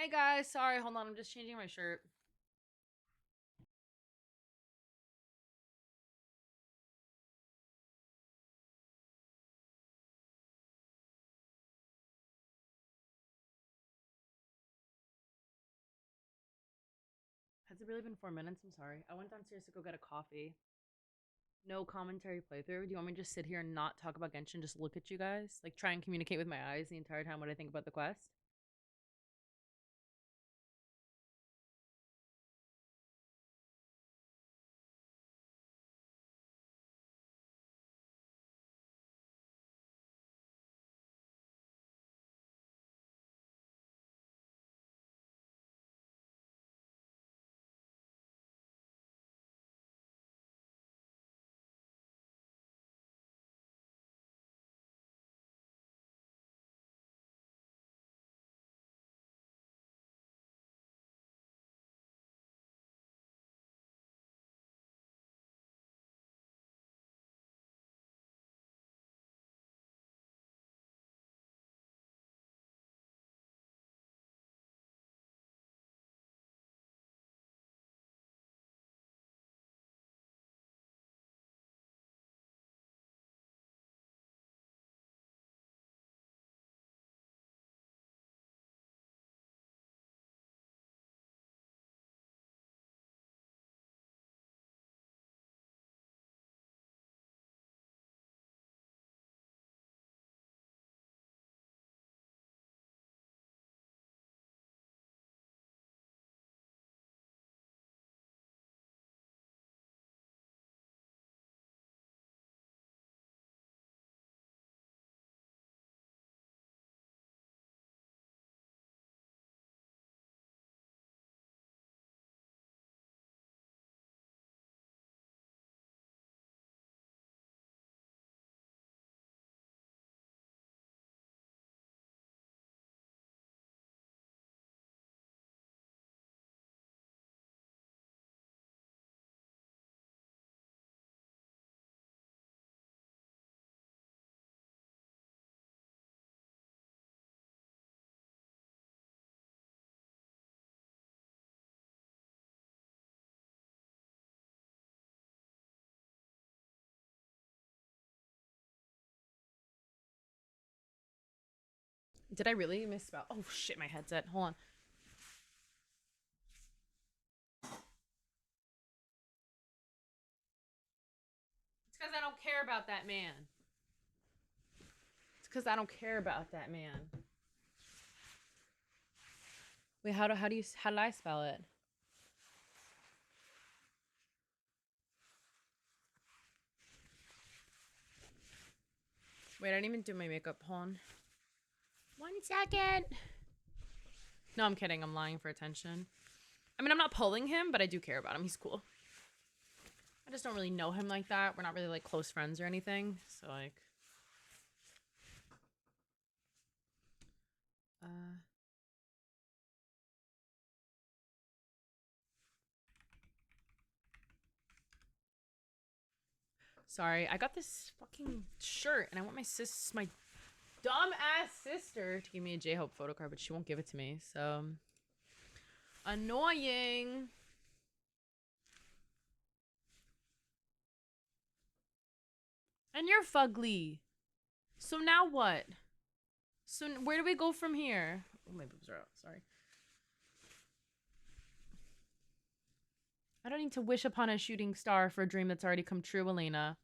Hey guys, sorry, hold on, I'm just changing my shirt. Has it really been 4 minutes? I'm sorry. I went downstairs to go get a coffee. No commentary playthrough. Do you want me to just sit here and not talk about Genshin, just look at you guys? Like try and communicate with my eyes the entire time what I think about the quest? Did I really misspell? Oh shit, my headset. Hold on. It's because I don't care about that man. It's because I don't care about that man. Wait, how did I spell it? Wait, I didn't even do my makeup. Hold on. 1 second. No, I'm kidding. I'm lying for attention. I mean, I'm not pulling him, but I do care about him. He's cool. I just don't really know him like that. We're not really like close friends or anything. So like uh sorry. I got this fucking shirt and I want my dumb ass sister to give me a J-Hope photo card, but she won't give it to me. So annoying. And you're fugly. So now what? So where do we go from here? Oh, my boobs are out. Sorry. I don't need to wish upon a shooting star for a dream that's already come true, Elena.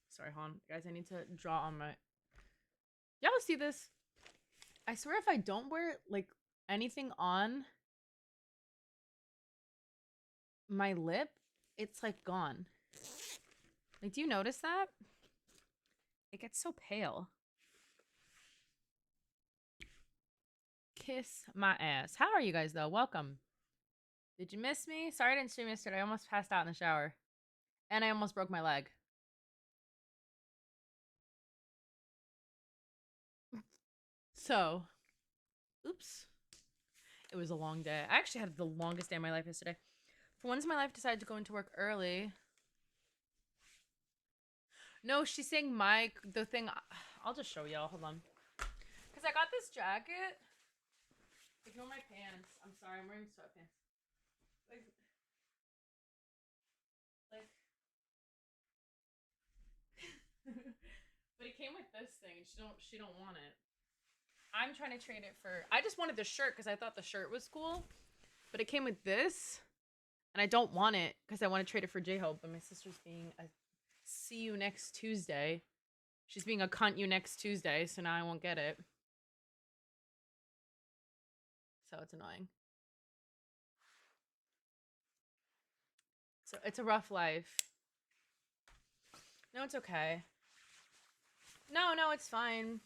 Sorry, hon. Guys, I need to draw on my... Y'all see this? I swear if I don't wear, like, anything on my lip, it's, like, gone. Like, do you notice that? It gets so pale. Kiss my ass. How are you guys, though? Welcome. Did you miss me? Sorry I didn't stream yesterday. I almost passed out in the shower. And I almost broke my leg. So, oops. It was a long day. I actually had the longest day of my life yesterday. For once in my life, decided to go into work early. No, she's saying the thing. I'll just show y'all. Hold on. Because I got this jacket. Ignore my pants. I'm sorry, I'm wearing sweatpants. Like. But it came with this thing, and she don't want it. I'm trying to trade it for. I just wanted the shirt because I thought the shirt was cool, but it came with this, and I don't want it because I want to trade it for J-Hope. But my sister's being a see you next Tuesday. She's being a cunt you next Tuesday, so now I won't get it. So it's annoying. So it's a rough life. No, it's okay. No, it's fine.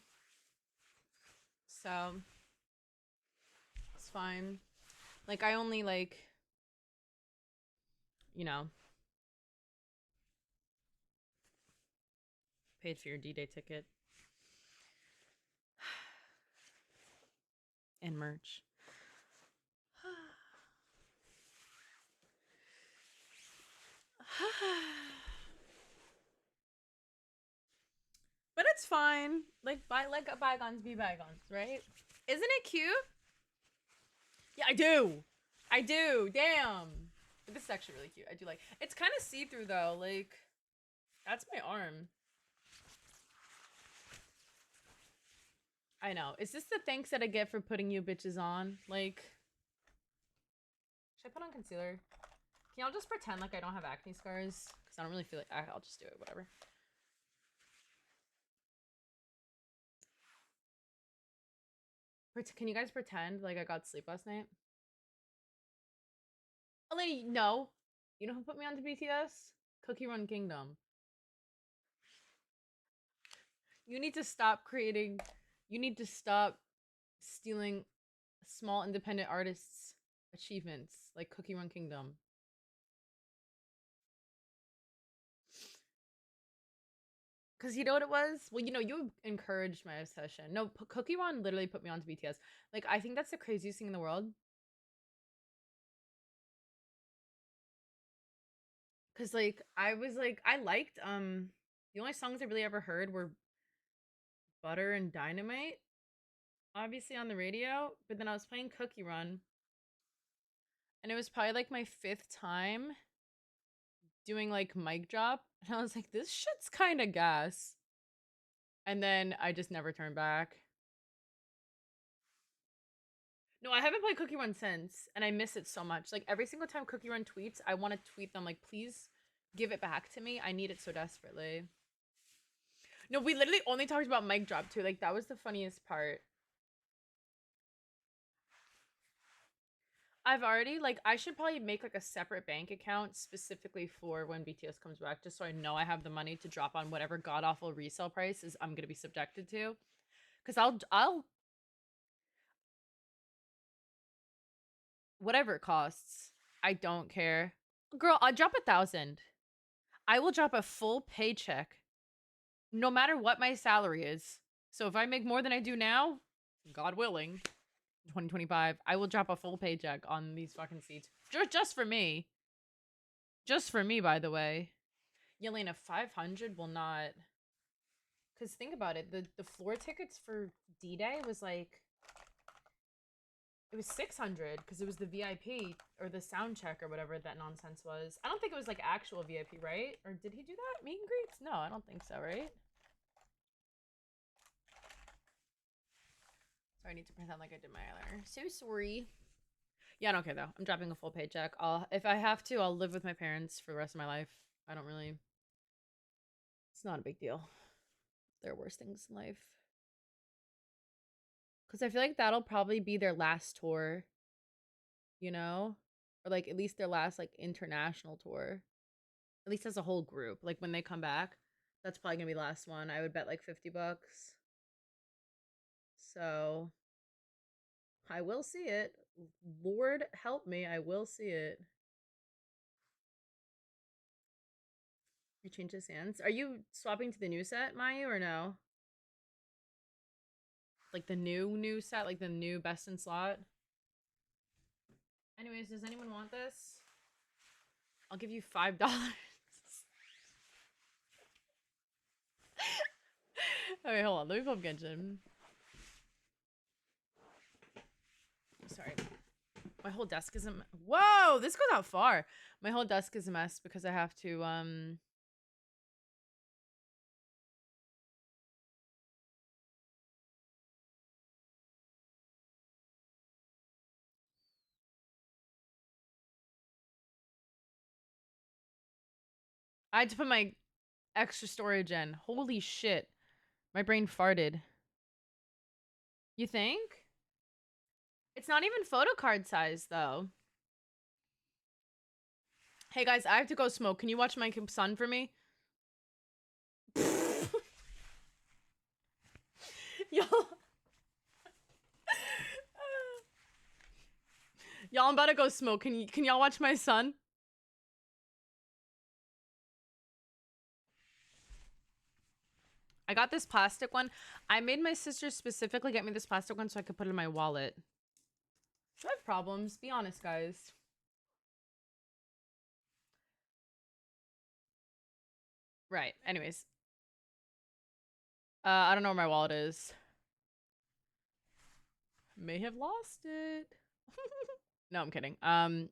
So it's fine. Like I only like, you know, paid for your D-Day ticket and merch. But it's fine. Like bygones be bygones, right? Isn't it cute? Yeah, I do. Damn. But this is actually really cute. I do like. It's kind of see-through though. Like, that's my arm. I know. Is this the thanks that I get for putting you bitches on? Like, should I put on concealer? Can y'all just pretend like I don't have acne scars? Because I don't really feel like I'll just do it. Whatever. Can you guys pretend like I got sleep last night? Eleni, no. You know who put me onto BTS? Cookie Run Kingdom. You need to stop creating. You need to stop stealing small independent artists' achievements like Cookie Run Kingdom. Because you know what it was? Well, you know, you encouraged my obsession. No, Cookie Run literally put me onto BTS. Like, I think that's the craziest thing in the world. Because, like, I liked, the only songs I really ever heard were Butter and Dynamite, obviously on the radio. But then I was playing Cookie Run. And it was probably, like, my 5th time doing, like, mic drop. And I was like, this shit's kind of gas. And then I just never turned back. No, I haven't played Cookie Run since, and I miss it so much. Like, every single time Cookie Run tweets, I want to tweet them, like, please give it back to me. I need it so desperately. No, we literally only talked about mic drop, too. Like, that was the funniest part. I've already, like, I should probably make, like, a separate bank account specifically for when BTS comes back, just so I know I have the money to drop on whatever god-awful resale prices I'm gonna be subjected to. Because I'll whatever it costs. I don't care. Girl, I'll drop 1,000. I will drop a full paycheck no matter what my salary is. So if I make more than I do now, God willing, 2025, I will drop a full paycheck on these fucking seats. Just for me. Just for me, by the way. Yelena, 500 will not. Because think about it. The floor tickets for D-Day was like, it was 600 because it was the VIP or the sound check or whatever that nonsense was. I don't think it was like actual VIP, right? Or did he do that? Meet and greets? No, I don't think so, right? So I need to pretend like I did my eyeliner. So sorry. Yeah, I don't care though. I'm dropping a full paycheck. If I have to, I'll live with my parents for the rest of my life. I don't really. It's not a big deal. There are worse things in life. Because I feel like that'll probably be their last tour. You know? Or like at least their last like international tour. At least as a whole group. Like when they come back, that's probably gonna be the last one. I would bet like $50. So I will see it. Lord help me, I will see it. You change his hands. Are you swapping to the new set, Mayu, or no? Like the new set, like the new best in slot? Anyways, does anyone want this? I'll give you $5. Okay, hold on. Let me pull up Genshin. Sorry. My whole desk is a whoa, this goes out far. My whole desk is a mess because I have to I had to put my extra storage in. Holy shit. My brain farted. You think? It's not even photo card size though. Hey guys, I have to go smoke. Can you watch my son for me? Y'all. Y'all, I'm about to go smoke. Can y'all watch my son? I got this plastic one. I made my sister specifically get me this plastic one so I could put it in my wallet. Do I have problems? Be honest, guys. Right. Anyways. I don't know where my wallet is. May have lost it. No, I'm kidding.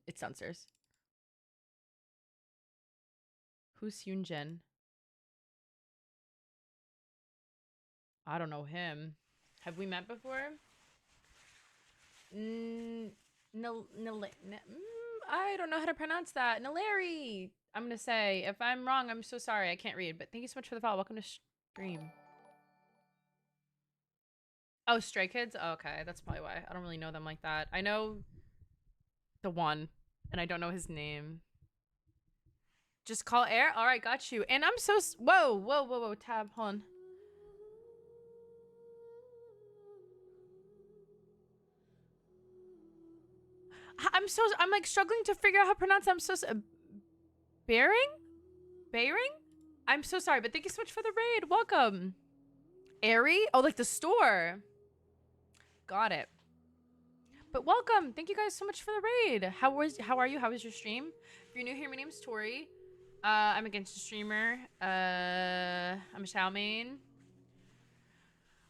It's downstairs. Who's Hyunjin? I don't know him. Have we met before? I don't know how to pronounce that. Naleri. I'm gonna say. If I'm wrong, I'm so sorry. I can't read. But thank you so much for the follow. Welcome to stream. Oh, Stray Kids? Oh, okay. That's probably why. I don't really know them like that. I know the one, and I don't know his name. Just call air? Alright, got you. And I'm so... Whoa. Tab, hold on. I'm like struggling to figure out how to pronounce it. I'm so... Bearing? I'm so sorry, but thank you so much for the raid. Welcome. Airy? Oh, like the store. Got it. But welcome. Thank you guys so much for the raid. How are you? How was your stream? If you're new here, my name's Tori. I'm a Genshin streamer. I'm a Xiao main.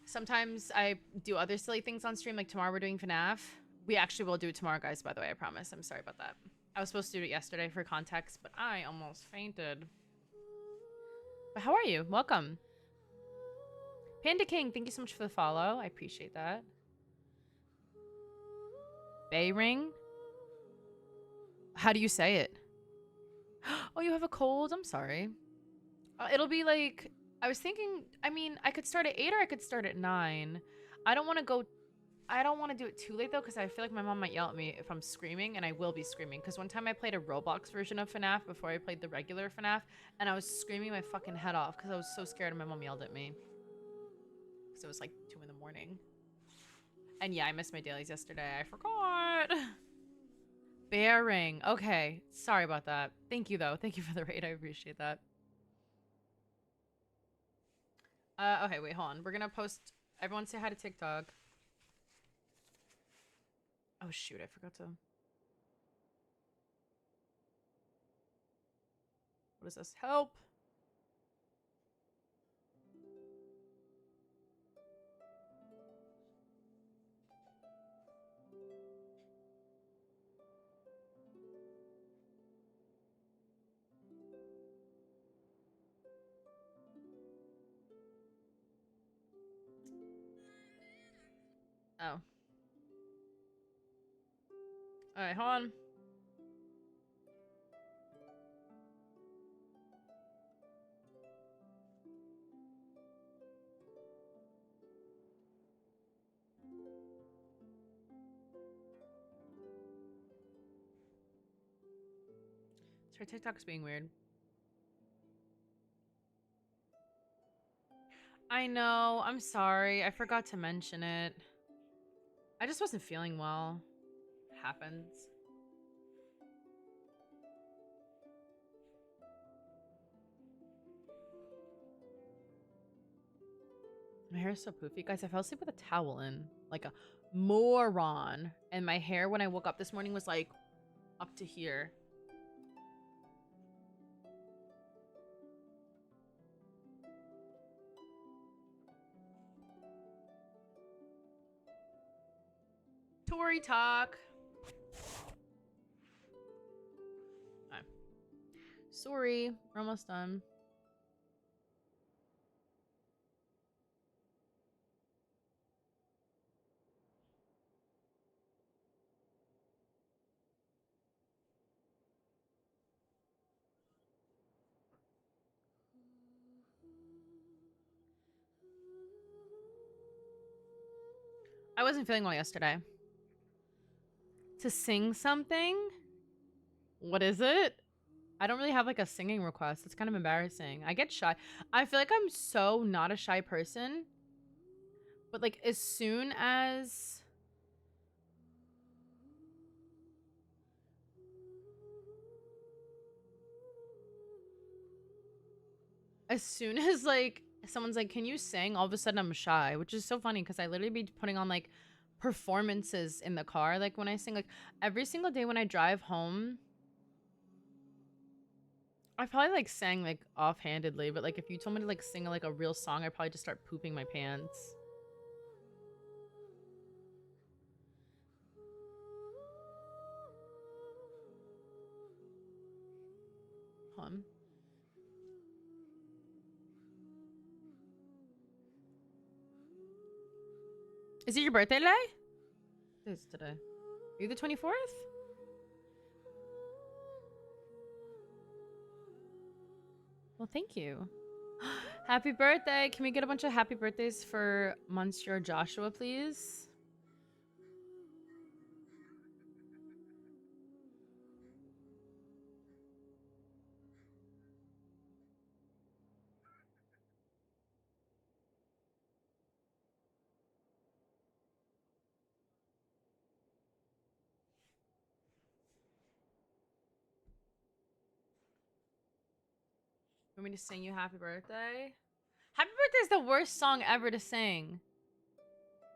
Sometimes I do other silly things on stream. Like tomorrow we're doing FNAF. We actually will do it tomorrow, guys, by the way. I promise. I'm sorry about that. I was supposed to do it yesterday for context, but I almost fainted. But how are you? Welcome. Panda King, thank you so much for the follow. I appreciate that. Bay Ring? How do you say it? Oh, you have a cold? I'm sorry. It'll be like... I was thinking... I mean, I could start at 8 or I could start at 9. I don't want to go... I don't want to do it too late, though, because I feel like my mom might yell at me if I'm screaming, and I will be screaming. Because one time I played a Roblox version of FNAF before I played the regular FNAF, and I was screaming my fucking head off because I was so scared and my mom yelled at me. Because it was like 2 in the morning. And yeah, I missed my dailies yesterday. I forgot. Bearing. Okay. Sorry about that. Thank you, though. Thank you for the raid. I appreciate that. Okay, wait, hold on. We're gonna post... Everyone say hi to TikTok. Oh, shoot. I forgot to... What is this? Help! Oh. Alright, hold on. Sorry, TikTok's being weird. I know. I'm sorry. I forgot to mention it. I just wasn't feeling well. It happens. My hair is so poofy. Guys, I fell asleep with a towel in. Like a moron. And my hair, when I woke up this morning, was like up to here. Sorry, talk. Right. Sorry, we're almost done. I wasn't feeling well yesterday. To sing something? What is it? I don't really have like a singing request. It's kind of embarrassing. I get shy. I feel like I'm so not a shy person. But like as soon as like someone's like, "Can you sing?" all of a sudden I'm shy, which is so funny because I literally be putting on like performances in the car like when I sing, like every single day when I drive home. I probably like sang like offhandedly, but like if you told me to like sing like a real song, I'd probably just start pooping my pants. Is it your birthday today? It is today. Are you the 24th? Well, thank you. Happy birthday. Can we get a bunch of happy birthdays for Monsieur Joshua, please? Want me to sing you happy birthday? Happy birthday is the worst song ever to sing.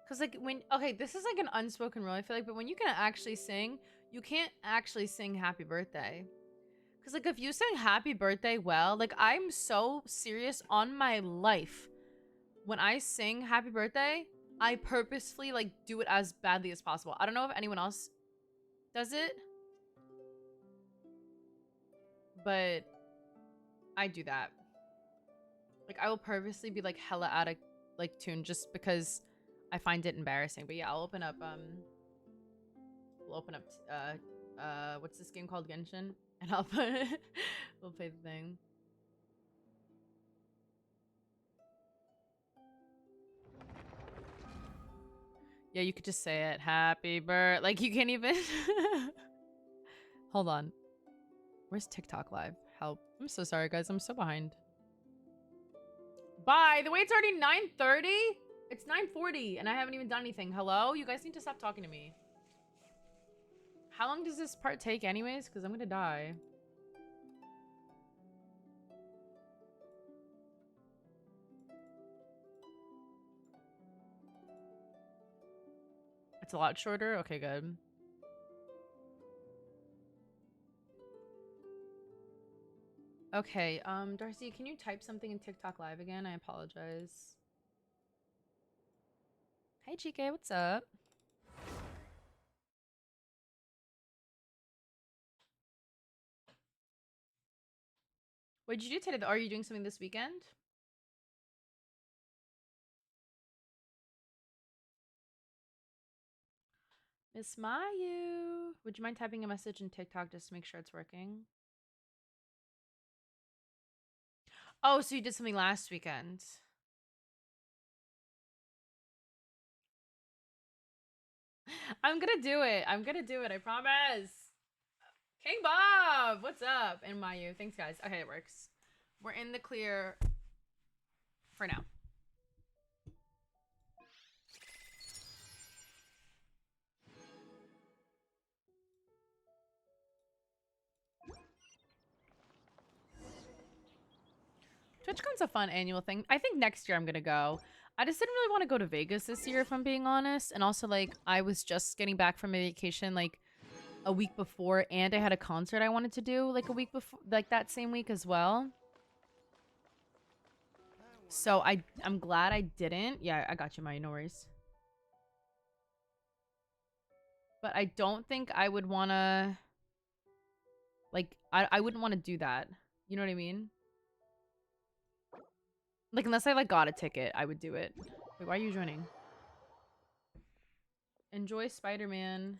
Cause like when, okay, this is like an unspoken rule, I feel like, but when you can actually sing, you can't actually sing happy birthday. Cause like if you sing happy birthday well, like I'm so serious on my life. When I sing happy birthday, I purposefully like do it as badly as possible. I don't know if anyone else does it, but I do that. Like I will purposely be like hella out of like tune just because I find it embarrassing. But yeah, I'll open up we'll open up what's this game called, Genshin? And I'll put we'll play the thing. Yeah, you could just say it. Happy birthday. Like you can't even Hold on. Where's TikTok live? Help. I'm so sorry guys. I'm so behind. Bye. The way it's already 9:30? It's 9:40 and I haven't even done anything. Hello? You guys need to stop talking to me. How long does this part take anyways? Because I'm gonna die. It's a lot shorter? Okay, good. Okay, Darcy, can you type something in TikTok live again? I apologize. Hey, Chike, what's up? What did you do today? Are you doing something this weekend? Miss Mayu. Would you mind typing a message in TikTok just to make sure it's working? Oh, so you did something last weekend. I'm gonna do it. I'm gonna do it. I promise. King Bob, what's up? And Mayu. Thanks, guys. Okay, it works. We're in the clear for now. TwitchCon's a fun annual thing. I think next year I'm gonna go. I just didn't really want to go to Vegas this year, if I'm being honest. And also, like, I was just getting back from a vacation, like, a week before. And I had a concert I wanted to do, like, a week before, like, that same week as well. So I'm glad I didn't. Yeah, I got you, Maya. No worries. But I don't think I would want to... Like, I wouldn't want to do that. You know what I mean? Like, unless I, like, got a ticket, I would do it. Wait, why are you joining? Enjoy Spider-Man.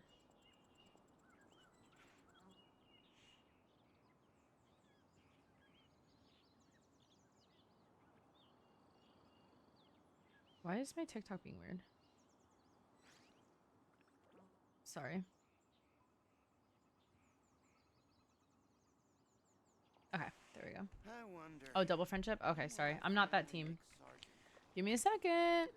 Why is my TikTok being weird? Sorry. Okay, there we go. Oh, double friendship? Okay, sorry. I'm not that team. Give me a second.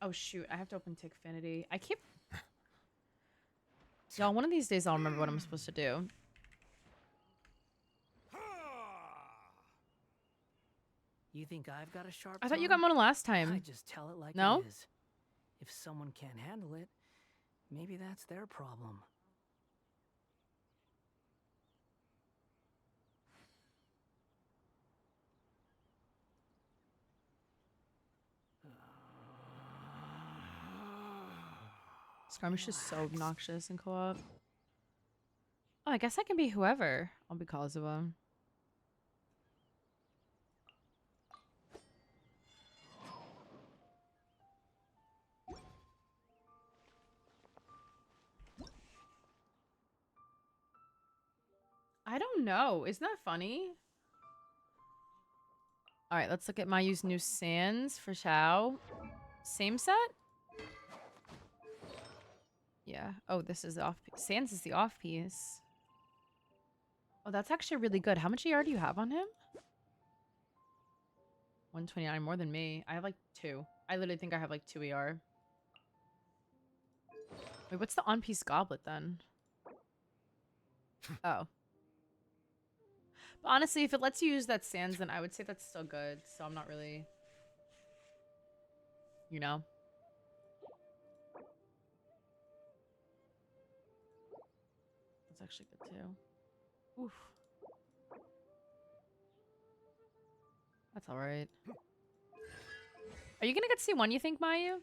Oh, shoot. I have to open Tickfinity. I keep... Y'all, one of these days I'll remember what I'm supposed to do. You think I've got a sharp I thought you tongue? got Mona last time. I just tell it like No? it is. If someone can't handle it, maybe that's their problem. Skirmish is so obnoxious in co-op. Oh, I guess I can be whoever. I'll be Kazuha. I don't know. Isn't that funny? All right, let's look at Mayu's new Sans for Xiao. Same set? Yeah. Oh, this is the off piece. Sans is the off piece. Oh, that's actually really good. How much ER do you have on him? 129, more than me. I have like 2. I literally think I have like 2 ER. Wait, what's the on-piece goblet then? Oh. But honestly, if it lets you use that Sans, then I would say that's still good. So I'm not really... You know? That's actually good too. Oof. That's alright. Are you gonna get C1, you think, Mayu?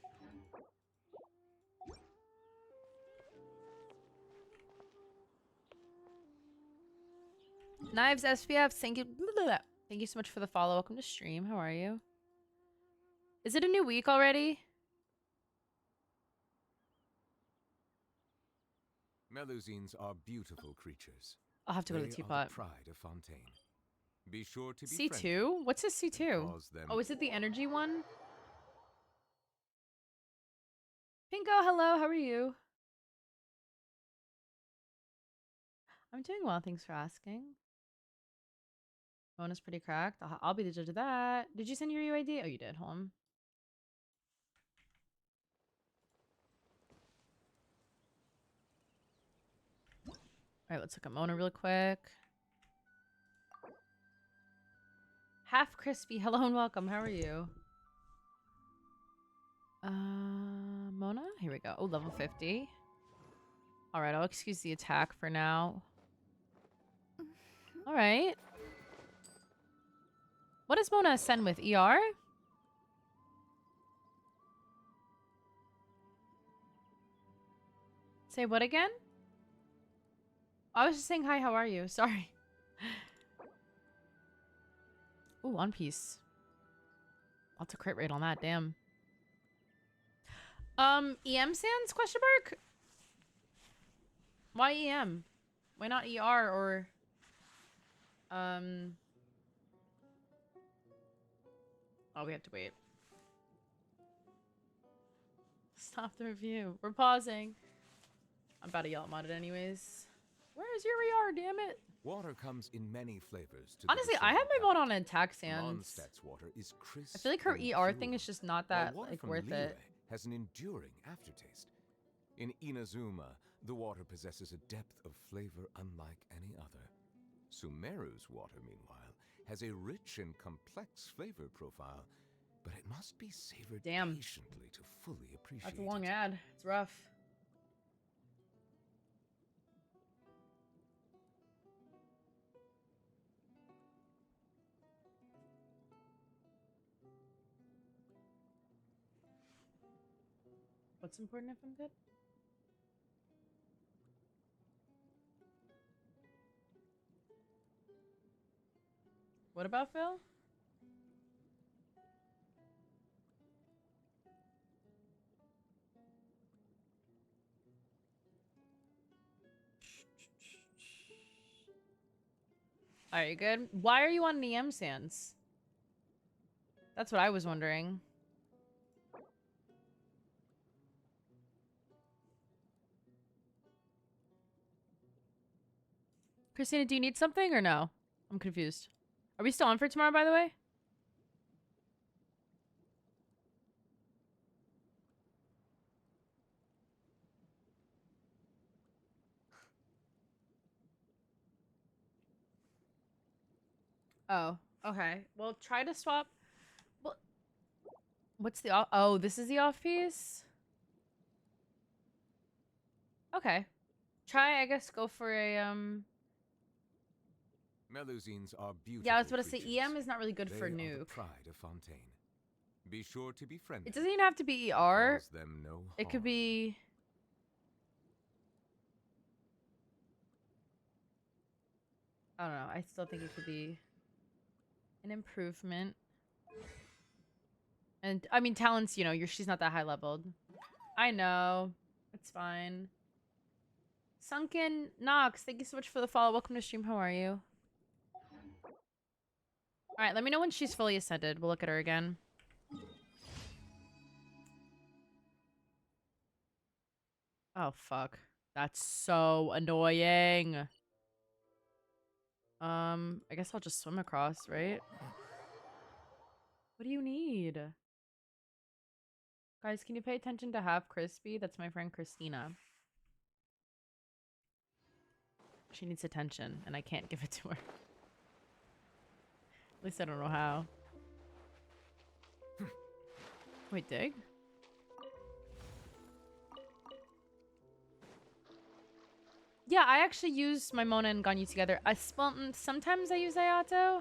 Knives SPF, thank you. Thank you so much for the follow. Welcome to stream. How are you? Is it a new week already? Melusines are beautiful creatures. I'll have to go to the They are teapot. the pride of Fontaine. Be sure to be C2? friendly What's a C2? and cause them Oh, is it the joy. energy one? Pinko, hello. How are you? I'm doing well. Thanks for asking. Mona's pretty cracked. I'll be the judge of that. Did you send your UID? Oh, you did. Hold on. All right, let's look at Mona real quick. Half crispy. Hello and welcome. How are you? Mona? Here we go. Oh, level 50. All right, I'll excuse the attack for now. All right. What does Mona ascend with? ER? Say what again? I was just saying hi, how are you? Sorry. Ooh, One Piece. Lots of crit rate on that, damn. EM Sans, question mark? Why EM? Why not ER or... Oh, we have to wait. Stop the review. We're pausing. I'm about to yell at it anyways. Where's your ER, damn it? Water comes in many flavors. To Honestly, I have my vote on attack Sans. Mondstadt's water is crisp. I feel like her and ER pure, thing is just not that while water like from worth Liyue it. has an enduring aftertaste. In Inazuma, the water possesses a depth of flavor unlike any other. Sumeru's water, meanwhile, has a rich and complex flavor profile, but it must be savored Damn. patiently to fully appreciate That's a long it. ad. It's rough. What's important if I'm good? What about Phil? Are you good? Why are you on EM Sands? That's what I was wondering. Christina, do you need something or no? I'm confused. Are we still on for tomorrow, by the way? Oh, okay. Well, try to swap. Well, what's the off? Oh, this is the off piece? Okay. Try, I guess, go for a, Melusines are beautiful. Yeah, I was about to say, creatures. EM is not really good They for are the nuke. pride of Fontaine. Be sure to be friendly. It doesn't even have to be ER. Cause them no It could harm. be... I don't know. I still think it could be an improvement. And, I mean, talents, you know, she's not that high leveled. I know. It's fine. Sunken Nox, thank you so much for the follow. Welcome to stream. How are you? Alright, let me know when she's fully ascended. We'll look at her again. Oh, fuck. That's so annoying. I guess I'll just swim across, right? What do you need? Guys, can you pay attention to Half Crispy? That's my friend Christina. She needs attention, and I can't give it to her. At least I don't know how. Wait, dig? Yeah, I actually use my Mona and Ganyu together. Sometimes I use Ayato.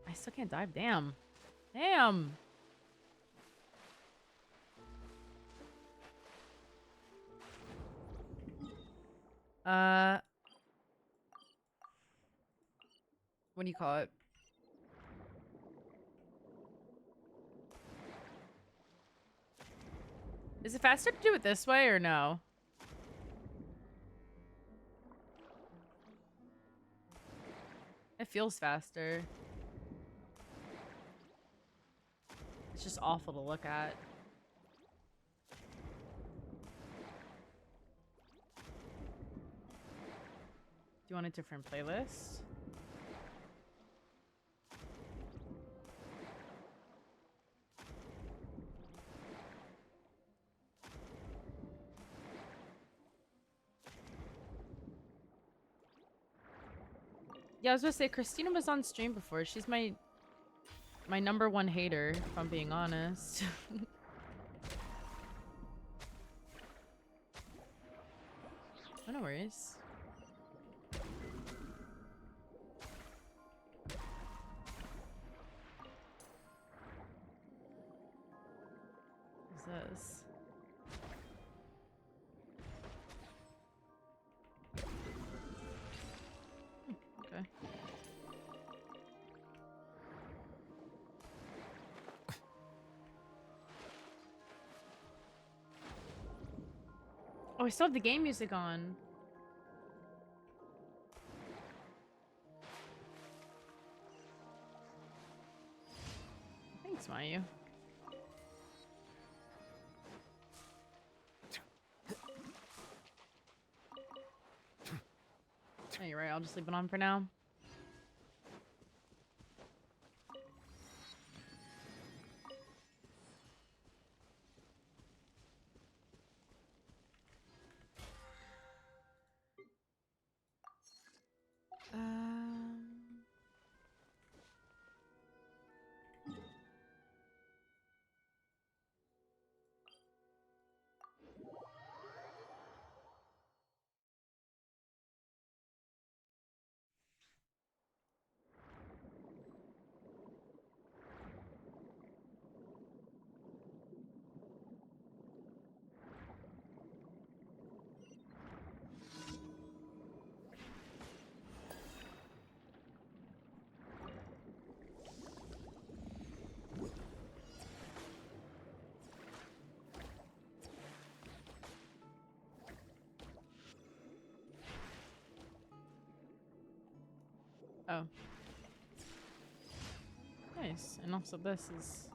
I still can't dive. Damn. Damn. What do you call it? Is it faster to do it this way or no? It feels faster. It's just awful to look at. Do you want a different playlist? Yeah, I was gonna say Christina was on stream before. She's my #1 hater, if I'm being honest. Oh, no worries. What's this? Okay. Oh, I still have the game music on. Thanks, Mayu. Oh, you're right. I'll just leave it on for now. Um... Oh. Nice. And also this is...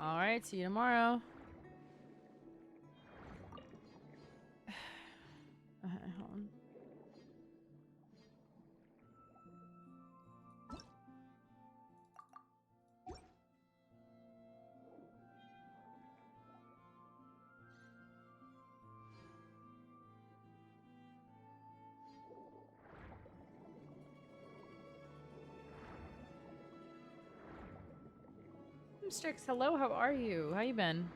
Alright, see you tomorrow. Hold on. Strix, hello, how are you? How you been?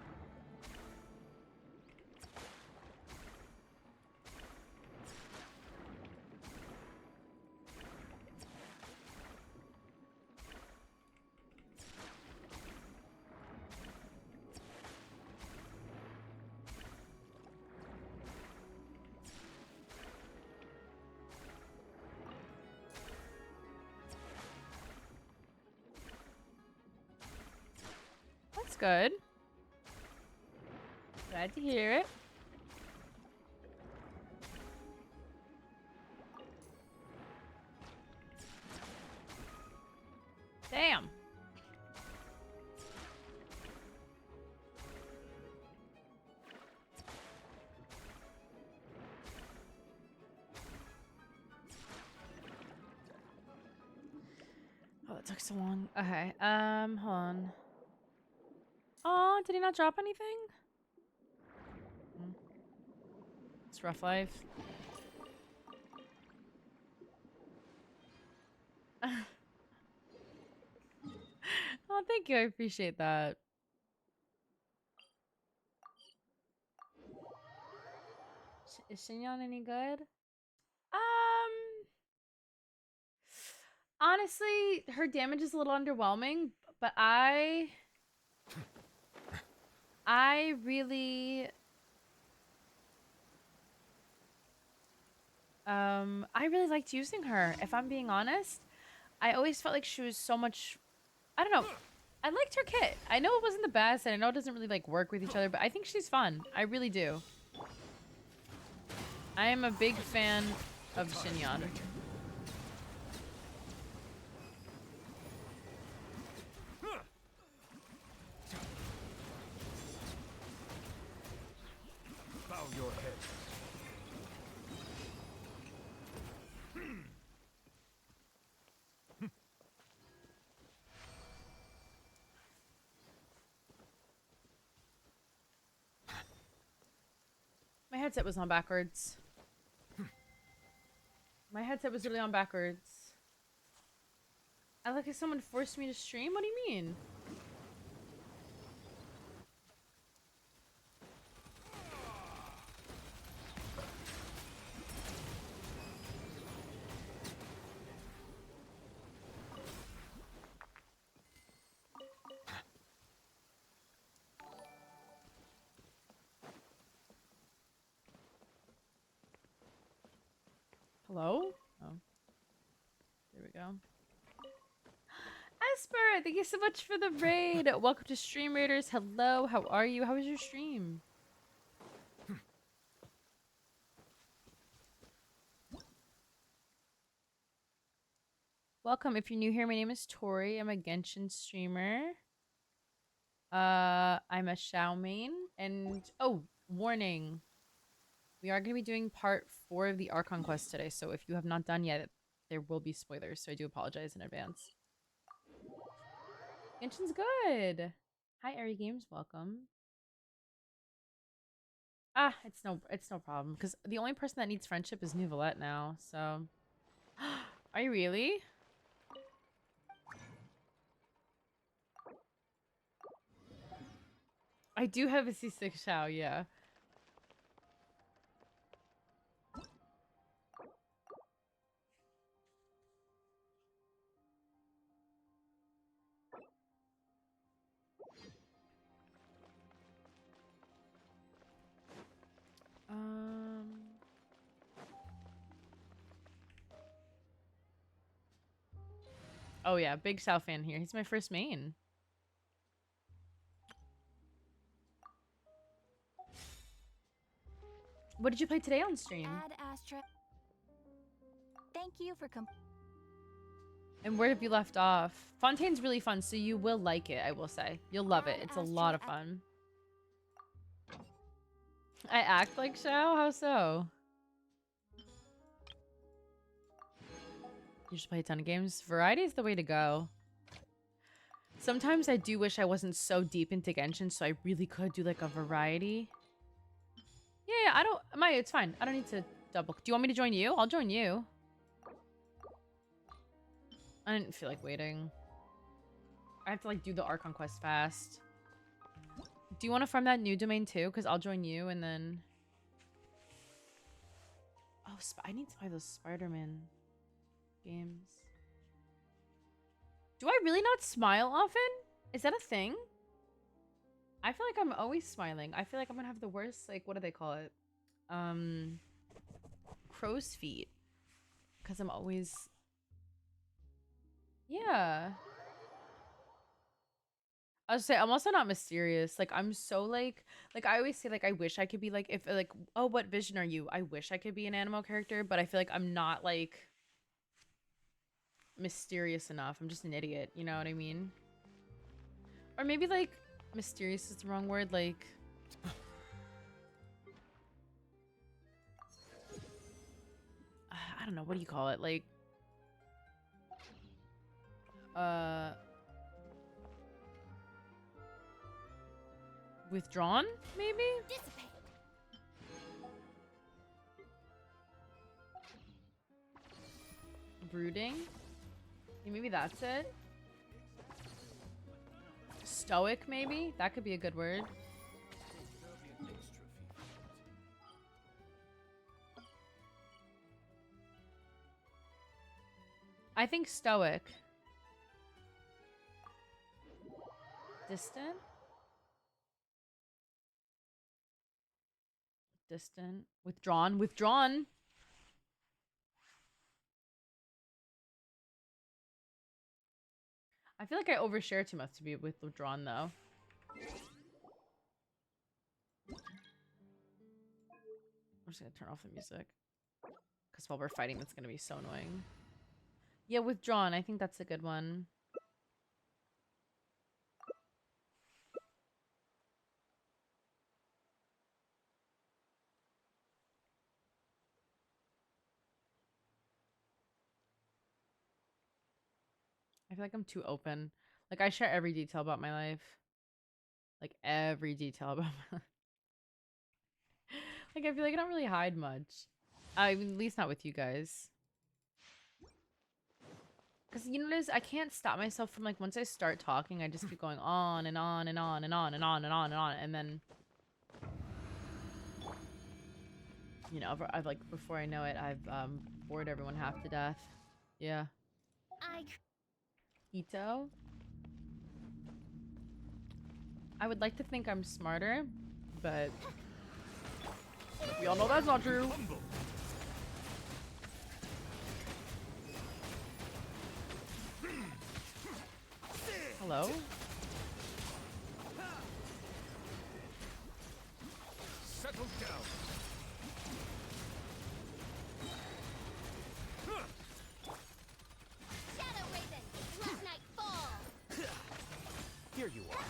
That's good. Glad to hear it. Damn. Oh, that took so long. Okay. Hold on. Oh, did he not drop anything? It's rough life. Oh, thank you. I appreciate that. Is Shinyon any good? Honestly, her damage is a little underwhelming, but I really I really liked using her, if I'm being honest. I always felt like she was so much, I don't know. I liked her kit. I know it wasn't the best, and I know it doesn't really like work with each other, but I think she's fun. I really do. I am a big fan of Shinyon. Bow your head. My headset was on backwards. My headset was really on backwards. I like if someone forced me to stream? What do you mean? Hello? Oh. There we go. Esper, thank you so much for the raid. Welcome to Stream Raiders. Hello, how are you? How was your stream? Welcome. If you're new here, my name is Tori. I'm a Genshin streamer. I'm a Xiao main. And, oh, warning. We are going to be doing part 4 of the Archon quest today, so if you have not done yet, there will be spoilers, so I do apologize in advance. Genshin's good. Hi, Airy Games. Welcome. Ah, it's no problem, because the only person that needs friendship is Neuvillette now, so... Are you really? I do have a C6 Xiao, yeah. Oh yeah, big Xiao fan here. He's my first main. What did you play today on stream? Ad Astra. Thank you for And where have you left off? Fontaine's really fun, so you will like it, I will say. You'll love it. It's a lot of fun. I act like Xiao? How so? You should play a ton of games. Variety is the way to go. Sometimes I do wish I wasn't so deep into Genshin, so I really could do like a variety. Yeah, I don't... it's fine. I don't need to double... Do you want me to join you? I'll join you. I didn't feel like waiting. I have to like do the Archon quest fast. Do you want to farm that new domain too? Because I'll join you and then... Oh, I need to buy those Spider-Man games. Do I really not smile often? Is that a thing? I feel like I'm always smiling. I feel like I'm gonna have the worst, like, what do they call it? Crow's feet. Because I'm always... Yeah. I was say I'm also not mysterious. Like I'm so like I always say like I wish I could be like if like oh what vision are you? I wish I could be an animal character, but I feel like I'm not like mysterious enough. I'm just an idiot, you know what I mean? Or maybe like mysterious is the wrong word, like I don't know, what do you call it? Like withdrawn, maybe? Dissipate. Brooding? Yeah, maybe that's it. Stoic, maybe? That could be a good word. I think stoic. Distant? Distant. Withdrawn. Withdrawn. I feel like I overshare too much to be withdrawn though. I'm just gonna turn off the music. Because while we're fighting, that's gonna be so annoying. Yeah, withdrawn. I think that's a good one. I feel like I'm too open. Like, I share every detail about my life. Like, every detail about my life. Like, I feel like I don't really hide much. At least not with you guys. Because, you know what it is? I can't stop myself from, like, once I start talking, I just keep going on and on and on and on and on and on and on. And then, you know, I've like, before I know it, I've bored everyone half to death. Yeah. Ito? I would like to think I'm smarter, but we all know that's not true. Hello? Settle down. Shadow Raven, let night fall. Here you are.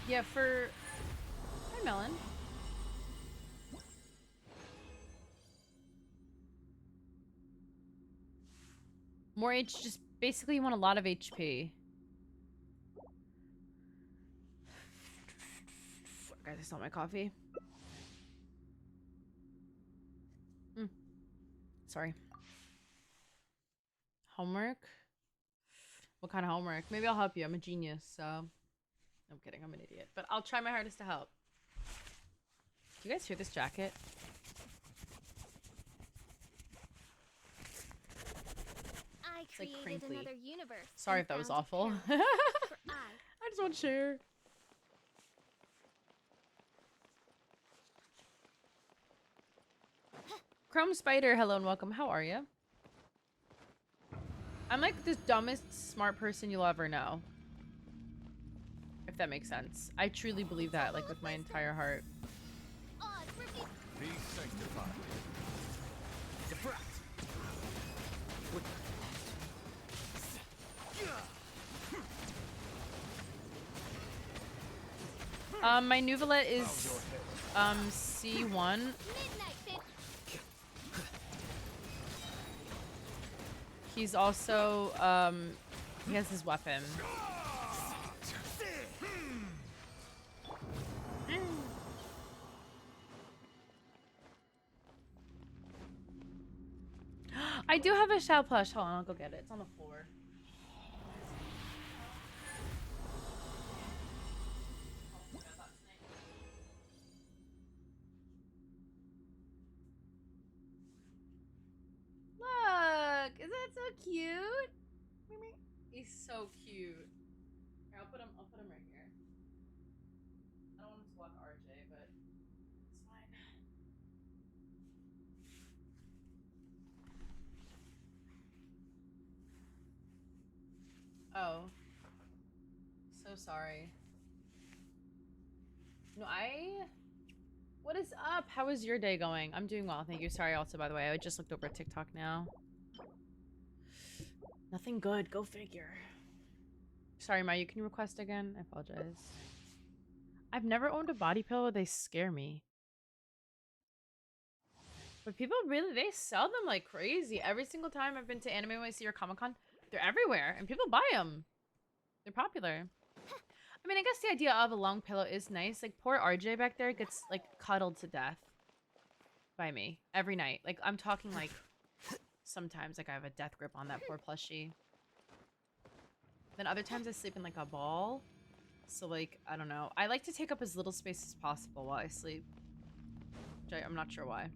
Yeah, for... Hi, Melon. More just basically you want a lot of HP. Guys, I saw my coffee. Sorry. Homework? What kind of homework? Maybe I'll help you. I'm a genius, so... I'm kidding, I'm an idiot. But I'll try my hardest to help. Do you guys hear this jacket? I like created crinkly. another universe. Sorry and if that was found a awful. parallel. For I just want to share. Chrome Spider, hello and welcome. How are you? I'm like the dumbest smart person you'll ever know. If that makes sense. I truly believe that, like, with my entire heart. Odds reveal. Be sanctified. Defract. My Nuvalet is C1. Midnight fin. He's also he has his weapon. I do have a Shao plush. Hold on, I'll go get it. It's on the floor. Look, is that so cute? He's so cute. Here, I'll put him right here. I don't want him to walk RJ, but it's fine. Oh. So sorry. No, what is up? How is your day going? I'm doing well, thank you. Sorry also, by the way. I just looked over TikTok now. Nothing good. Go figure. Sorry, Mayu. Can you request again? I apologize. I've never owned a body pillow. They scare me. But people really, they sell them like crazy. Every single time I've been to Anime NYC or Comic-Con, they're everywhere. And people buy them. They're popular. I mean, I guess the idea of a long pillow is nice. Like, poor RJ back there gets, like, cuddled to death by me every night. Like, I'm talking, like, sometimes, like, I have a death grip on that poor plushie. Then other times I sleep in, like, a ball. So, like, I don't know. I like to take up as little space as possible while I sleep. Which I'm not sure why.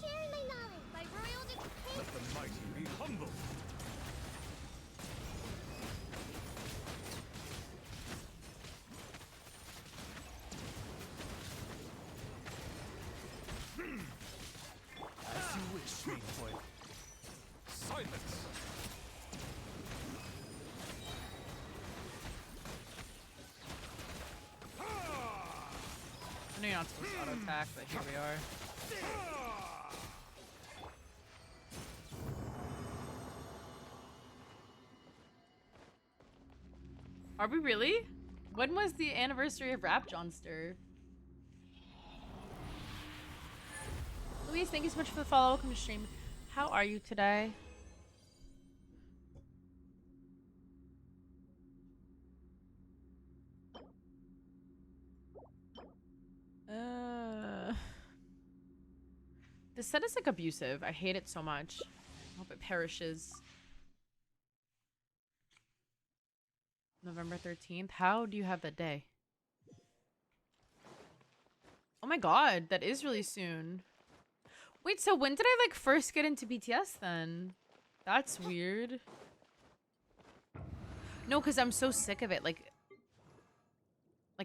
Sharing my knowledge by royal decree. Let the mighty be humble. As you wish, sweet boy. Silence. I know you're not supposed to auto attack, but here we are. Are we really? When was the anniversary of Rap Johnster? Louise, thank you so much for the follow. Welcome to stream. How are you today? This set is like abusive. I hate it so much. I hope it perishes. November 13th. How do you have that day? Oh my god, that is really soon. Wait, so when did I like first get into BTS then? That's weird. No, because I'm so sick of it. Like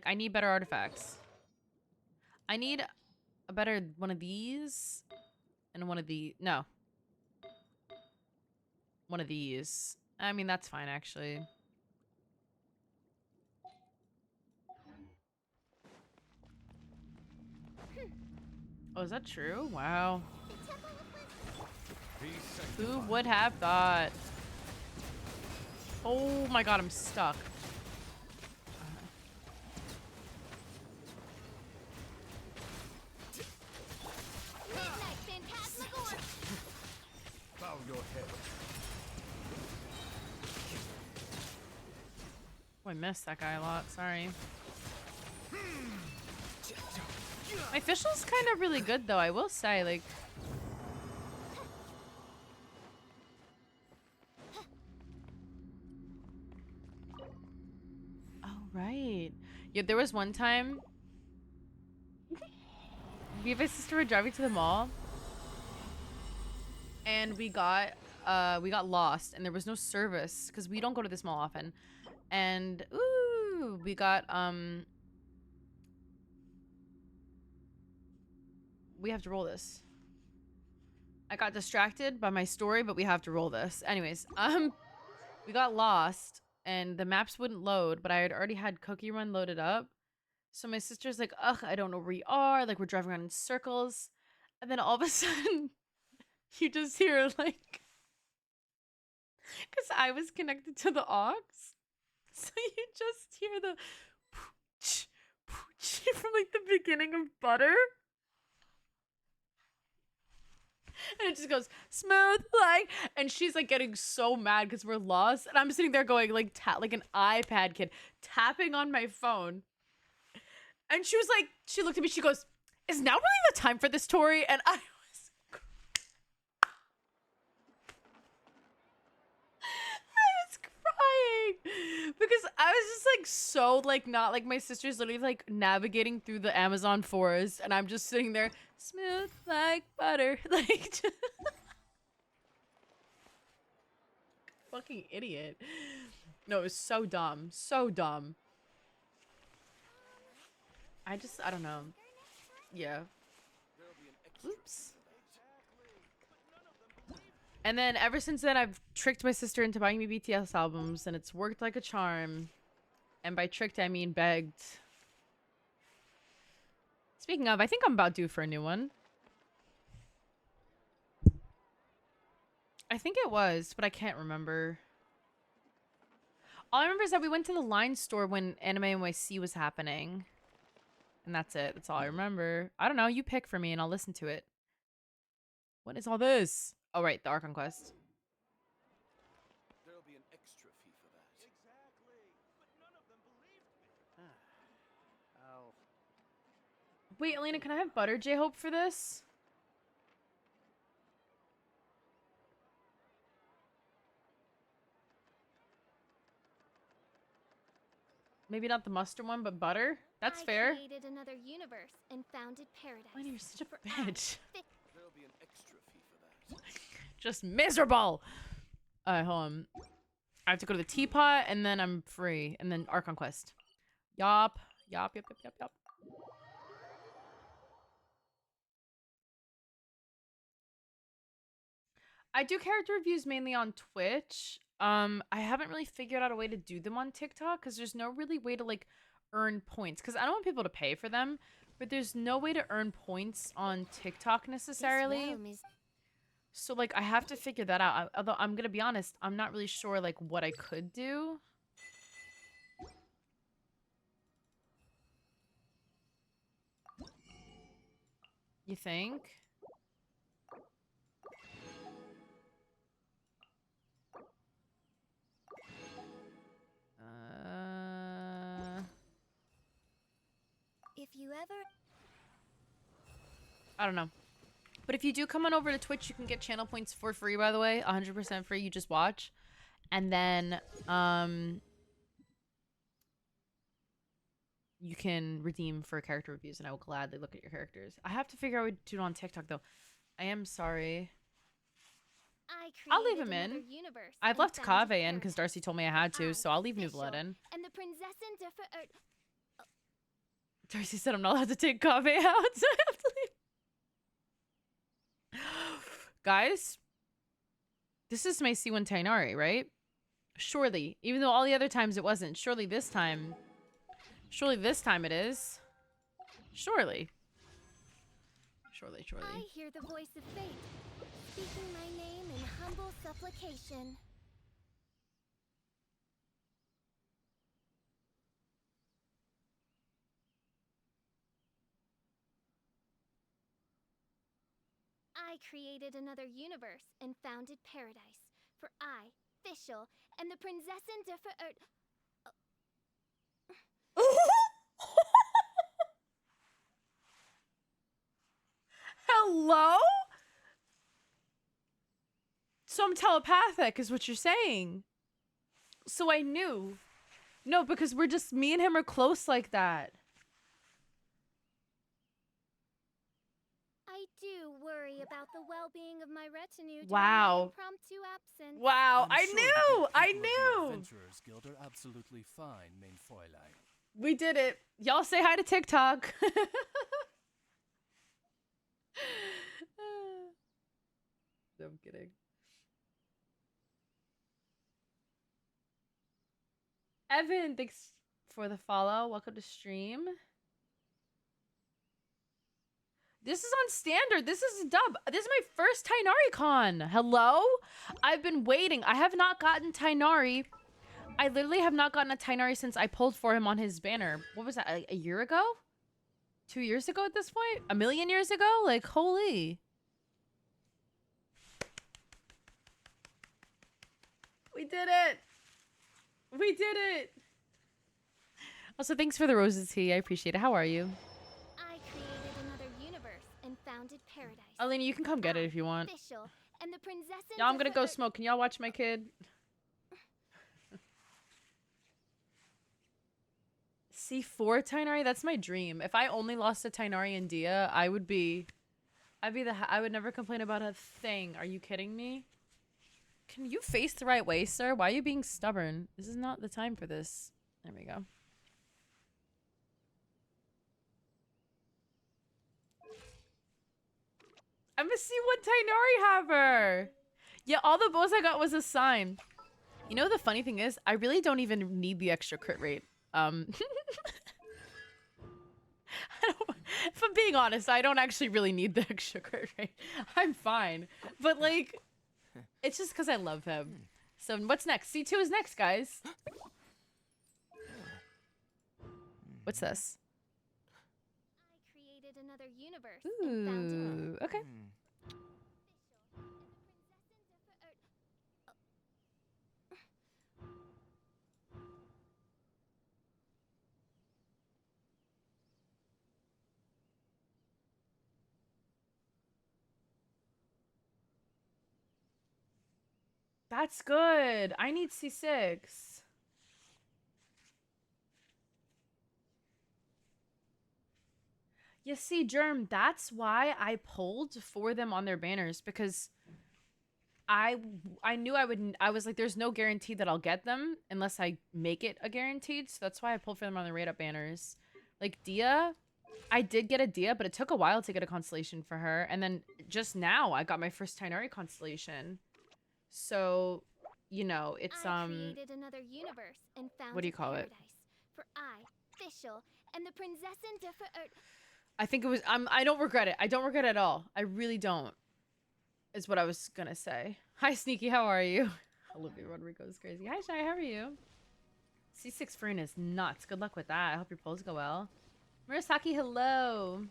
I need better artifacts. I need a better one of these and one of the no. One of these. I mean, that's fine actually. Oh, is that true? Wow. Who would have thought? Oh my god, I'm stuck. Bow your head. Oh, I missed that guy a lot. Sorry. My official's kind of really good, though. I will say, like. Oh, right. Yeah, there was one time. Me and my sister were driving to the mall. And we got lost. And there was no service. Because we don't go to this mall often. And, ooh, we got, we have to roll this. I got distracted by my story, but we have to roll this. Anyways, we got lost and the maps wouldn't load, but I had already had Cookie Run loaded up. So my sister's like, ugh, I don't know where we are. Like, we're driving around in circles. And then all of a sudden, you just hear, like, because I was connected to the aux. So you just hear the pooch, pooch from, like, the beginning of Butter. And it just goes, smooth, like, and she's, like, getting so mad because we're lost. And I'm sitting there going, like, like an iPad kid, tapping on my phone. And she was like, she looked at me, she goes, is now really the time for this, Tori? And I was crying because I was just like so like not like my sister's literally like navigating through the Amazon forest and I'm just sitting there smooth like butter, like fucking idiot. No, it was so dumb, so dumb. I don't know. Yeah. Oops. And then ever since then, I've tricked my sister into buying me BTS albums, and it's worked like a charm. And by tricked, I mean begged. Speaking of, I think I'm about due for a new one. I think it was, but I can't remember. All I remember is that we went to the Line store when Anime NYC was happening. And that's it. That's all I remember. I don't know. You pick for me and I'll listen to it. What is all this? Oh, right. The Archon Quest. There'll be an extra fee for that. Exactly. But none of them believed me. Oh. Wait, Elena, can I have butter J-Hope for this? Maybe not the mustard one, but butter? That's fair. I created another universe and founded paradise. Why you're such a For bitch? There'll be an extra fee for that. Just miserable. Alright, hold on. I have to go to the teapot and then I'm free. And then Archon Quest. Yup. Yup, yup, yup, yup, yup. I do character reviews mainly on Twitch. I haven't really figured out a way to do them on TikTok because there's no really way to like earn points. Because I don't want people to pay for them, but there's no way to earn points on TikTok necessarily. So like I have to figure that out. Although I'm gonna be honest, I'm not really sure like what I could do. You think? If you ever... I don't know. But if you do come on over to Twitch, you can get channel points for free, by the way. 100% free. You just watch. And then, you can redeem for character reviews, and I will gladly look at your characters. I have to figure out what to do on TikTok, though. I am sorry. I'll leave him in. I've left Kave in because Darcy told me I had to, so I'll leave New Blood in. And the princess and Darcy said I'm not allowed to take Kave out, so I have to leave. Guys, this is my C1 Tainari, right? Surely. Even though all the other times it wasn't. Surely this time it is. Surely. Surely. I hear the voice of fate, speaking my name in humble supplication. I created another universe and founded paradise. For I, Fischl, and the Prinzessin der Hello? So I'm telepathic is what you're saying. So I knew. No, because we're just, me and him are close like that. I do worry about the well-being of my retinue during Wow. my impromptu absence. Wow, I'm sure the good people of the knew. Adventurers Guild are absolutely fine, mein Fräulein. We did it. Y'all say hi to TikTok. I'm kidding. Evan, thanks for the follow. Welcome to stream. This is on standard. This is dub. This is my first Tainari con. Hello? I've been waiting. I have not gotten Tainari. I literally have not gotten a Tainari since I pulled for him on his banner. What was that? A year ago? 2 years ago at this point? A million years ago? Like, holy. We did it. We did it. Also, thanks for the roses tea. I appreciate it. How are you? I created another universe and founded paradise. Alina, you can come get it if you want. Official, and the princesses Y'all, I'm of gonna the go earth- smoke. Can y'all watch my kid? C4 Tainari? That's my dream. If I only lost to Tainari and Dia, I would never complain about a thing. Are you kidding me? Can you face the right way, sir? Why are you being stubborn? This is not the time for this. There we go. I'm a C1 Tainari haver. Yeah, all the bows I got was a sign. You know, the funny thing is, I really don't even need the extra crit rate. If I'm being honest, I don't actually really need the extra crit rate. I'm fine. But, like, it's just because I love him. So, what's next? C2 is next, guys. What's this? I created another universe and founded Ooh, okay. That's good. I need C6. You see, Germ, that's why I pulled for them on their banners, because I knew I was like, there's no guarantee that I'll get them unless I make it a guaranteed. So that's why I pulled for them on the rate up banners. Like Dia, I did get a Dia, but it took a while to get a constellation for her. And then just now I got my first Tainari constellation. So, you know, it's I created another universe and founded what do you call it? paradise. For I, Fischl, and the princessin de I think it was I don't regret it. I don't regret it at all. I really don't. Is what I was gonna say. Hi Sneaky, how are you? Olivia Rodrigo is crazy. Hi Shy, how are you? C6 Farina is nuts. Good luck with that. I hope your polls go well. Murasaki, hello.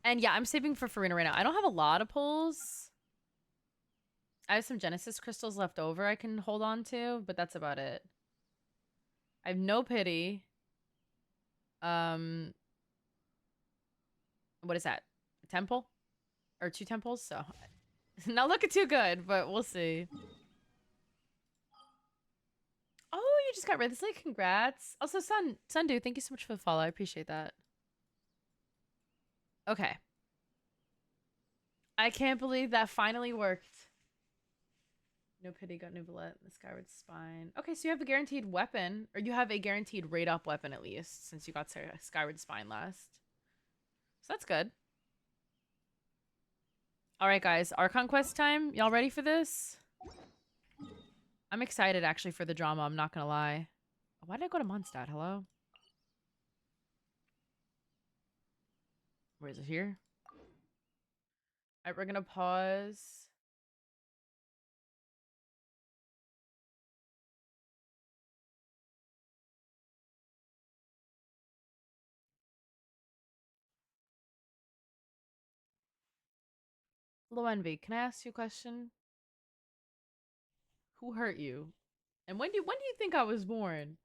And yeah, I'm saving for Farina right now. I don't have a lot of polls. I have some Genesis crystals left over I can hold on to, but that's about it. I have no pity. What is that? A temple? Or 2 temples? So, not looking too good, but we'll see. Oh, you just got Writhosley. Congrats. Also, Sundu, thank you so much for the follow. I appreciate that. Okay. I can't believe that finally worked. No pity, got Nuvolette, the Skyward Spine. Okay, so you have a guaranteed weapon, or you have a guaranteed rate up weapon at least, since you got Skyward Spine last. So that's good. All right, guys, Archon Quest time. Y'all ready for this? I'm excited, actually, for the drama. I'm not going to lie. Why did I go to Mondstadt? Hello? Where is it here? All right, we're going to pause. Hello, Envy. Can I ask you a question? Who hurt you? And when do you think I was born?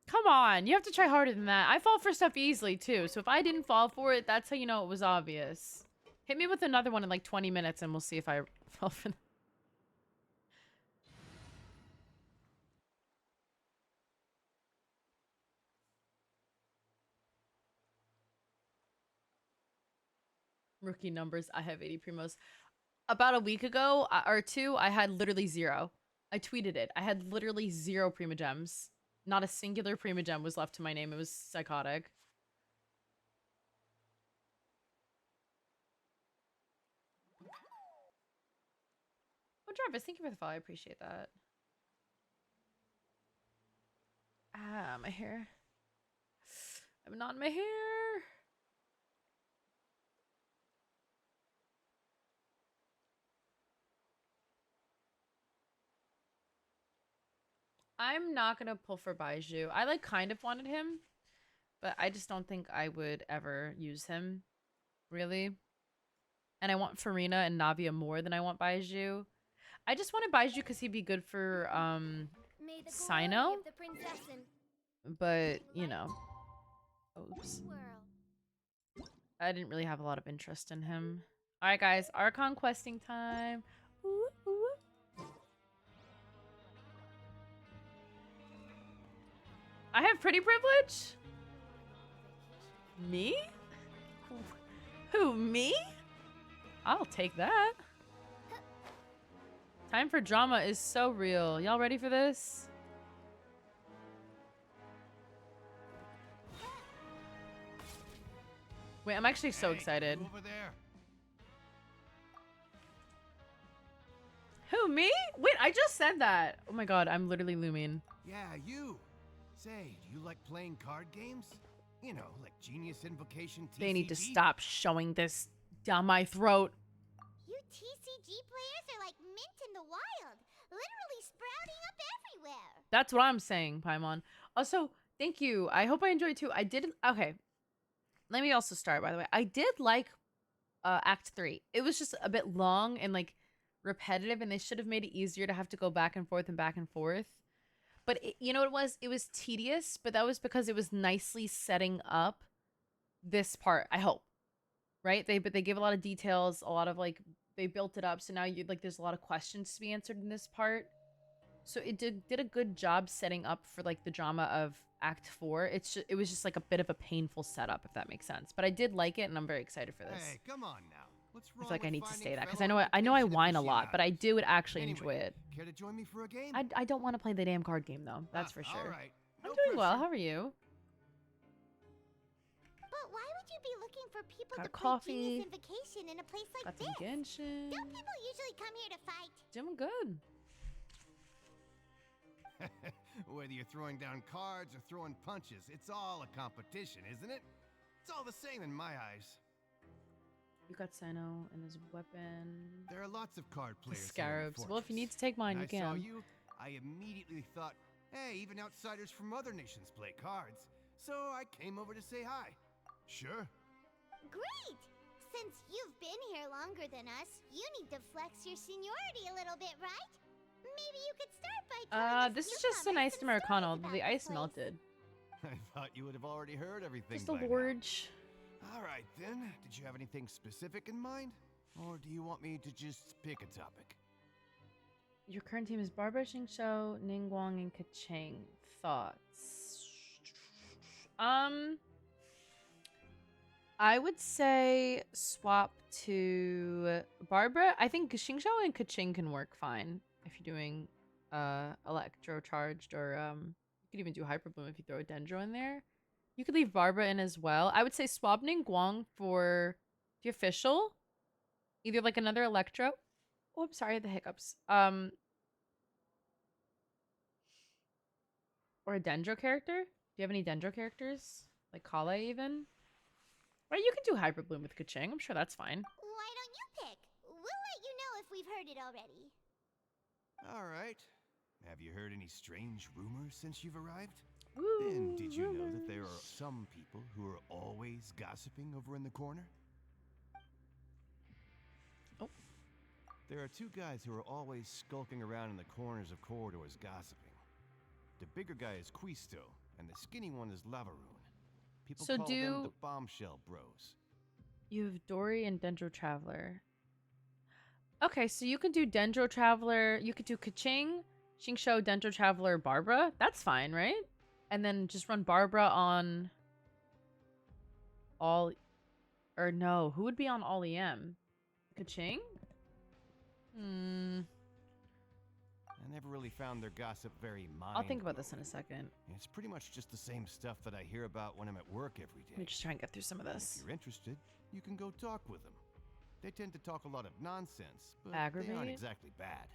Come on, you have to try harder than that. I fall for stuff easily too, so if I didn't fall for it, that's how you know it was obvious. Hit me with another one in like 20 minutes and we'll see if I fall for that. Rookie numbers, I have 80 primos. About a week ago, or 2, I had literally 0. I tweeted it. I had literally 0 primogems. Not a singular primogem was left to my name. It was psychotic. Jarvis, thank you for the follow. I appreciate that. Ah, my hair. I'm not in my hair. I'm not gonna pull for Baiju. I like kind of wanted him, but I just don't think I would ever use him, really. And I want Farina and Navia more than I want Baiju. I just wanted Baiju because he'd be good for May the Sino, glory of the princessin but you know, oops. world. I didn't really have a lot of interest in him. All right, guys, Archon questing time. Ooh, ooh. I have pretty privilege? Me? Who, me? I'll take that. Time for drama is so real. Y'all ready for this? Wait, I'm actually so excited. Over there. Who, me? Wait, I just said that. Oh my god, I'm literally looming. Yeah, you. Say, do you like playing card games? You know, like Genius Invocation TCG? They need to stop showing this down my throat. You TCG players are like mint in the wild, literally sprouting up everywhere. That's what I'm saying, Paimon. Also, thank you. I hope I enjoyed too. I did. Okay. Let me also start, by the way. I did like Act 3. It was just a bit long and like repetitive, and they should have made it easier to have to go back and forth and back and forth. But you know what it was? It was tedious, but that was because it was nicely setting up this part, I hope. Right? But they gave a lot of details, a lot of like they built it up, so now you like there's a lot of questions to be answered in this part. So it did a good job setting up for like the drama of Act 4. It was just like a bit of a painful setup, if that makes sense. But I did like it, and I'm very excited for this. Hey, come on now. What's I wrong feel like I with need to finding say that because fellow I know I genshin whine a lot, but I aficionados? do actually Anyway, enjoy it. Care to join me for a game? I don't want to play the damn card game though. That's for sure. All right. I'm No doing well. pressure. How are you? But why would you be looking for people Got to play coffee. Genius Invocation in a place like Got some this? Genshin. Don't people usually come here to fight? Doing good. Whether you're throwing down cards or throwing punches, it's all a competition, isn't it? It's all the same in my eyes. You got Sino and his weapon. There are lots of card The players. Scarabs. Here in Well, if you Fortress. need to take mine, When you I saw can. you, I immediately thought, hey, even outsiders from other nations play cards. So I came over to say hi. Sure. Great! Since you've been here longer than us, you need to flex your seniority a little bit, right? Maybe you could start by telling us This is just an newcomers iced some Americano. stories about The the ice place. melted. I thought you would have already heard everything. Just a by now. large. All right then. Did you have anything specific in mind, or do you want me to just pick a topic? Your current team is Barbara, Xingqiu, Ningguang, and Kachang. Thoughts? I would say swap to Barbara. I think Xingqiu and Kaching can work fine if you're doing electro charged, or you could even do hyper bloom if you throw a dendro in there. You could leave Barbara in as well. I would say swap Ningguang for the official, either like another electro. Oh, I'm sorry, the hiccups. Or a dendro character. Do you have any dendro characters like Kale even? Right, you can do hyper bloom with Kaching. I'm sure that's fine. Why don't you pick? We'll let you know if we've heard it already. All right. Have you heard any strange rumors since you've arrived? Ooh, Then did you know that rumors. there are some people who are always gossiping over in the corner? Oh. There are two guys who are always skulking around in the corners of corridors gossiping. The bigger guy is Quisto, and the skinny one is Lavaroon. People So call them do- the Bombshell Bros. You have Dory and Dendro Traveler. Okay, so you could do Dendro Traveler. You could do Kaching, Xingqiu, Dendro Traveler, Barbara. That's fine, right? And then just run Barbara on all... Or no, who would be on all EM? Kaching? I never really found their gossip very mind. I'll think about this in a second. It's pretty much just the same stuff that I hear about when I'm at work every day. Let me just try and get through some of And this. If you're interested, you can go talk with them. They tend to talk a lot of nonsense, but they Aggravate? aren't exactly bad.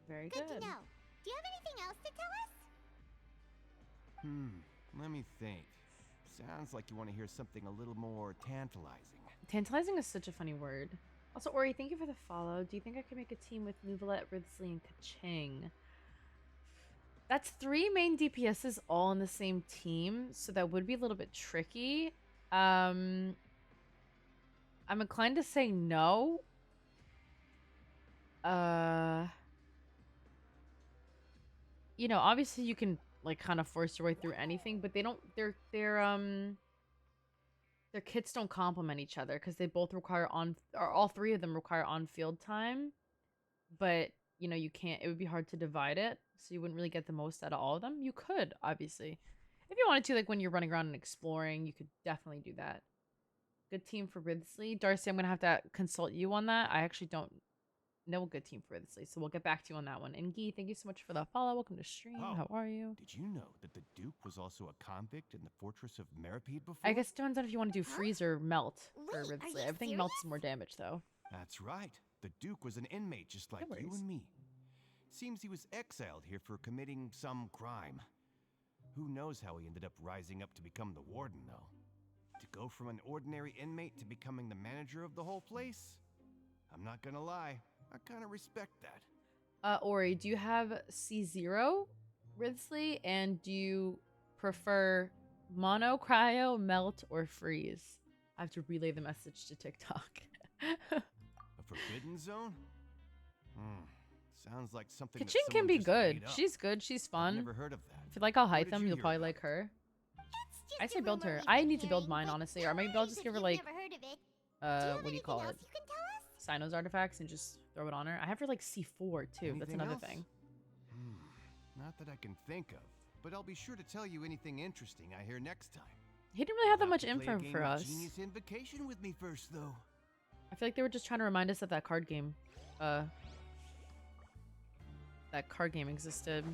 Very Good good. to know. Do you have anything else to tell us? Let me think. Sounds like you want to hear something a little more tantalizing. Tantalizing is such a funny word. Also, Ori, thank you for the follow. Do you think I could make a team with Nuvalet, Writhosley, and Kaching? That's 3 main DPSs all on the same team, so that would be a little bit tricky. I'm inclined to say no. You know, obviously you can like kind of force your way through anything, but they don't. Their kits don't complement each other because they both require or all 3 of them require on-field time. But you know, you can't. It would be hard to divide it, so you wouldn't really get the most out of all of them. You could obviously, if you wanted to, like when you're running around and exploring, you could definitely do that. Good team for Writhosley. Darcy, I'm gonna have to consult you on that. I actually don't know a good team for Writhosley, so we'll get back to you on that one. And Guy, thank you so much for the follow. Welcome to stream. Oh, How are you? Did you know that the Duke was also a convict in the Fortress of Meripede before? I guess it depends on if you want to do freeze or melt for Wait, are Writhosley. you I think melt's more damage though. That's right. The Duke was an inmate just like you worries. and me. Seems he was exiled here for committing some crime. Who knows how he ended up rising up to become the warden, though? To go from an ordinary inmate to becoming the manager of the whole place? I'm not gonna lie, I kind of respect that. Ori, do you have C0 Writhosley, and do you prefer mono, cryo, melt, or freeze? I have to relay the message to TikTok. A forbidden zone? Sounds like something that Kachin can someone be just good. made up. She's good. She's I've fun. never heard of that. If you like I'll Where hide did them, you you'll hear probably about like her. It's just I a say build rumor her. we've I been need to build hearing, mine, but honestly. no Or maybe I'll worries just if give her you've like, never heard of it. what do you call it? You can tell us? Sinos artifacts and just throw it on her. I have her like C4 too. That's Anything another else? thing. Not that I can think of, but I'll be sure to tell you anything interesting I hear next time. He didn't really have that You'll much to play a info game for of us. Genius Invocation with me first, though. I feel like they were just trying to remind us that that card game, existed.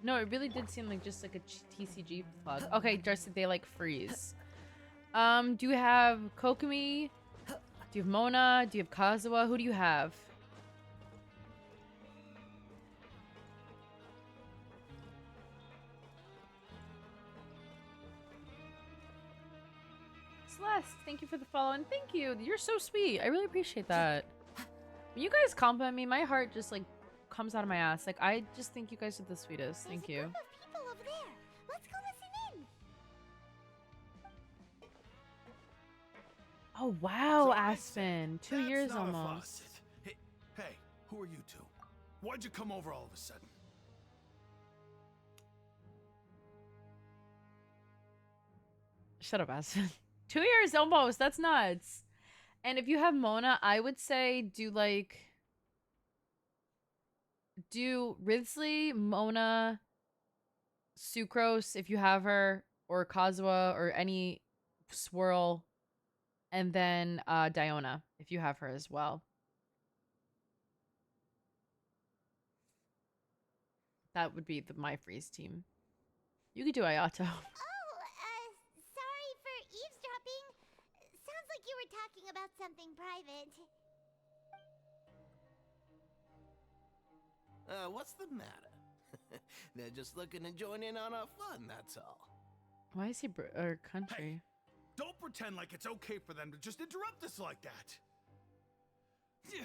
No, it really did seem like just like a TCG plug. Okay, Darcy, they like freeze. Do you have Kokomi? Do you have Mona? Do you have Kazuha? Who do you have? Celeste, thank you for the follow, and thank you. You're so sweet. I really appreciate that. When you guys compliment me, my heart just like comes out of my ass. Like I just think you guys are the sweetest. Thank There's a you. group of people over there. Let's go listen in. Oh wow, So I Aspen. said, 2 "That's years not a almost. faucet." Hey, who are you two? Why'd you come over all of a sudden? Shut up, Aspen. 2 years almost. That's nuts. And if you have Mona, I would say do Writhosley, Mona, Sucrose if you have her, or Kazuha, or any swirl, and then Diona if you have her as well. That would be my freeze team. You could do Ayato. Oh, sorry for eavesdropping. Sounds like you were talking about something private. What's the matter? They're just looking to join in on our fun, that's all. Why is he country? Don't pretend like it's okay for them to just interrupt us like that. Yeah,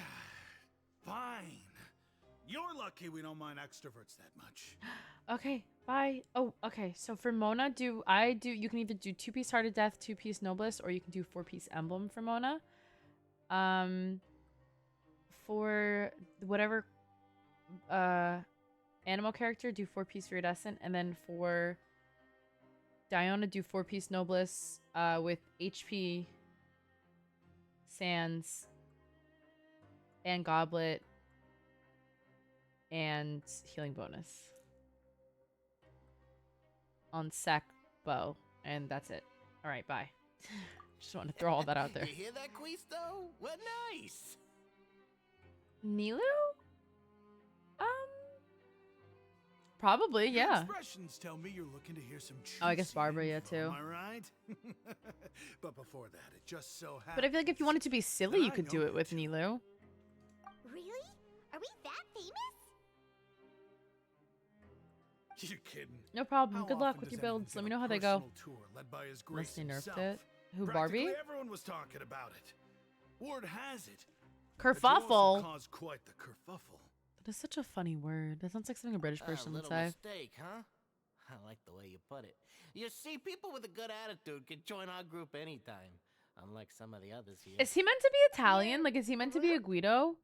fine. You're lucky we don't mind extroverts that much. Okay, bye. Oh, okay. So for Mona, you can either do 2-piece Heart of Death, 2-piece Noblesse, or you can do 4-piece Emblem for Mona. For whatever animal character, do 4-piece Iridescent, and then for Diona, do 4-piece Noblesse with HP, Sands, and Goblet, and healing bonus on Sack Bow, and that's it. All right, bye. Just want to throw all that out there. You hear that, Quisto? What nice! Probably, Your yeah. expressions tell me you're looking to hear some Oh, I guess juicy Barbara, yeah, info, too. Am I right? But before that, it just so happens. But I feel like if you wanted to be silly, that you I could know do it you with two. Nilu. Really? Are we that famous? You're kidding. No problem. How Good luck often with does your anyone builds. give Let me a know how they go. personal tour led by His Unless Grace they nerfed himself? it. Who, Practically Barbie? everyone was talking about it. Word has it. that you also Kerfuffle. caused quite the kerfuffle. That is such a funny word. That sounds like something a British person would little say. mistake, huh? I like the way you put it. You see, people with a good attitude can join our group anytime, unlike some of the others here. Is he meant to be Italian? Like, is he meant to be a Guido?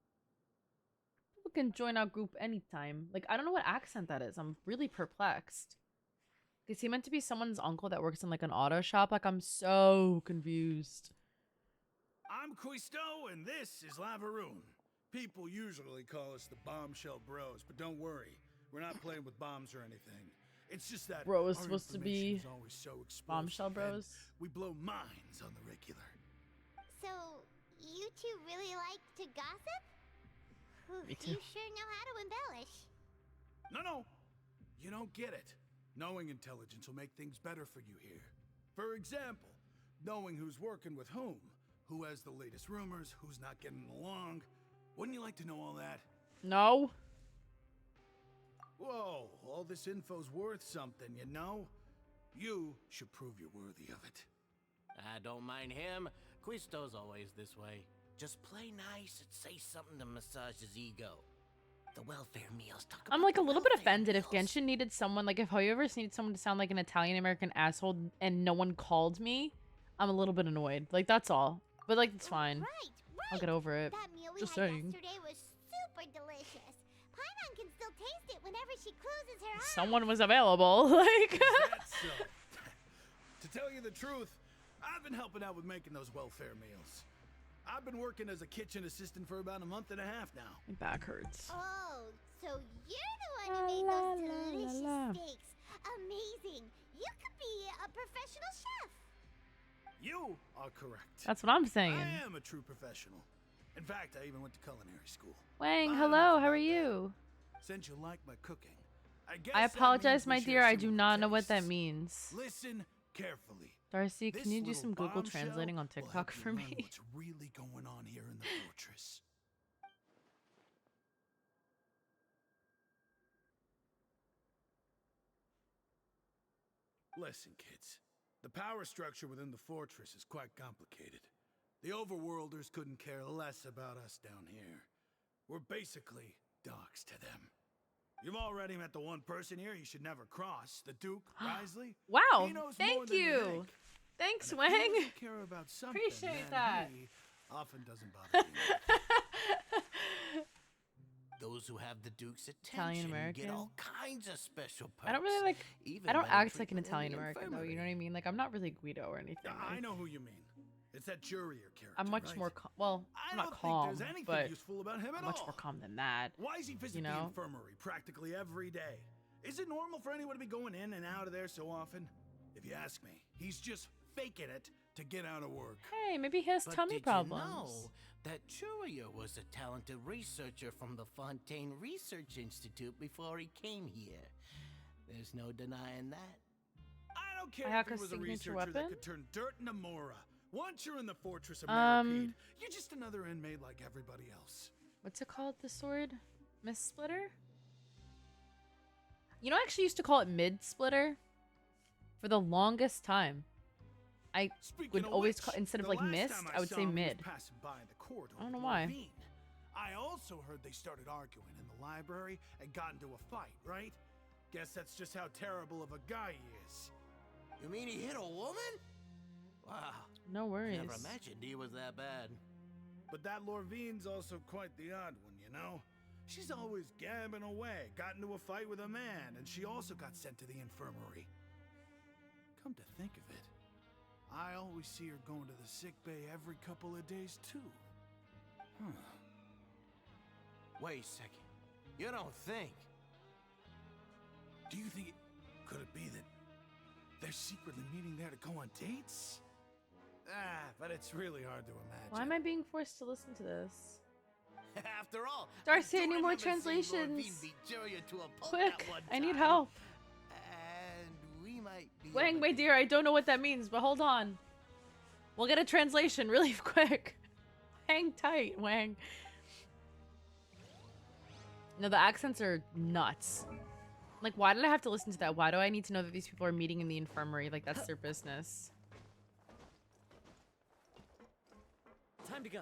People can join our group anytime. Like, I don't know what accent that is. I'm really perplexed. Is he meant to be someone's uncle that works in, like, an auto shop? Like, I'm so confused. I'm Quisto, and this is Lavaroon. People usually call us the Bombshell Bros, but don't worry. We're not playing with bombs or anything. It's just that Bro is our supposed to information be is always so explosive, Bombshell and Bros. we blow minds on the regular. So, you two really like to gossip? Whew, Me too. You sure know how to embellish. No. You don't get it. Knowing intelligence will make things better for you here. For example, knowing who's working with who has the latest rumors, who's not getting along. Wouldn't you like to know all that? No. Whoa, all this info's worth something, you know? You should prove you're worthy of it. I don't mind him. Quisto's always this way. Just play nice and say something to massage his ego. The welfare meals. Talk I'm about like a the little bit welfare offended if meals. Genshin needed someone, like if Hoyoverse needed someone to sound like an Italian American asshole and no one called me, I'm a little bit annoyed. Like, that's all. But like, it's fine. Right. I'll get over it. That meal we Just had saying. yesterday was super delicious. Paimon can still taste it whenever she closes her eyes. Someone was available. Like, That's so. To tell you the truth, I've been helping out with making those welfare meals. I've been working as a kitchen assistant for about a month and a half now. my back hurts. Oh, so you're the one who made those delicious steaks. Amazing. You could be a professional chef. You are correct. That's what I'm saying. I am a true professional. In fact, I even went to culinary school. Wang, But hello. enough How about are that. you? Since you like my cooking, I guess I that apologize, means we my share dear. I do similar not know what that tastes. means. Listen carefully. Darcy, This can you do little some Google bombshell translating on will TikTok help you for learn me? What's really going on here in the fortress? Listen, kids. The power structure within the fortress is quite complicated. The overworlders couldn't care less about us down here. We're basically dogs to them. You've already met the one person here you should never cross, the Duke, Writhosley. Wow. He knows more Thank than you. think. Thanks, And if he Wang. doesn't care about something, Appreciate then that. he often doesn't bother you. Those who have the Duke's Italian attention American. get all kinds of special perks. I don't really like. even I don't better act like an treatment in the Italian American though. You know what I infirmary. mean? Like, I'm not really Guido or anything. I Like, know who you mean. It's that Jurier character. I'm much right? more well. I I'm don't not calm, think there's anything but useful about him at I'm much all. more calm than that. Why is he visiting the know? infirmary practically every day? Is it normal for anyone to be going in and out of there so often? If you ask me, he's just faking it to get out of work. Hey, maybe he has But tummy did problems. you know that Churia was a talented researcher from the Fontaine Research Institute before he came here? There's no denying that. I don't care if Ayaka's he was a signature researcher weapon? that could turn dirt into Mora. Once you're in the fortress of Um, Maripede, you're just another inmate like everybody else. What's it called? The sword? Miss Splitter? You know, I actually used to call it Mid Splitter for the longest time. I Speaking would of always which, call instead of the like last mist, time I would saw say him, he was mid. passing by the corridor I don't know with why. Lorvine. I also heard they started arguing in the library and got into a fight, right? Guess that's just how terrible of a guy he is. You mean he hit a woman? Wow. No I worries. never imagined he was that bad. But that Lorvine's also quite the odd one, you know? She's always gabbing away, got into a fight with a man, and she also got sent to the infirmary. Come to think of it, I always see her going to the sick bay every couple of days, too. Huh. Wait a second. You don't think? Do you think could it be that they're secretly meeting there to go on dates? But it's really hard to imagine. Why am I being forced to listen to this? After all, Darcy, I do need more remember seeing Lord translations. Veen beat Jiraiya to a pulp Quick, that one I need time. help. And we might be Wang, able my to- dear, I don't know what that means, but hold on. We'll get a translation really quick. Hang tight, Wang. No, the accents are nuts. Like, why did I have to listen to that? Why do I need to know that these people are meeting in the infirmary? Like, that's their business. Time to go.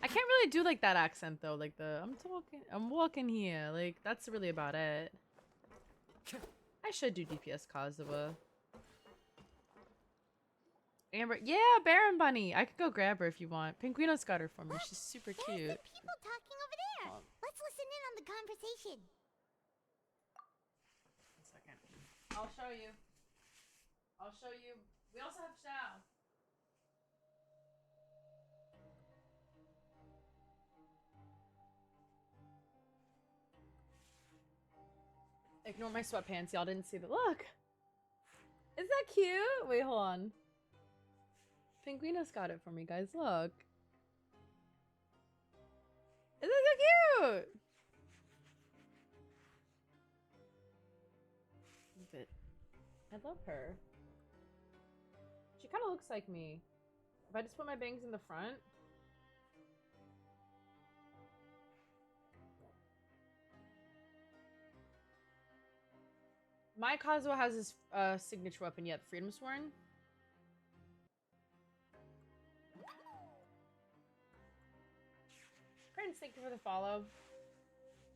I can't really do like that accent though. Like I'm walking here. Like, that's really about it. I should do DPS Kazuha. Amber, yeah, Baron Bunny. I could go grab her if you want. Pinguino's got her for me. She's super There's cute. the people talking over there. Let's listen in on the conversation. One second. I'll show you. I'll show you. We also have Xiao. Ignore my sweatpants. Y'all didn't see the look. Is that cute? Wait, hold on. Pinguino's got it for me, guys. Look. Isn't that so cute? But I love her. She kind of looks like me. If I just put my bangs in the front. My Kazuha has his signature weapon yet, Freedom Sworn. Prince, thank you for the follow.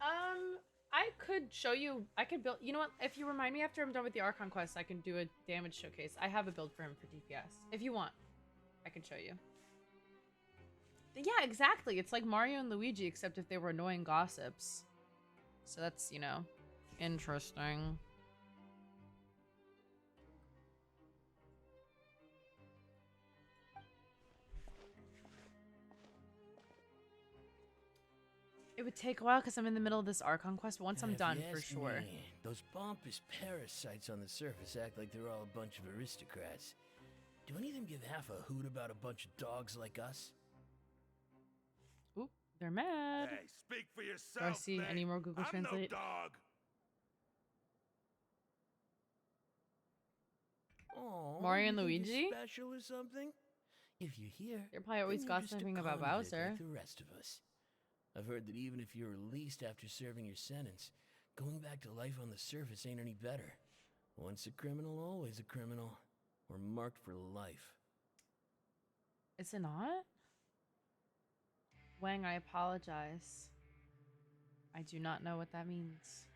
I could show you. I could build. You know what? If you remind me after I'm done with the Archon quest, I can do a damage showcase. I have a build for him for DPS. If you want, I can show you. Yeah, exactly. It's like Mario and Luigi, except if they were annoying gossips. So that's, you know, interesting. It would take a while because I'm in the middle of this Archon quest, but once I'm If done, you for ask sure. me, those pompous parasites on the surface act like they're all a bunch of aristocrats. Do any of them give half a hoot about a bunch of dogs like us? Oop, they're mad. Hey, speak for yourself, Darcy, mate. any more Google I'm Translate? no dog. Oh, Mario and you think you're Luigi? special or something? If you're here, They're probably always then you're just a gossiping about convict Bowser. like the rest of us. I've heard that even if you're released after serving your sentence, going back to life on the surface ain't any better. Once a criminal, always a criminal. Or marked for life. Is it not? Wang, I apologize. I do not know what that means.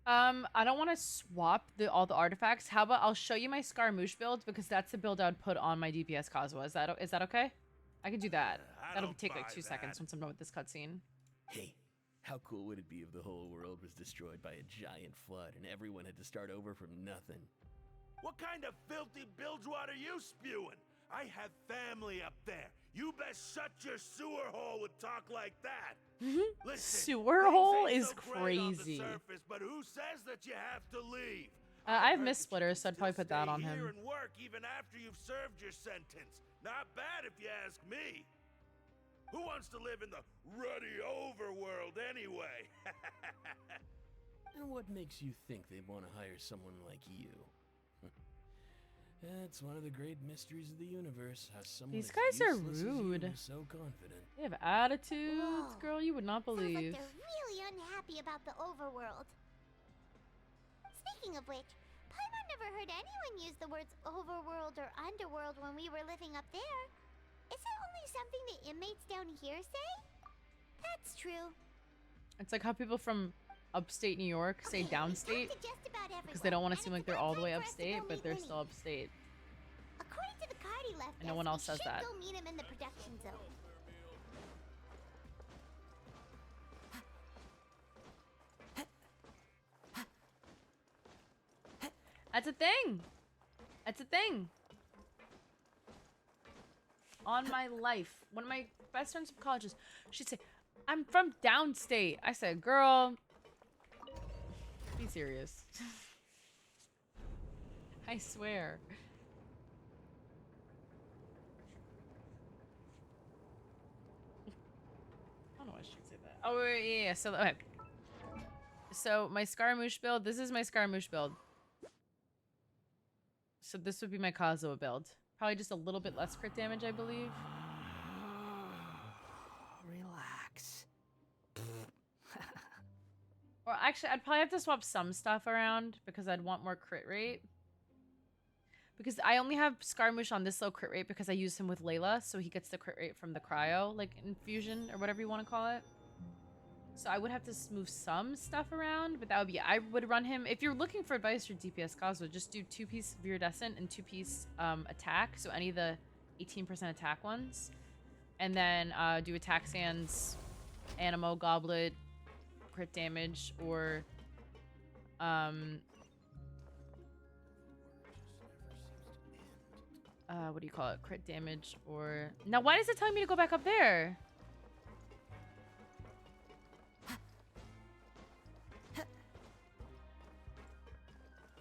I don't want to swap all the artifacts. How about I'll show you my Scaramouche build because that's the build I would put on my DPS Kazuha. Is that okay? I can do that. I That'll don't take like buy 2 seconds that. once I'm done with this cutscene. Hey, how cool would it be if the whole world was destroyed by a giant flood and everyone had to start over from nothing? What kind of filthy bilgewater are you spewing? I have family up there. You best shut your sewer hole with talk like that. Listen, Sewer things hole ain't is so great on the crazy. surface, but who says that you have to leave? I have heard Miss that you Splitters, can so I'd probably still put that stay on here him. and work even after you've served your sentence. Not bad if you ask me. Who wants to live in the ruddy overworld anyway? And what makes you think they want to hire someone like you? That's one of the great mysteries of the universe. How someone These as guys are useless as you rude. is so confident. They have attitudes, Whoa. girl, you would not Sounds like believe. they're really unhappy about the overworld. Speaking of which, Paimon never heard anyone use the words overworld or underworld when we were living up there. Is it only something the inmates down here say? That's true. It's like how people from upstate New York say Okay, downstate we've talked to just about because they don't want to everyone, seem and like it's they're about all the way time for us to upstate, go but meet they're Winnie. still upstate. According to the card he left And no us, one else we says should that. go meet him in the production zone. That's a thing. That's a thing. On my life, one of my best friends from college, she'd say, "I'm from downstate." I said, "Girl, be serious." I swear. Oh, yeah. So, okay. So, my Scaramouche build. This is my Scaramouche build. So, this would be my Kazuha build. Probably just a little bit less crit damage, I believe. Relax. Or actually, I'd probably have to swap some stuff around because I'd want more crit rate. Because I only have Scaramouche on this low crit rate because I use him with Layla, so he gets the crit rate from the cryo, like, infusion, or whatever you want to call it. So I would have to move some stuff around, but that would be... I would run him... If you're looking for advice for DPS Kazuha, just do 2-piece Viridescent and 2-piece attack, so any of the 18% attack ones. And then do attack sands, Animo, Goblet, crit damage, or... what do you call it? Crit damage, or... Now, why is it telling me to go back up there?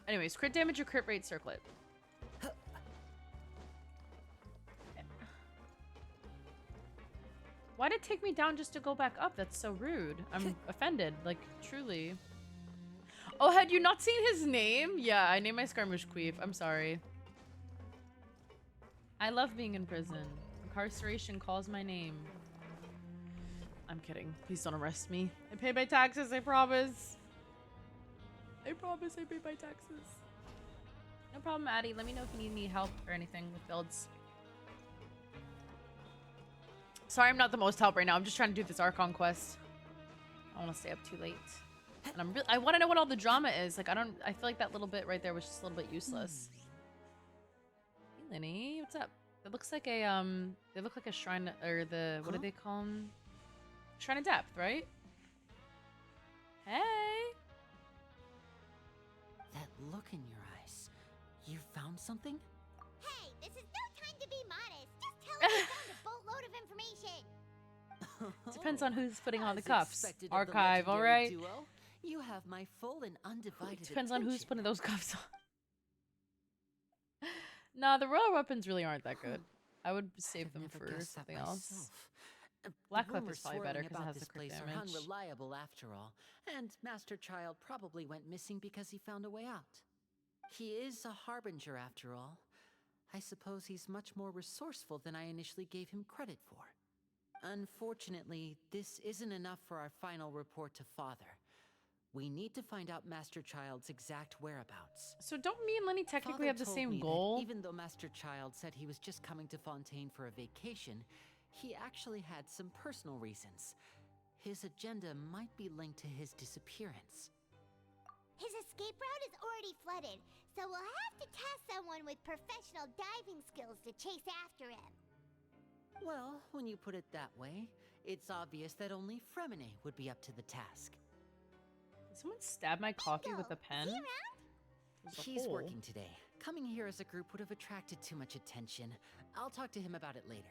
Anyways, crit damage or crit rate circlet. Why did it take me down just to go back up? That's so rude. I'm offended, like, truly. Oh, had you not seen his name? Yeah, I named my Scaramouche Queef. I'm sorry. I love being in prison. Incarceration calls my name. I'm kidding. Please don't arrest me. I pay my taxes, I promise. I promise I pay my taxes. No problem, Addie. Let me know if you need any help or anything with builds. Sorry I'm not the most help right now. I'm just trying to do this Archon quest. I don't want to stay up too late. And I want to know what all the drama is. Like, I feel like that little bit right there was just a little bit useless. Hey, Linny. What's up? It looks like a, they look like a shrine, or the, what do they call them? Shrine of Depth, right? Hey! That look in your eyes. You found something? Hey, this is no time to be modest. Just tell us you found a boatload of information. Depends on who's putting on the As cuffs. expected of the Archive, legendary alright? duo, you have my full and undivided Depends on who's attention. putting those cuffs on. Nah, the royal weapons really aren't that good. I would save them Never for guessed that something else. myself. Black The Clef rumors is probably better swirling because it about has the this crit place damage. are unreliable after all, and Master Child probably went missing because he found a way out. He is a harbinger after all. I suppose he's much more resourceful than I initially gave him credit for. Unfortunately, this isn't enough for our final report to Father. We need to find out Master Child's exact whereabouts. So don't me and Lenny technically Father have the told same me that goal? even though Master Child said he was just coming to Fontaine for a vacation, he actually had some personal reasons. His agenda might be linked to his disappearance. His escape route is already flooded, so we'll have to task someone with professional diving skills to chase after him. Well, when you put it that way, it's obvious that only Fremine would be up to the task. Did someone stab my coffee with a pen? Is he around? There's a He's hole. working today. Coming here as a group would have attracted too much attention. I'll talk to him about it later.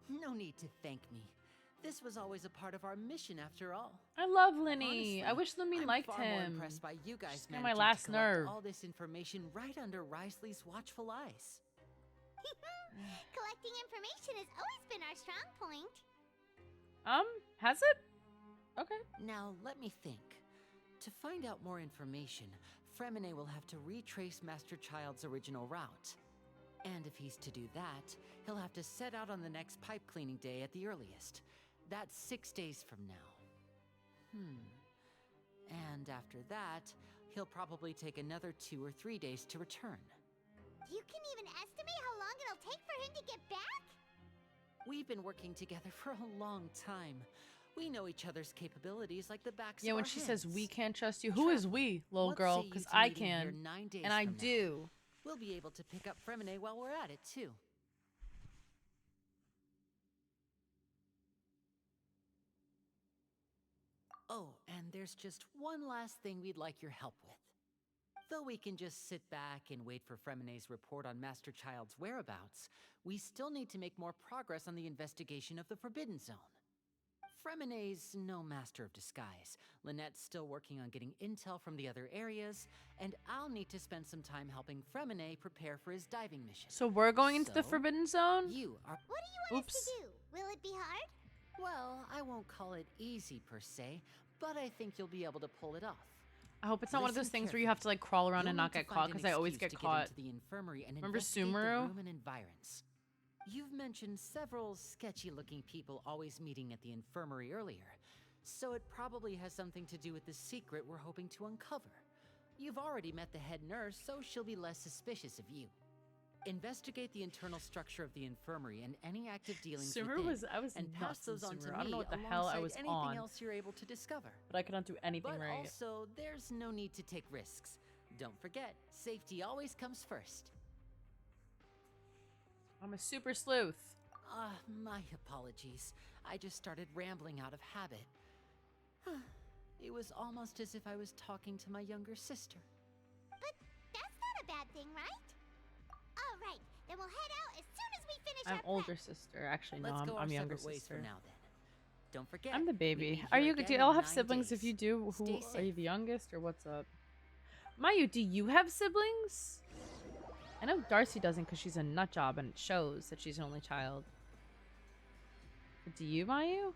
No need to thank me. This was always a part of our mission after all. I love Lenny. Honestly, I wish Lenny I'm liked far more him. impressed by you guys She's got my managing last to collect nerve. all this information right under Writhosley's watchful eyes. Collecting information has always been our strong point. Has it? Okay. Now, let me think. To find out more information, Fremine will have to retrace Master Child's original route. And if he's to do that, he'll have to set out on the next pipe cleaning day at the earliest. That's 6 days from now. And after that, he'll probably take another 2 or 3 days to return. You can even estimate how long it'll take for him to get back? We've been working together for a long time. We know each other's capabilities like the backs Yeah, of when our she says we hands. can't trust you, who is we, little What girl? say you Because to I meeting here can. 9 days And I from now? do. We'll be able to pick up Fremine while we're at it, too. Oh, and there's just one last thing we'd like your help with. Though we can just sit back and wait for Fremine's report on Master Child's whereabouts, we still need to make more progress on the investigation of the Forbidden Zone. Fremine's no master of disguise. Lynette's still working on getting intel from the other areas, and I'll need to spend some time helping Fremine prepare for his diving mission. So we're going into the So, Forbidden Zone? You are... What do you want us Oops. to do? Will it be hard? Well, I won't call it easy per se, but I think you'll be able to pull it off. I hope it's not one of those Listen things where you have to like crawl around You'll and need not to get find caught an because I always excuse get to caught. into the infirmary and Remember investigate the Sumeru? room and environs. You've mentioned several sketchy-looking people always meeting at the infirmary earlier, so it probably has something to do with the secret we're hoping to uncover. You've already met the head nurse, so she'll be less suspicious of you. Investigate the internal structure of the infirmary and any active dealings Sumeru within, I was and pass nuts in those on to Sumeru. me I don't know what the hell I alongside was anything on, else you're able to discover. but I could not do anything But right. also, there's no need to take risks. Don't forget, safety always comes first. I'm a super sleuth. My apologies. I just started rambling out of habit. It was almost as if I was talking to my younger sister. But that's not a bad thing, right? All right, then we'll head out as soon as we finish I'm our prep. older sister. Actually, no, Let's go our I'm younger separate ways sister. for now then. Don't forget. I'm the meet baby. me Are here you? again Do you in all have 9 siblings? If days. you do, who Stay are you? safe. The youngest or what's up? Mayu, do you have siblings? I know Darcy doesn't because she's a nut job and it shows that she's an only child. But do you, Mayu?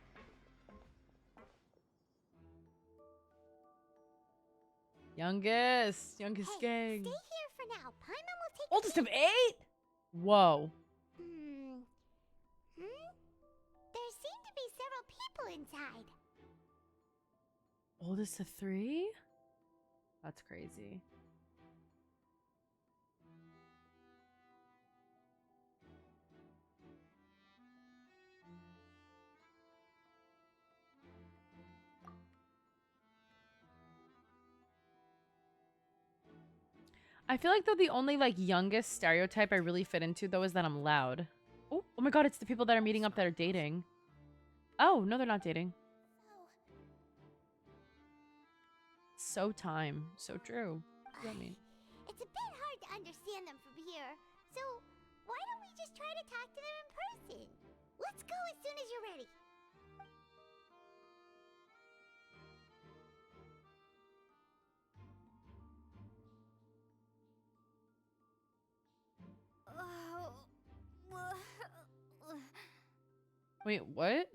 Youngest Hey, gang. stay here for now. Paimon will take Oldest a of 8? Whoa. There seem to be several people inside. Oldest of 3? That's crazy. I feel like though the only like youngest stereotype I really fit into though is that I'm loud. Oh my god, it's the people that are meeting up that are dating. Oh, no, they're not dating. So time. So true. What does that mean? It's a bit hard to understand them from here. So, why don't we just try to talk to them in person? Let's go as soon as you're ready. Wait, what?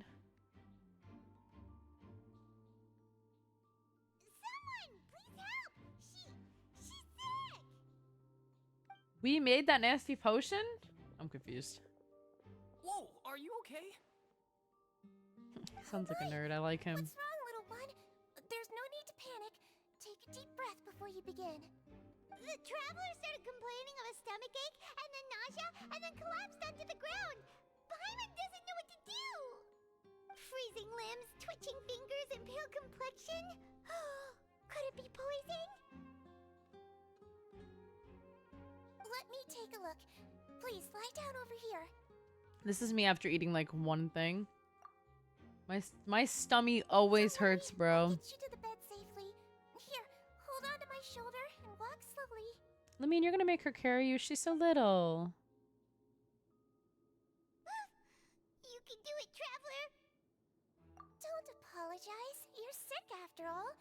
Someone, please help! She's sick! We made that nasty potion? I'm confused. Whoa, are you okay? Sounds like a nerd. I like him. What's wrong, little one? There's no need to panic. Take a deep breath before you begin. The traveler started complaining of a stomachache, and then nausea, and then collapsed onto the ground. Paimon doesn't know what to do. Freezing limbs, twitching fingers, and pale complexion. Could it be poison? Let me take a look. Please lie down over here. This is me after eating like one thing. My stomach always Don't worry, hurts, bro. I'll get you to the bed safely. Here, hold on to my shoulder and walk slowly. Lamine, you're gonna make her carry you. She's so little. You can do it, traveler. Don't apologize. You're sick after all.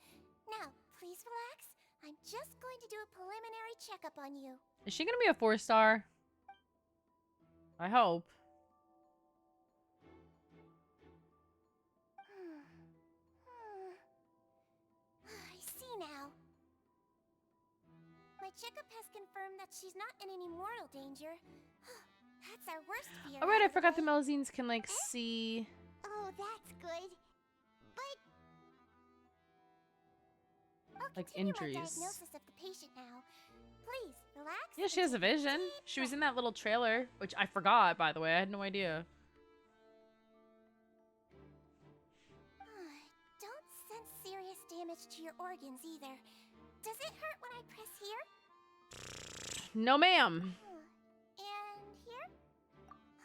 Now, please relax. I'm just going to do a preliminary checkup on you. Is she gonna be a 4-star? I hope. I see now. My checkup has confirmed that she's not in any mortal danger. That's our worst fear. Alright, I out of forgot the way. Melazines can like see. Oh, that's good. But I'll Like, continue injuries. my diagnosis of the patient now. Please relax. Yeah, she and has a take vision. deep She was in breath. that little trailer, which I forgot, by the way. I had no idea. Don't sense serious damage to your organs either. Does it hurt when I press here? No, ma'am. And here?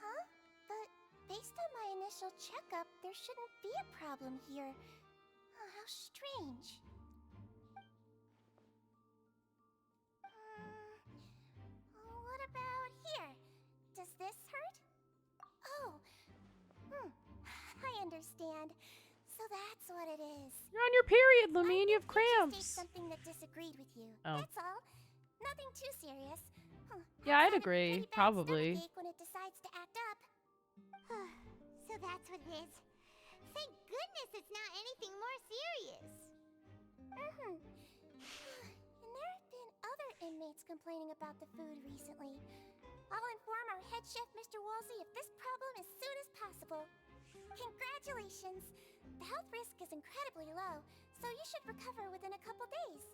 Huh? But based on my initial checkup, there shouldn't be a problem here. Oh, how strange. What about here? Does this hurt? Oh. I understand. So that's what it is. You're on your period, I Lamine. You have think just ate cramps. something that disagreed with you. Oh. That's all. Nothing too serious. Yeah, I'd Has had a agree. pretty bad Probably. stomachache when it decides to act up. So So that's what it is. Thank goodness it's not anything more serious. And there have been other inmates complaining about the food recently. I'll inform our head chef, Mr. Wolsey, of this problem as soon as possible. Congratulations! The health risk is incredibly low, so you should recover within a couple days.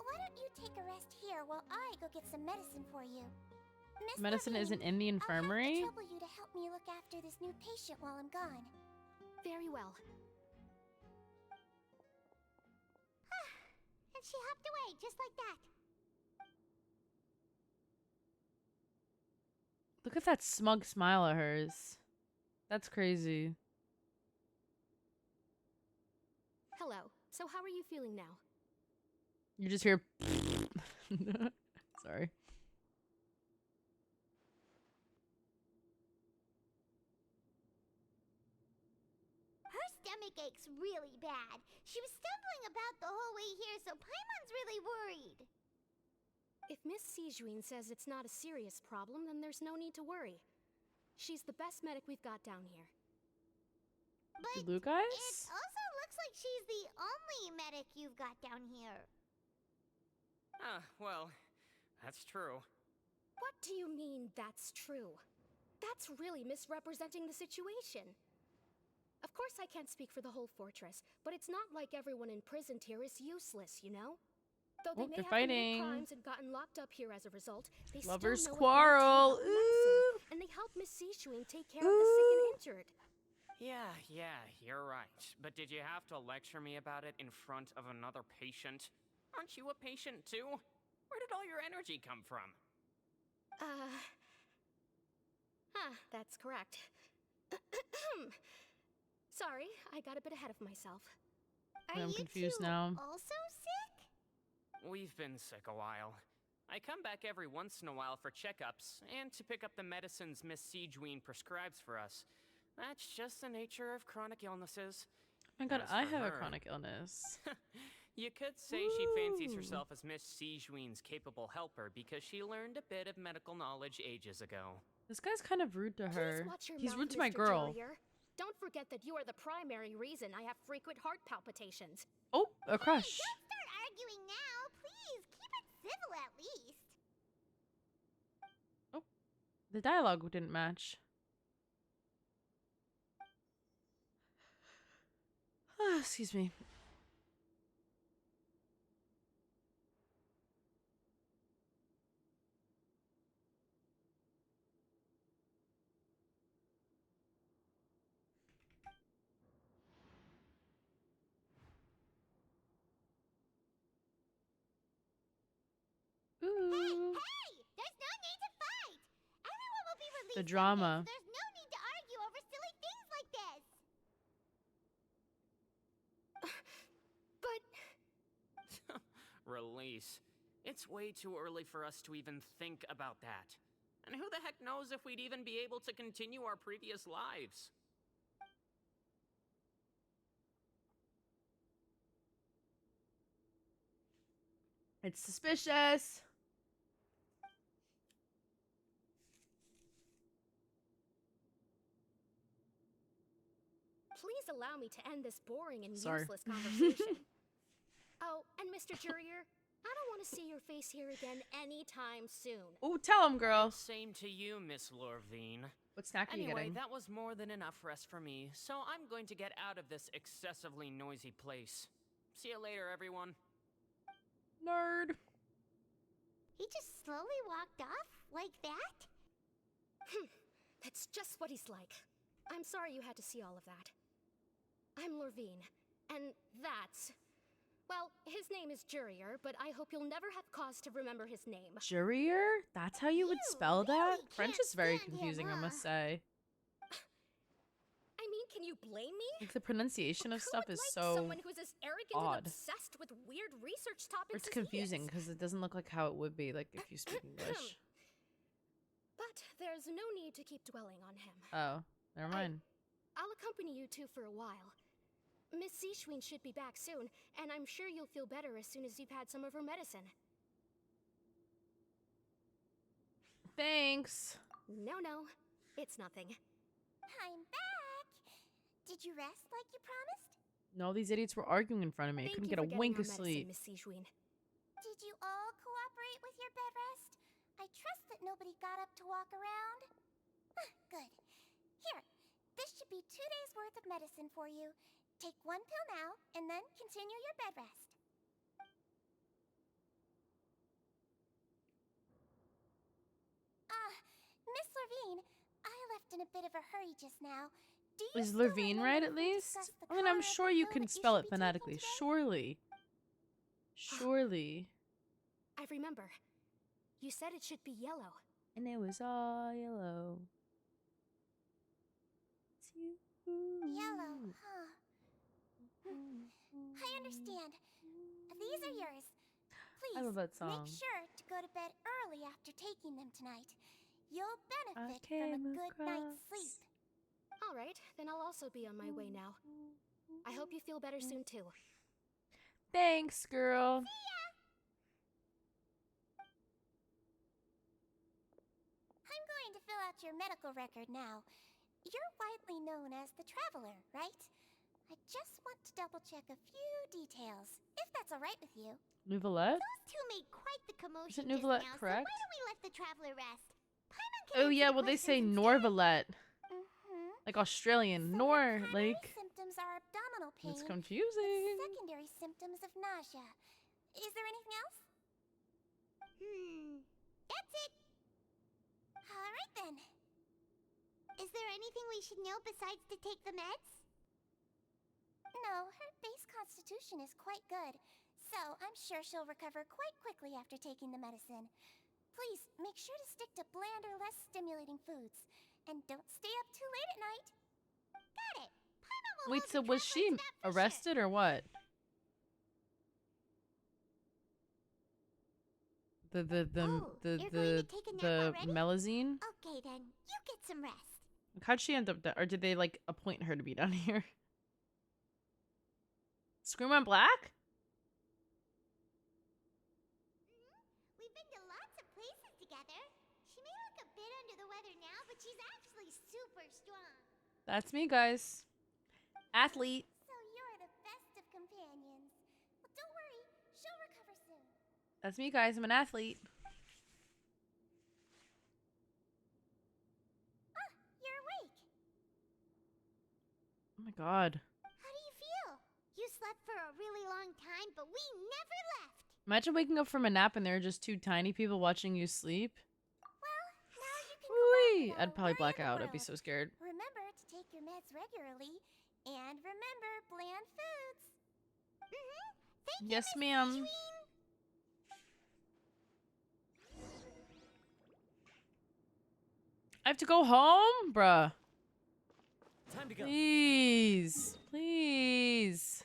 Why don't you take a rest here while I go get some medicine for you? Miss Medicine Levine, isn't in the infirmary? I'll have to trouble you to help me look after this new patient while I'm gone. Very well. And she hopped away just like that. Look at that smug smile of hers. That's crazy. Hello. So how are you feeling now? You just hear. Sorry. Her stomach aches really bad. She was stumbling about the whole way here, so Paimon's really worried. If Miss Sijuin says it's not a serious problem, then there's no need to worry. She's the best medic we've got down here. But Blue it guys? also looks like she's the only medic you've got down here. Well, that's true. What do you mean, that's true? That's really misrepresenting the situation. Of course I can't speak for the whole fortress, but it's not like everyone imprisoned here is useless, you know? Though they Oh, may they're have committed fighting. crimes and gotten locked up here as a result, they Lovers still know quarrel. a thing or two about medicine, and they help Miss Sijuin take care of the sick and injured. Yeah, you're right. But did you have to lecture me about it in front of another patient? Aren't you a patient too? Where did all your energy come from? That's correct. Sorry, I got a bit ahead of myself. Are I'm you confused two now. also sick? We've been sick a while. I come back every once in a while for checkups and to pick up the medicines Miss Sijuin prescribes for us. That's just the nature of chronic illnesses. Oh my god, As I for have a her- chronic illness. You could say she fancies Woo. herself as Miss Sijuin's capable helper because she learned a bit of medical knowledge ages ago. This guy's kind of rude to her. Please watch your He's mouth, rude to my Mr. girl. Jurier. Don't forget that you are the primary reason I have frequent heart palpitations. Oh, a crush. Don't start arguing now, please. Keep it civil at least. The dialogue didn't match. Excuse me. Ooh. Hey! There's no need to fight! Everyone will be released. The drama. someday, so there's no need to argue over silly things like this. But Release. It's way too early for us to even think about that. And who the heck knows if we'd even be able to continue our previous lives? It's suspicious. please allow me to end this boring and Sorry. useless conversation. Oh, and Mr. Jurier, I don't want to see your face here again anytime soon. Oh, tell him, girl. Same to you, Miss Lorvine. What snack are you Anyway, getting? that was more than enough rest for me, so I'm going to get out of this excessively noisy place. See you later, everyone. Nerd. He just slowly walked off like that? That's just what he's like. I'm sorry you had to see all of that. I'm Lorvine, and that's... Well, his name is Jurier, but I hope you'll never have cause to remember his name. Jurier? That's how you would You spell that? really French can't is very stand him, confusing, I huh? must say. I mean, can you blame me? Like, the pronunciation of Who stuff would is like so someone who's as arrogant odd. and obsessed with weird research topics It's as he confusing is? because it doesn't look like how it would be like if you speak English. But there's no need to keep dwelling on him. Oh, never mind. I'll accompany you two for a while. Miss Sijuin should be back soon, and I'm sure you'll feel better as soon as you've had some of her medicine. Thanks. No, it's nothing. I'm back! Did you rest like you promised? No, these idiots were arguing in front of me. I Thank couldn't you get a for getting wink our of medicine, sleep. Miss Sijween. Did you all cooperate with your bed rest? I trust that nobody got up to walk around. Good. Here, this should be 2 days worth of medicine for you. Take 1 pill now, and then continue your bed rest. Miss Levine, I left in a bit of a hurry just now. Do you Is still Levine remember right if at we least? discussed the I mean, I'm color of sure the you pill can that you spell should it be taking phonetically. today? Surely. Surely. I remember. You said it should be yellow. And it was all yellow. Yellow, huh? I understand. These are yours. Please, I love that make song. sure to go to bed early after taking them tonight. You'll benefit from a came good night's sleep. All right, then I'll also be on my way now. I hope you feel better soon, too. Thanks, girl. I'm going to fill out your medical record now. You're widely known as the Traveler, right? I just want to double-check a few details, if that's all right with you. Nouvellette? Those two made quite the commotion Isn't Nouvellette just now, correct? so why don't we let the Traveler rest? Paimon can Oh answer yeah, the well they say questions instead. Norvellette. Mm-hmm. Like Australian. So Nor, the primary like... symptoms are abdominal pain. It's With confusing. secondary symptoms of nausea. Is there anything else? That's it. All right then. Is there anything we should know besides to take the meds? No, her base constitution is quite good, so I'm sure she'll recover quite quickly after taking the medicine. Please, make sure to stick to bland or less stimulating foods. And don't stay up too late at night. Got it. Paimon will Wait, hold so the was Traveler she to that for arrested or what? Oh, you're going to take a nap already? Melazine? Okay then, you get some rest. How'd she end up there? Or did they like appoint her to be down here? Scream on Black? We've been to lots of places together. She may look a bit under the weather now, but she's actually super strong. That's me, guys. Athlete. So you're the best of companions. Well, don't worry, she'll recover soon. That's me, guys. I'm an athlete. You're awake. Oh my god. How do you feel? You slept for a really long time, but we never left. Imagine waking up from a nap and there are just two tiny people watching you sleep. Well, now you can go Whee! back and I'd probably worry black the out. I'd be world. so scared. Remember to take your meds regularly, and remember bland foods. Thank Yes, you, Miss ma'am. Sijween. I have to go home? Bruh. Time to go. Please. Please.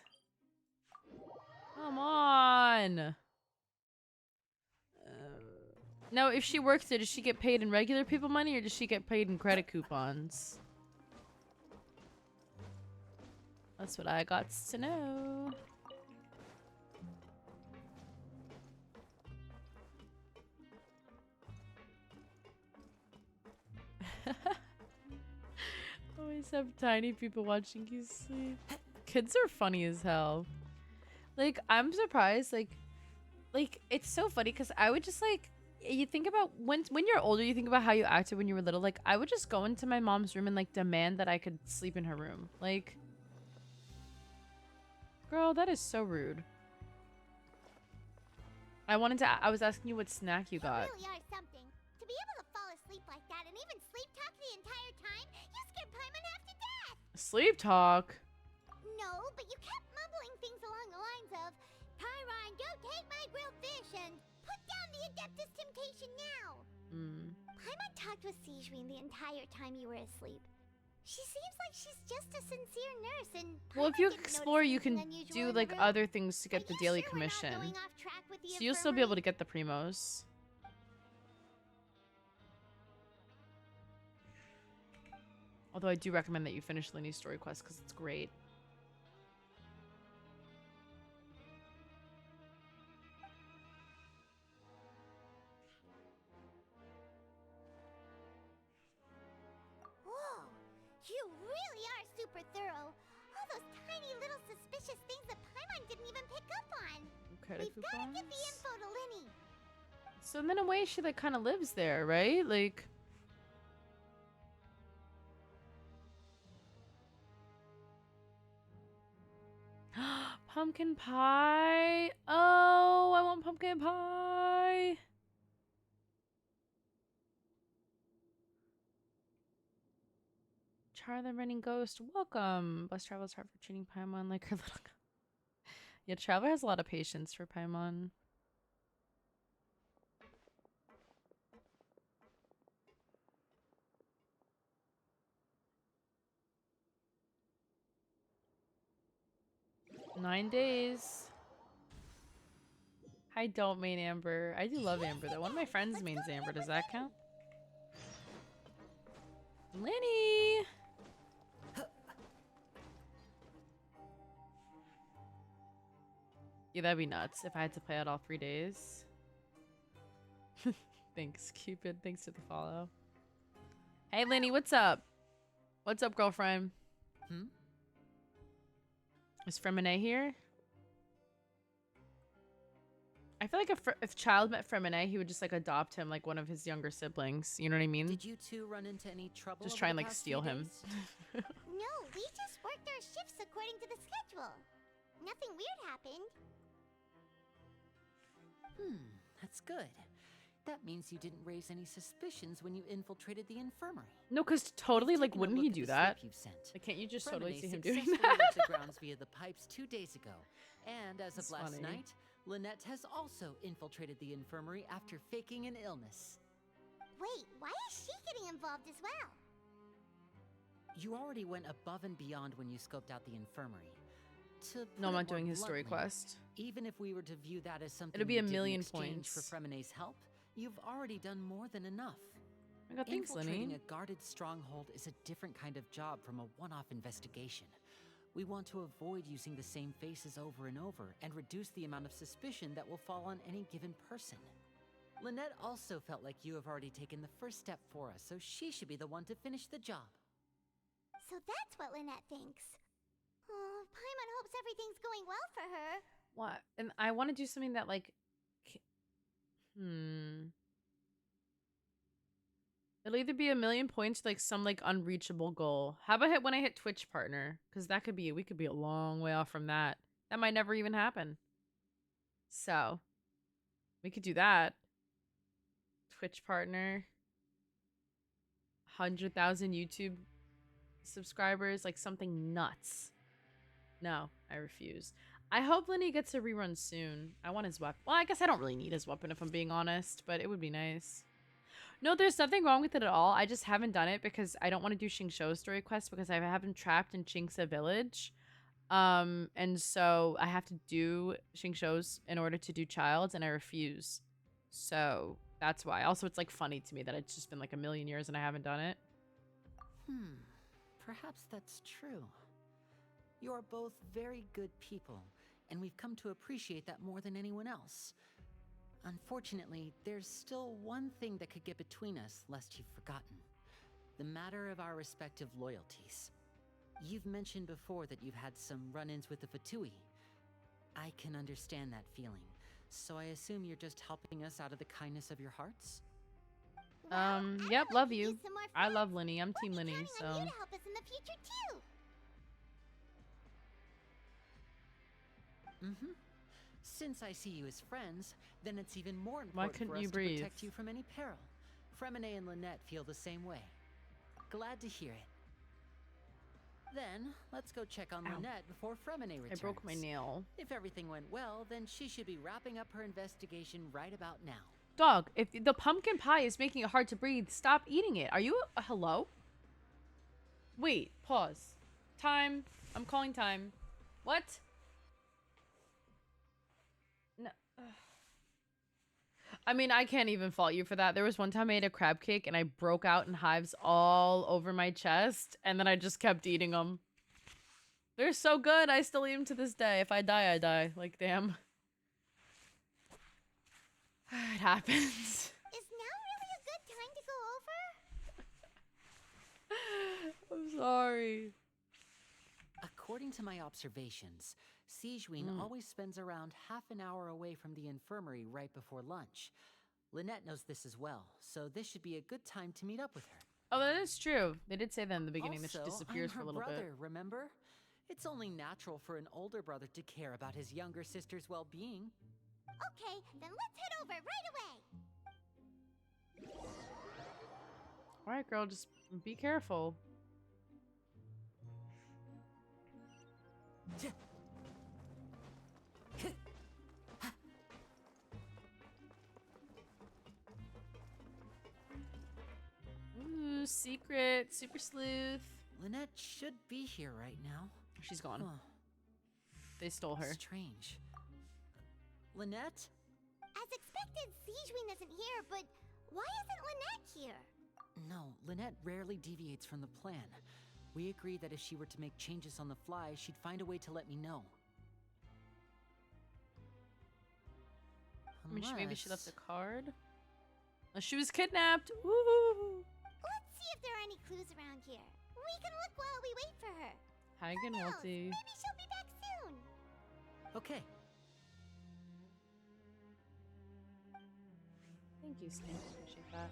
Come on. Now, if she works there, does she get paid in regular people money or does she get paid in credit coupons? That's what I got to know. Always have tiny people watching you sleep. Kids are funny as hell. Like, I'm surprised. Like it's so funny because I would just like, you think about when you're older, you think about how you acted when you were little. Like, I would just go into my mom's room and like demand that I could sleep in her room. Like, girl, that is so rude. I was asking you what snack you got. You really are something. To be able to fall asleep like that and even sleep talk the entire time, you scared Paimon half to death. Sleep talk. No, but you kept mumbling things along the lines of, Chiron, go take my grilled fish and put down the Adeptus Temptation now. Paimon talked with Sijween the entire time you were asleep. She seems like she's just a sincere nurse, and Well, if Paimon you didn't explore, notice you anything can unusual do in the like room. other things to Are get the you daily sure we're not commission. going off track with the So you'll still be able to infirmary? get the primos. Although I do recommend that you finish Linny's story quest because it's great. Whoa, you really are super thorough. those tiny little suspicious things that Paimon didn't even pick up on. Credit We've gotta get the coupons? info to Linny. So then in a way she like kind of lives there, right? Like pumpkin pie. Oh, I want pumpkin pie. Char the Running Ghost, welcome. Bus Travel's hard for treating Paimon like her little. Yeah, Traveler has a lot of patience for Paimon. Nine days. I don't main Amber. I do love Amber though. One of my friends mains Amber. Does that count? Lenny! Yeah, that'd be nuts if I had to play out all 3 days. Thanks, Cupid. Thanks for the follow. Hey, Lenny, what's up? What's up, girlfriend? Is Fremine here? I feel like if Child met Fremine, he would just like adopt him like one of his younger siblings. You know what I mean? Did you two run into any trouble? Just over try and the like past steal few him. days? No, we just worked our shifts according to the schedule. Nothing weird happened. That's good. That means you didn't raise any suspicions when you infiltrated the infirmary. No, because totally, We've like, taken a wouldn't look he at do the that? slip you've sent. Like, can't you just totally Fremine see him doing successfully that? left the grounds via the pipes 2 days ago. And as That's of last funny. night, Lynette has also infiltrated the infirmary after faking an illness. Wait, why is she getting involved as well? You already went above and beyond when you scoped out the infirmary. To No, I'm put not it more doing his story bluntly, quest. Even if we were to view that as something It'll be you a did in million exchange points. for Fremine's help, you've already done more than enough. I got thanks, Infiltrating Lenny. a guarded stronghold is a different kind of job from a one-off investigation. We want to avoid using the same faces over and over and reduce the amount of suspicion that will fall on any given person. Lynette also felt like you have already taken the first step for us, so she should be the one to finish the job. So that's what Lynette thinks. Oh, Paimon hopes everything's going well for her. What? And I want to do something that, like... It'll either be a million points, like some like unreachable goal. How about when I hit Twitch partner? Because that could be, we could be a long way off from that. That might never even happen. So, we could do that. Twitch partner. 100,000 YouTube subscribers, like something nuts. No, I refuse. I hope Lenny gets a rerun soon. I want his weapon. Well, I guess I don't really need his weapon if I'm being honest, but it would be nice. No, there's nothing wrong with it at all. I just haven't done it because I don't want to do Xingqiu's story quest because I have him trapped in Qingce village. And so I have to do Xingqiu's in order to do Child's, and I refuse. So that's why. Also, it's like funny to me that it's just been like a million years and I haven't done it. Perhaps that's true. You are both very good people, and we've come to appreciate that more than anyone else. Unfortunately, there's still one thing that could get between us, lest you've forgotten. The matter of our respective loyalties. You've mentioned before that you've had some run-ins with the Fatui. I can understand that feeling, so I assume you're just helping us out of the kindness of your hearts? Well, Yep, I'd love like to you. use some more I friends. love Lenny. I'm We'll Team be Lenny, counting so... on you to help us in the future too. Since I see you as friends, then it's even more Why important couldn't for us you to breathe? protect you from any peril. Fremine and Lynette feel the same way. Glad to hear it. Then, let's go check on Ow. Lynette before Fremine I returns. broke my nail. If everything went well, then she should be wrapping up her investigation right about now. Dog, if the pumpkin pie is making it hard to breathe, stop eating it. Are you hello? Wait, pause. Time. I'm calling time. What? No. I mean, I can't even fault you for that. There was one time I ate a crab cake and I broke out in hives all over my chest, and then I just kept eating them. They're so good. I still eat them to this day. If I die, I die. Like, damn. It happens. Is now really a good time to go over? I'm sorry. A According to my observations, Sijwin always spends around half an hour away from the infirmary right before lunch. Lynette knows this as well, so this should be a good time to meet up with her. Oh, that is true. They did say that in the beginning that she Also, disappears I'm for her a little brother, bit. remember? It's only natural for an older brother to care about his younger sister's well-being. Okay, then let's head over right away. All right, girl, just be careful. Ooh, secret, super sleuth. Lynette should be here right now. She's gone. Huh. They stole her. Strange. Lynette? As expected, Sijwin isn't here, but why isn't Lynette here? No, Lynette rarely deviates from the plan. We agreed that if she were to make changes on the fly, she'd find a way to let me know. I mean, maybe she left Unless- a card. Oh, she was kidnapped. Woo! Let's see if there are any clues around here. We can look while we wait for her. Hi, Who knows? Genwalty. Maybe she'll be back soon. Okay. Thank you, Snake. Appreciate that.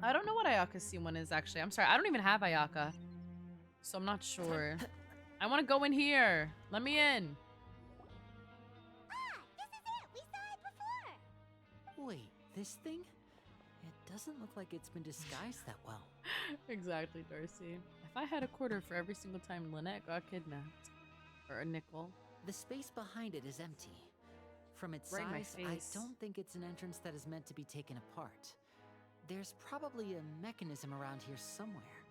I don't know what Ayaka's C1 is, actually. I'm sorry. I don't even have Ayaka. So I'm not sure. I want to go in here. Let me in. Ah, this is it. We saw it before. Wait, this thing? It doesn't look like it's been disguised that well. Exactly, Darcy. If I had a quarter for every single time Lynette got kidnapped. Or a nickel. The space behind it is empty. From its Right in my size, I face. don't think it's an entrance that is meant to be taken apart. There's probably a mechanism around here somewhere.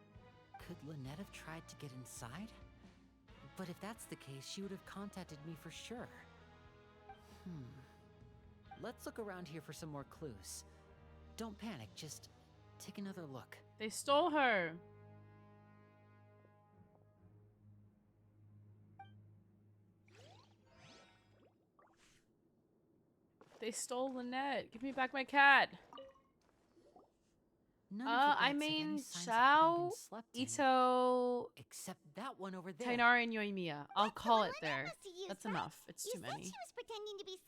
Could Lynette have tried to get inside? But if that's the case, she would have contacted me for sure. Let's look around here for some more clues. Don't panic, just take another look. They stole her. They stole Lynette. Give me back my cat. None of the I beds have mean, any signs of having Xiao, been slept in, Ito, except that one over there. Tainara, and Yoimiya. I'll That's the call one it Lynette there. must have used, That's right? enough. It's You too said many. she was pretending to be sick.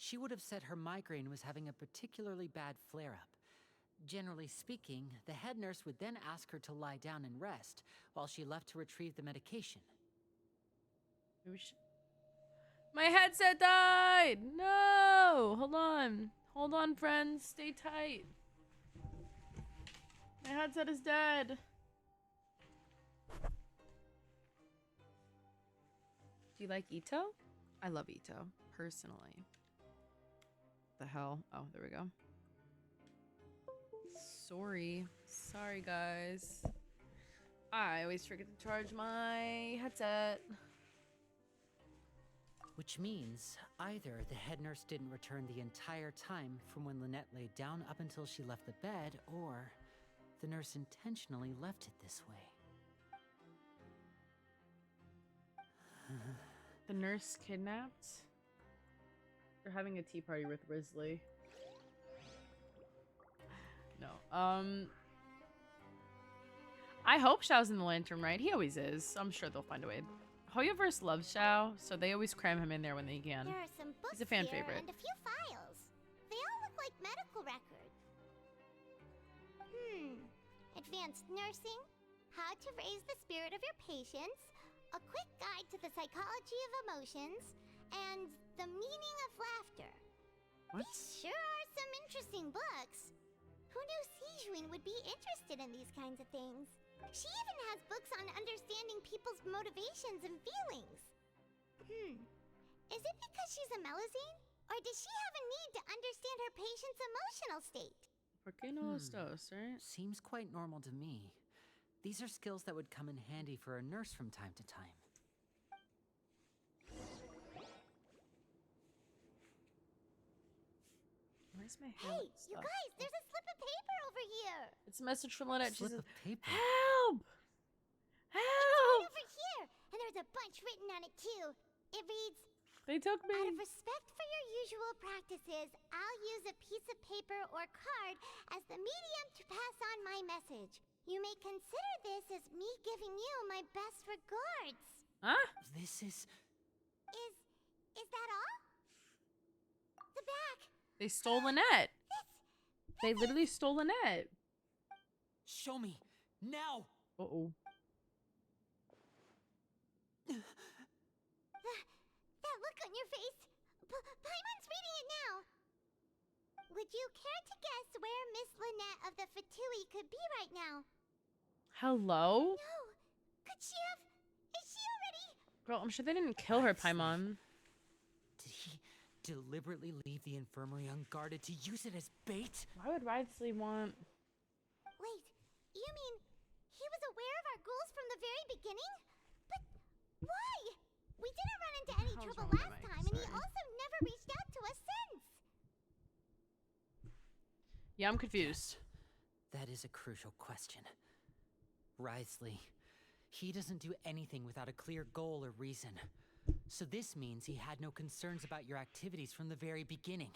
She would have said her migraine was having a particularly bad flare-up. Generally speaking, the head nurse would then ask her to lie down and rest, while she left to retrieve the medication. Maybe we should... My headset died! No! Hold on. Hold on, friends. Stay tight. My headset is dead. Do you like Ito? I love Ito, personally. The hell? Oh, there we go. Sorry, guys. I always forget to charge my headset. Which means either the head nurse didn't return the entire time from when Lynette laid down up until she left the bed, or the nurse intentionally left it this way. The nurse kidnapped? They're having a tea party with Writhosley. No. I hope Xiao's in the lantern, right? He always is. I'm sure they'll find a way. Hoyoverse loves Xiao, so they always cram him in there when they can. There are some books He's a fan here favorite. and a few files. They all look like medical records. Advanced nursing, how to raise the spirit of your patients, a quick guide to the psychology of emotions, and the meaning of laughter. What? These sure are some interesting books. Who knew Sijwin would be interested in these kinds of things? She even has books on understanding people's motivations and feelings. Is it because she's a Melazine? Or does she have a need to understand her patient's emotional state? ¿Por qué no estos, right? Seems quite normal to me. These are skills that would come in handy for a nurse from time to time. Where's my hair? Hey, you guys, there's a slip of paper over here. It's a message from Lynette. She Slip says, of paper. help! Right Help! over here. And there's a bunch written on it too. It reads, They took out of me. respect for your usual practices, I'll use a piece of paper or card as the medium to pass on my message. You may consider this as me giving you my best regards. Huh? This is... Is that all? The back. They stole Lynette. They literally stole Lynette. Show me. Now! Uh-oh. That look on your face. Paimon's reading it now. Would you care to guess where Miss Lynette of the Fatui could be right now? Hello? No. Could she have... Is she already... Girl, I'm sure they didn't kill her, Paimon. Did he deliberately leave the infirmary unguarded to use it as bait? Why would Writhosley want... Wait, you mean he was aware of our goals from the very beginning? But why? We didn't run into any What the hell's trouble wrong with last Mike? time, and he Sorry. also never reached out to us since. Yeah, I'm confused. That is a crucial question. Writhosley, he doesn't do anything without a clear goal or reason. So this means he had no concerns about your activities from the very beginning.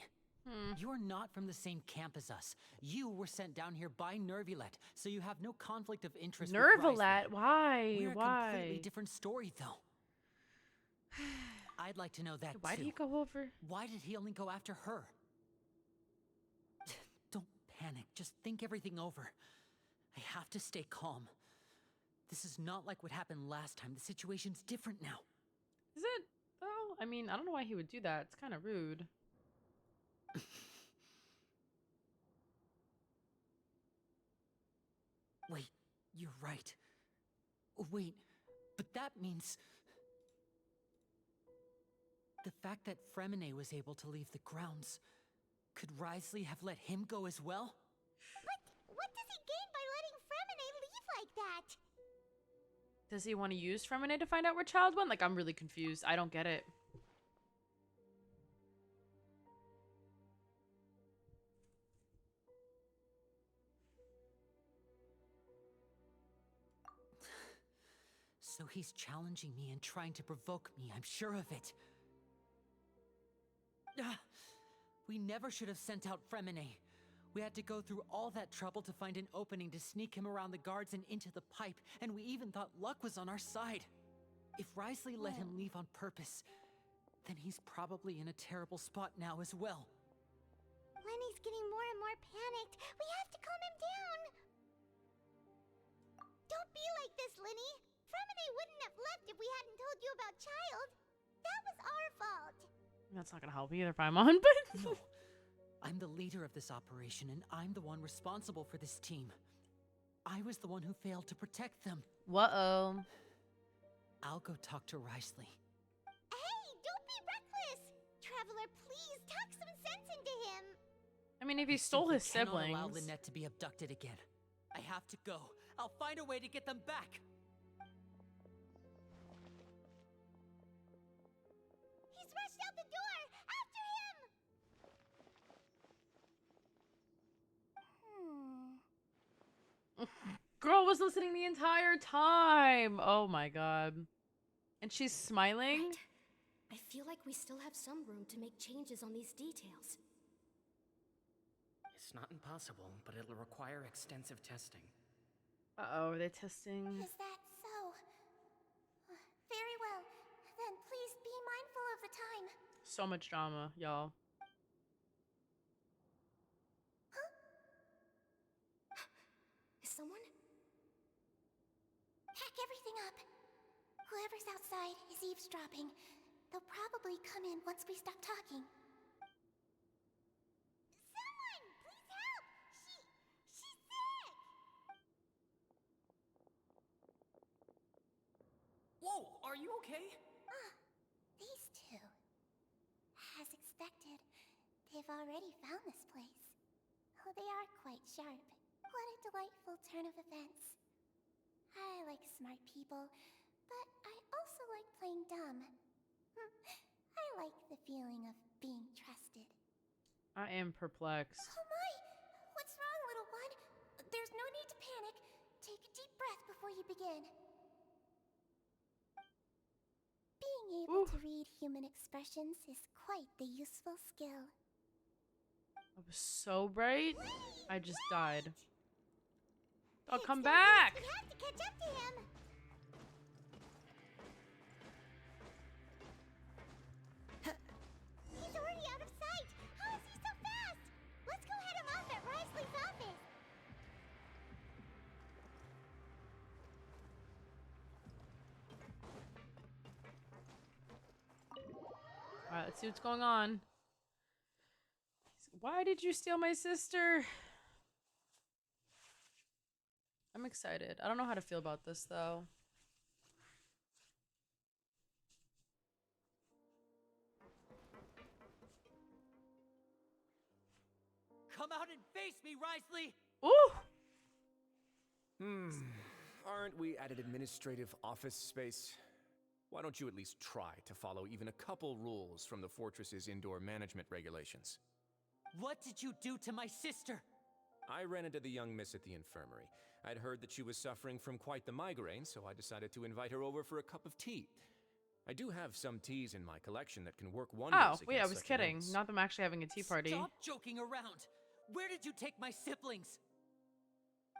You're not from the same camp as us. You were sent down here by Nervilet, so you have no conflict of interest with Nervilet? Writhosley. Why? We're a Why? completely different story, though. I'd like to know that Why too. did he go over? Why did he only go after her? Don't panic. Just think everything over. I have to stay calm. This is not like what happened last time. The situation's different now. Is it? Oh, I mean, I don't know why he would do that. It's kind of rude. Wait, you're right. Wait, but that means... The fact that Fremine was able to leave the grounds, could Writhosley have let him go as well? But what does he gain by letting Fremine leave like that? Does he want to use Fremine to find out where Child went? Like, I'm really confused. I don't get it. So he's challenging me and trying to provoke me, I'm sure of it. We never should have sent out Fremine. We had to go through all that trouble to find an opening to sneak him around the guards and into the pipe, and we even thought luck was on our side. If Writhosley let him leave on purpose, then he's probably in a terrible spot now as well. Lenny's getting more and more panicked. We have to calm him down. Don't be like this, Lenny. Fremine wouldn't have left if we hadn't told you about Child. That was our fault. That's not gonna help either, Paimon, but... No. I'm the leader of this operation, and I'm the one responsible for this team. I was the one who failed to protect them. Whoa. I'll go talk to Writhosley. Hey, don't be reckless. Traveler, please talk some sense into him. I mean, if he stole his I cannot allow siblings... Lynette to be abducted again. I have to go. I'll find a way to get them back. He's rushed out the door. After him. Girl was listening the entire time. Oh my god. And she's smiling? Right. I feel like we still have some room to make changes on these details. It's not impossible, but it'll require extensive testing. Uh-oh, are they testing? Is that so? Very well. Then please be mindful of the time. So much drama, y'all. Is someone? Pack everything up. Whoever's outside is eavesdropping. They'll probably come in once we stop talking. Someone! Please help! She's sick! Whoa, are you okay? These two. As expected, they've already found this place. Oh, they are quite sharp. What a delightful turn of events. I like smart people, but I also like playing dumb. I like the feeling of being trusted. I am perplexed. Oh my! What's wrong, little one? There's no need to panic. Take a deep breath before you begin. Being able to read human expressions is quite the useful skill. I was so bright, I just died. I'll It's come their back. race. We have to catch up to him. He's already out of sight. How is he so fast? Let's go head him off at Writhosley's office. All right, let's see what's going on. Why did you steal my sister? I'm excited. I don't know how to feel about this, though. Come out and face me, Writhosley! Ooh! Aren't we at an administrative office space? Why don't you at least try to follow even a couple rules from the fortress's indoor management regulations? What did you do to my sister? I ran into the young miss at the infirmary. I'd heard that she was suffering from quite the migraine, so I decided to invite her over for a cup of tea. I do have some teas in my collection that can work wonders Oh, against wait, I was such kidding. events. Not them actually having a tea party. Stop joking around! Where did you take my siblings?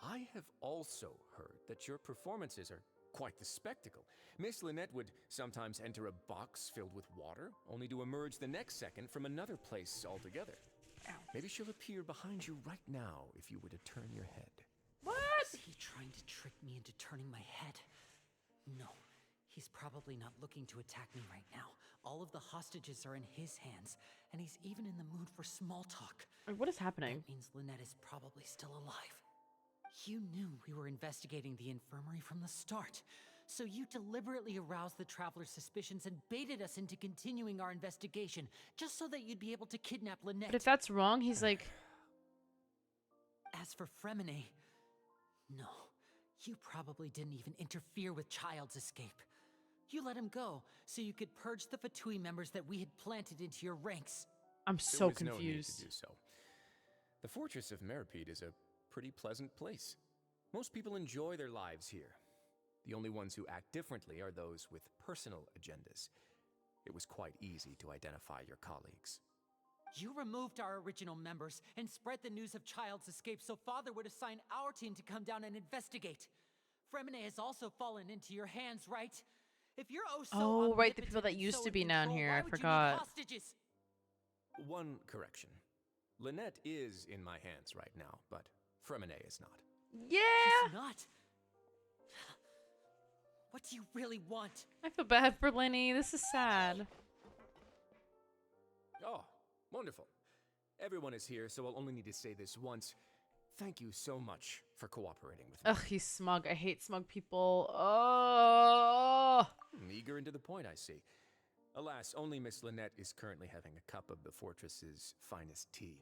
I have also heard that your performances are quite the spectacle. Miss Lynette would sometimes enter a box filled with water, only to emerge the next second from another place altogether. Maybe she'll appear behind you right now if you were to turn your head. What? Is he trying to trick me into turning my head? No, he's probably not looking to attack me right now. All of the hostages are in his hands, and he's even in the mood for small talk. What is happening? That means Lynette is probably still alive. You knew we were investigating the infirmary from the start, so you deliberately aroused the traveler's suspicions and baited us into continuing our investigation, just so that you'd be able to kidnap Lynette. But if that's wrong, he's like... As for Fremine, no, you probably didn't even interfere with Child's escape. You let him go, so you could purge the Fatui members that we had planted into your ranks. I'm There so was no need confused. to do so. The fortress of Meripede is a pretty pleasant place. Most people enjoy their lives here. The only ones who act differently are those with personal agendas. It was quite easy to identify your colleagues. You removed our original members and spread the news of Child's escape so Father would assign our team to come down and investigate. Fremine has also fallen into your hands, right? If you're Oh, right, the people that used to be down here, I forgot. Hostages? One correction. Lynette is in my hands right now, but Fremine is not. Yeah! He's not. What do you really want? I feel bad for Lenny. This is sad. Oh, wonderful. Everyone is here, so I'll only need to say this once. Thank you so much for cooperating with me. Ugh, he's smug. I hate smug people. Oh! Eager and to the point, I see. Alas, only Miss Lynette is currently having a cup of the fortress's finest tea.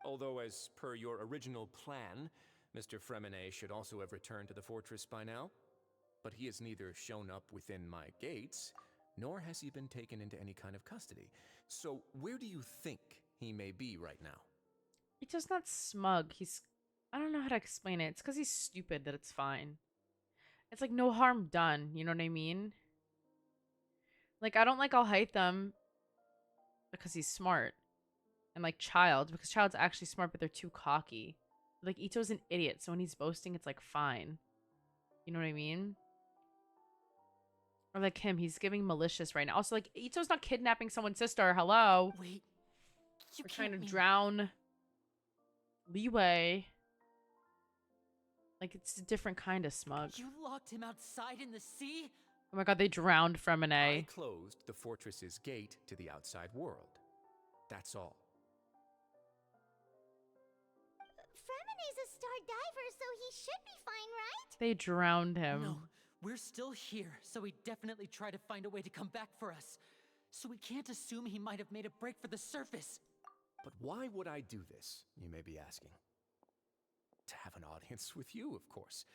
Although, as per your original plan, Mr. Fremine should also have returned to the fortress by now. But he has neither shown up within my gates, nor has he been taken into any kind of custody. So where do you think he may be right now? He's just not smug. He's... I don't know how to explain it. It's because he's stupid that it's fine. It's like no harm done. You know what I mean? Like, I don't like Alhaitham because he's smart. And like Child, because Child's actually smart, but they're too cocky. Like, Ito's an idiot, so when he's boasting, it's like fine. You know what I mean? Or like him, he's giving malicious right now. Also, like, Ito's not kidnapping someone's sister. Hello? Wait, you We're trying to can't mean- drown Leeway. Like, it's a different kind of smug. You locked him outside in the sea? Oh my god, they drowned I Fremine. closed the fortress's gate to the outside world. That's all. Fremine's a star diver, so he should be fine, right? They drowned him. No, we're still here, so he definitely tried to find a way to come back for us. So we can't assume he might have made a break for the surface. But why would I do this, you may be asking? To have an audience with you, of course.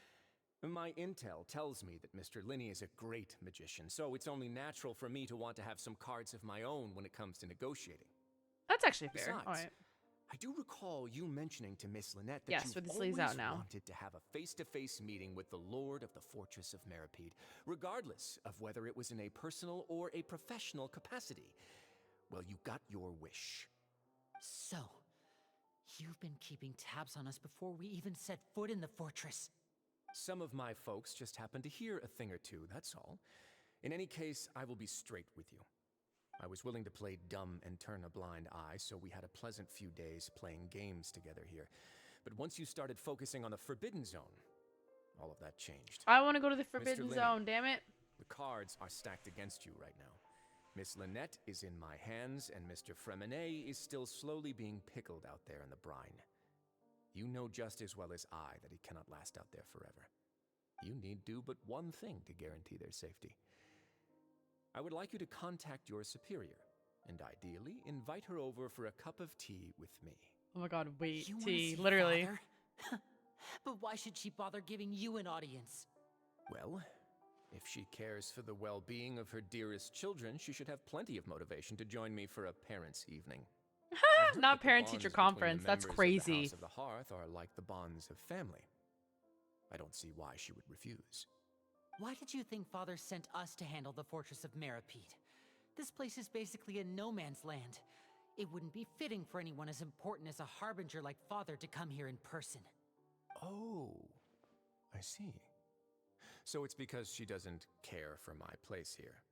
My intel tells me that Mr. Linney is a great magician, so it's only natural for me to want to have some cards of my own when it comes to negotiating. That's actually fair. Besides, All right. I do recall you mentioning to Miss Lynette that Yes, you've with the sleeves always out now. wanted to have a face-to-face meeting with the Lord of the Fortress of Meripede, regardless of whether it was in a personal or a professional capacity. Well, you got your wish. So, You've been keeping tabs on us before we even set foot in the fortress. Some of my folks just happened to hear a thing or two, that's all. In any case, I will be straight with you. I was willing to play dumb and turn a blind eye, so we had a pleasant few days playing games together here. But once you started focusing on the Forbidden Zone, all of that changed. I want to go to the Forbidden Linney, Zone, damn it. The cards are stacked against you right now. Miss Lynette is in my hands, and Mr. Fremenet is still slowly being pickled out there in the brine. You know just as well as I that he cannot last out there forever. You need do but one thing to guarantee their safety. I would like you to contact your superior, and ideally invite her over for a cup of tea with me. Oh my god, wait, You wanna T, see literally. Father? But why should she bother giving you an audience? Well, if she cares for the well-being of her dearest children, she should have plenty of motivation to join me for a parents' evening. I've heard Not that the parent-teacher bonds between conference, the that's members crazy. Of the House of the Hearth are like the bonds of family. I don't see why she would refuse. Why did you think Father sent us to handle the fortress of Meripede? This place is basically a no man's land. It wouldn't be fitting for anyone as important as a harbinger like Father to come here in person. Oh, I see. So it's because she doesn't care for my place here.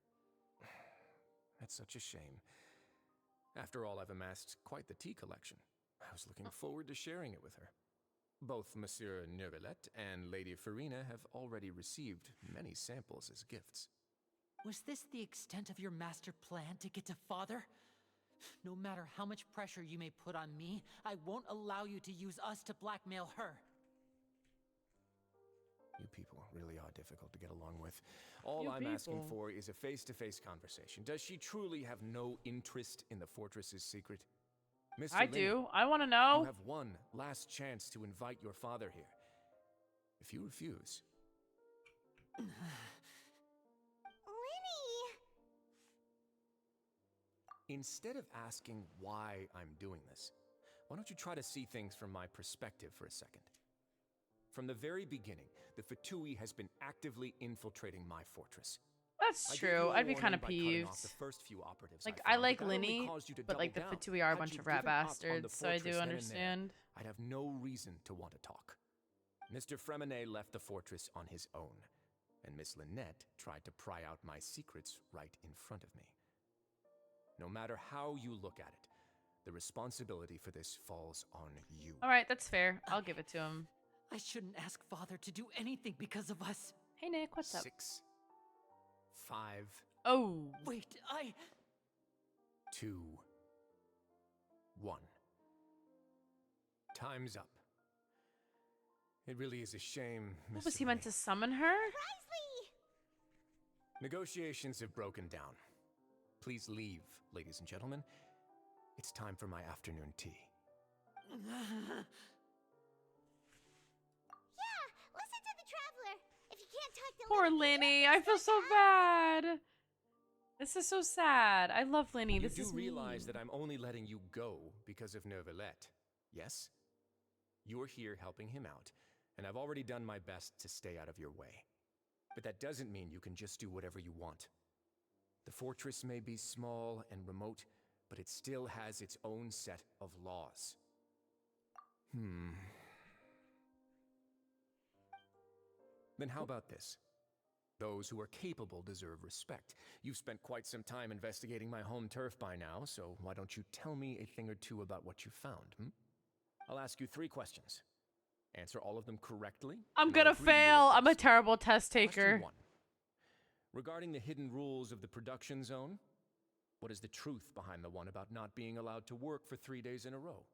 That's such a shame. After all, I've amassed quite the tea collection. I was looking forward to sharing it with her. Both Monsieur Neuvillette and Lady Farina have already received many samples as gifts. Was this the extent of your master plan to get to Father? No matter how much pressure you may put on me, I won't allow you to use us to blackmail her. You people really are difficult to get along with. All You I'm asking people. for is a face-to-face conversation. Does she truly have no interest in the fortress's secret? Mr. I Linney, do. I want to you know. have one last chance to invite your father here. If you refuse, Linny! instead of asking why I'm doing this, why don't you try to see things from my perspective for a second? From the very beginning, the Fatui has been actively infiltrating my fortress. That's I gave true. you a I'd be warning kind of by cutting off peeved. the first few operatives Like, I I found, like but that only Linny, caused you to but like the double down. Fatui are a Had bunch you of rat given up on the bastards, so I fortress do then and there, understand. I'd have no reason to want to talk. Mr. Fremenet left the fortress on his own, and Miss Lynette tried to pry out my secrets right in front of me. No matter how you look at it, the responsibility for this falls on you. All right, that's fair. I'll give it to him. I shouldn't ask Father to do anything because of us. Hey, Nick, what's up? 6, 5, Oh, Wait, 2, 1. Time's up. It really is a shame, what Mr. was he meant Lee. to summon her? Writhosley! Negotiations have broken down. Please leave, ladies and gentlemen. It's time for my afternoon tea. Yeah, listen to the Traveler. If you can't talk to Poor Linny, Linny. I feel so bad. This is so sad. I love Linny. You This do is realize mean. that I'm only letting you go because of Neuvillette, yes? You're here helping him out, and I've already done my best to stay out of your way. But that doesn't mean you can just do whatever you want. The fortress may be small and remote, but it still has its own set of laws. Then how about this? Those who are capable deserve respect. You've spent quite some time investigating my home turf by now, so why don't you tell me a thing or two about what you found, I'll ask you 3 questions. Answer all of them correctly. I'm and I'll gonna agree to your fail. I'm a request. terrible test Question taker. 1. Regarding the hidden rules of the production zone, what is the truth behind the one about not being allowed to work for 3 days in a row?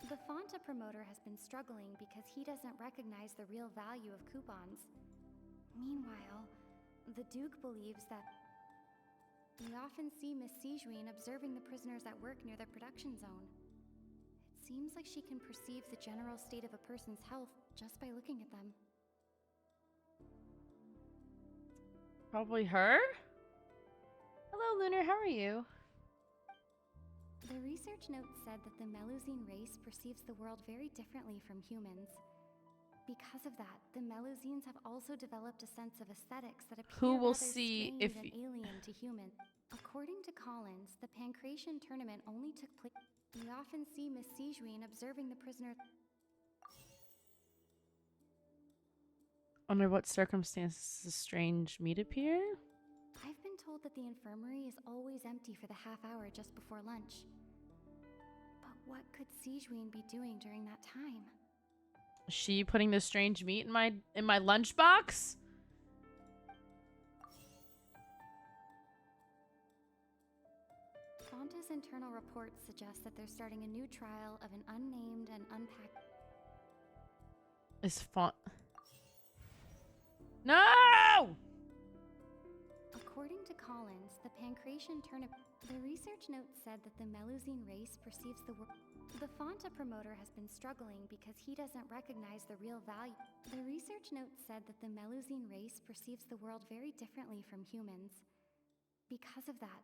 The Fonta promoter has been struggling because he doesn't recognize the real value of coupons. Meanwhile, the Duke believes that we often see Miss Sijuin observing the prisoners at work near the production zone. It seems like she can perceive the general state of a person's health just by looking at them. Probably her? Hello, Lunar, how are you? The research note said that the Melusine race perceives the world very differently from humans. Because of that, the Melusines have also developed a sense of aesthetics that appear Who will rather see strange if and alien to humans. According to Collins, the Pancration tournament only took place. We often see Miss Sijuin observing the prisoner. Under what circumstances does strange meat appear? I've been told that the infirmary is always empty for the half hour just before lunch. But what could Sijuin be doing during that time? Is she putting the strange meat in my lunchbox? Fonta's internal reports suggest that they're starting a new trial of an unnamed and unpacked. Is Font... No! According to Collins, the Pancration tournament. The research note said that the Melusine race perceives the world. The Fonta promoter has been struggling because he doesn't recognize the real value. The research note said that the Melusine race perceives the world very differently from humans. Because of that,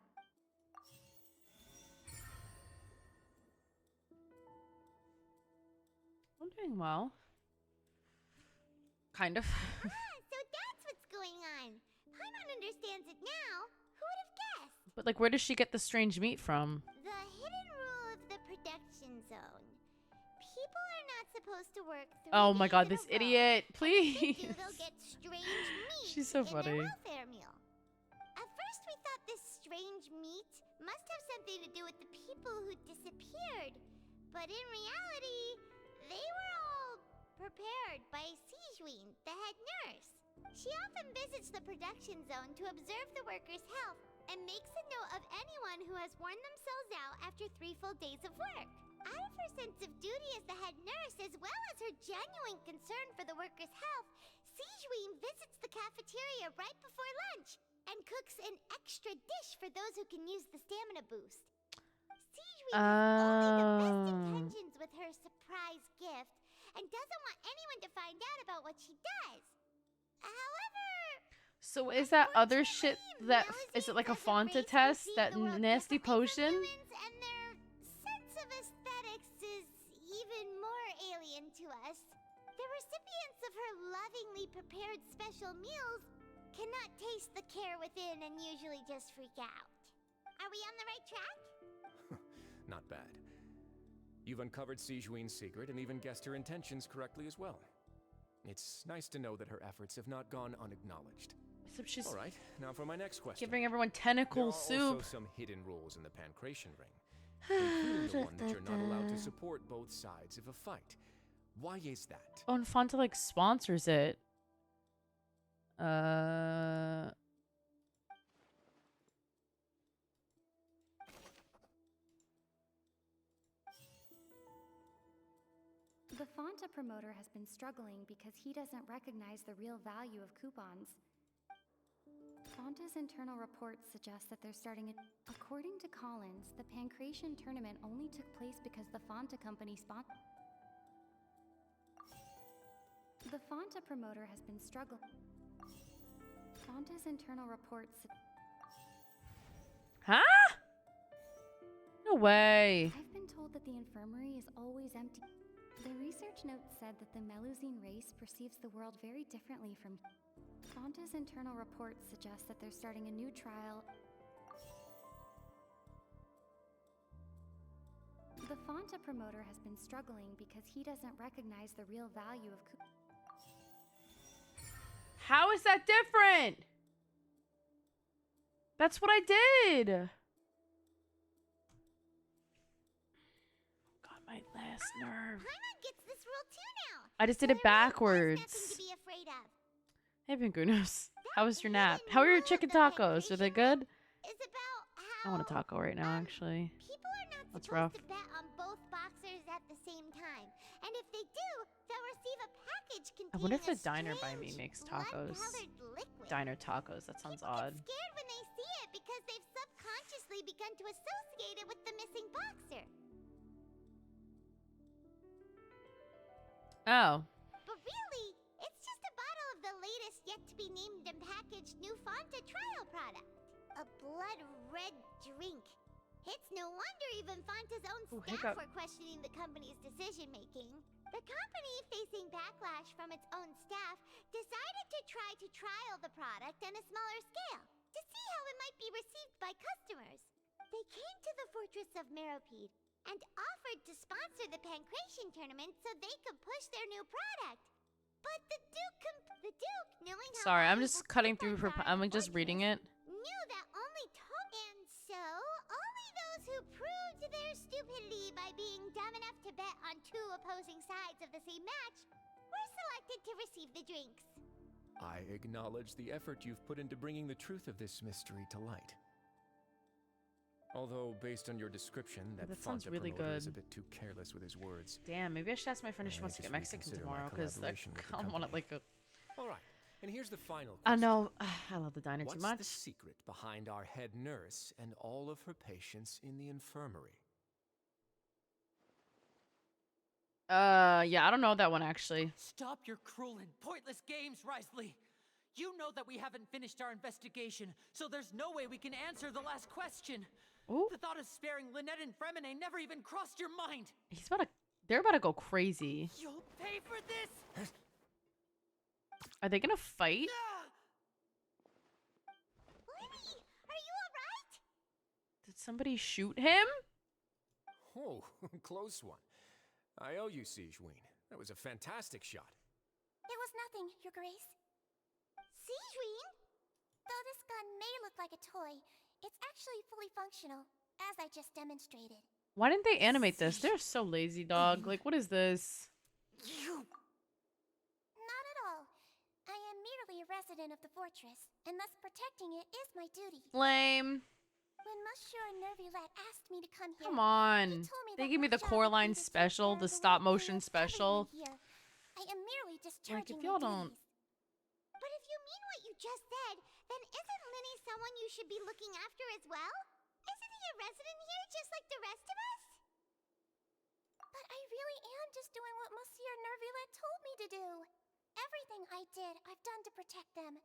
I'm doing well. Kind of. So that's what's going on. Paimon understands it now. Who would have guessed? But like, where does she get the strange meat from? The hidden rule of the production zone. People are not supposed to work 3 Oh my days god, in a this row. idiot. And if Please. they do, they'll get strange meat She's so in funny. their welfare meal. At first we thought this strange meat must have something to do with the people who disappeared. But in reality, they were all prepared by Sijuin, the head nurse. She often visits the production zone to observe the workers' health and makes a note of anyone who has worn themselves out after 3 full days of work. Out of her sense of duty as the head nurse, as well as her genuine concern for the workers' health, Sijuin visits the cafeteria right before lunch and cooks an extra dish for those who can use the stamina boost. Sijuin has only the best intentions with her surprise gift and doesn't want anyone to find out about what she does. However, So is that other shit that... Is it like a Fonta test? That nasty potion? and their sense of aesthetics is even more alien to us. The recipients of her lovingly prepared special meals cannot taste the care within and usually just freak out. Are we on the right track? Not bad. You've uncovered Sijuin's secret and even guessed her intentions correctly as well. It's nice to know that her efforts have not gone unacknowledged. Except she's All right, now for my next question. giving everyone There tentacle are soup. also some hidden rules in the Pancration ring, including the one that you're not allowed to support both sides of a fight. Why is that? Oh, and Fonta like sponsors it. the Fonta promoter has been struggling because he doesn't recognize the real value of coupons. Fonta's internal reports suggest that they're starting a... According to Collins, the Pancration tournament only took place because the Fonta company The Fonta promoter has been struggling. Fonta's internal reports... Huh? No way. I've been told that the infirmary is always empty. The research note said that the Melusine race perceives the world very differently from... Fonta's internal reports suggest that they're starting a new trial. The Fonta promoter has been struggling because he doesn't recognize the real value of... How is that different? That's what I did. God, my last nerve. Paimon gets this rule too now. I just did it So there really was backwards. nothing to be afraid of. Hey, Pingunos. How was your nap? How are your chicken tacos? Are they good? Is about I how want a taco right now, actually. people are not That's supposed rough. to bet on both boxers at the same time. And if they do, they'll receive a package containing I wonder if a the diner by me strange makes tacos. blood-colored liquid. Diner tacos. That sounds People odd. get scared when they see it because they've subconsciously begun to associate it with the missing boxer. Oh. But really, it's just a bottle of the latest yet-to-be-named and packaged new Fanta trial product. A blood red drink. It's no wonder even Fanta's own Ooh, staff hiccup. were questioning the company's decision-making. The company, facing backlash from its own staff, decided to try to trial the product on a smaller scale to see how it might be received by customers. They came to the fortress of Meropide and offered to sponsor the Pancration tournament so they could push their new product. But the Duke, knowing how Sorry, I'm valuable just cutting through for. coupons are I'm in the just reading it. knew that only and so only those who proved their stupidity by being dumb enough to bet on two opposing sides of the same match were selected to receive the drinks. I acknowledge the effort you've put into bringing the truth of this mystery to light. Although, based on your description, that sounds Fanta really promoter is a good. bit too careless with his words. Damn, maybe I should ask my friend if she I wants to just get Mexican reconsider my tomorrow, because I collaboration with the don't want it company. like a. All right, and here's the final I question. know. I love the diner What's too much. the secret behind our head nurse and all of her patients in the infirmary? Yeah, I don't know that one actually. Stop your cruel and pointless games, Writhosley. You know that we haven't finished our investigation, so there's no way we can answer the last question. Ooh. The thought of sparing Lynette and Fremine never even crossed your mind. He's about to. They're about to go crazy. You'll pay for this. Are they gonna fight? Lenny, are you alright? Did somebody shoot him? Oh, close one. I owe you, Siegeween. That was a fantastic shot. It was nothing, Your Grace. Siegeween? Though this gun may look like a toy, it's actually fully functional, as I just demonstrated. Why didn't they animate this? They're so lazy, dog. Like, what is this? Not at all. I am merely a resident of the fortress, and thus protecting it is my duty. Lame. When Monsieur Nervulette asked me to come here, Come on. he told me They that give me my the job would be Coraline to take special, care the of stop well-being motion of special. everyone here. I am merely discharging if y'all my don't- duties. But if you mean what you just said, then isn't Linny someone you should be looking after as well? Isn't he a resident here just like the rest of us? But I really am just doing what Monsieur Nervulette told me to do. Everything I did, I've done to protect them.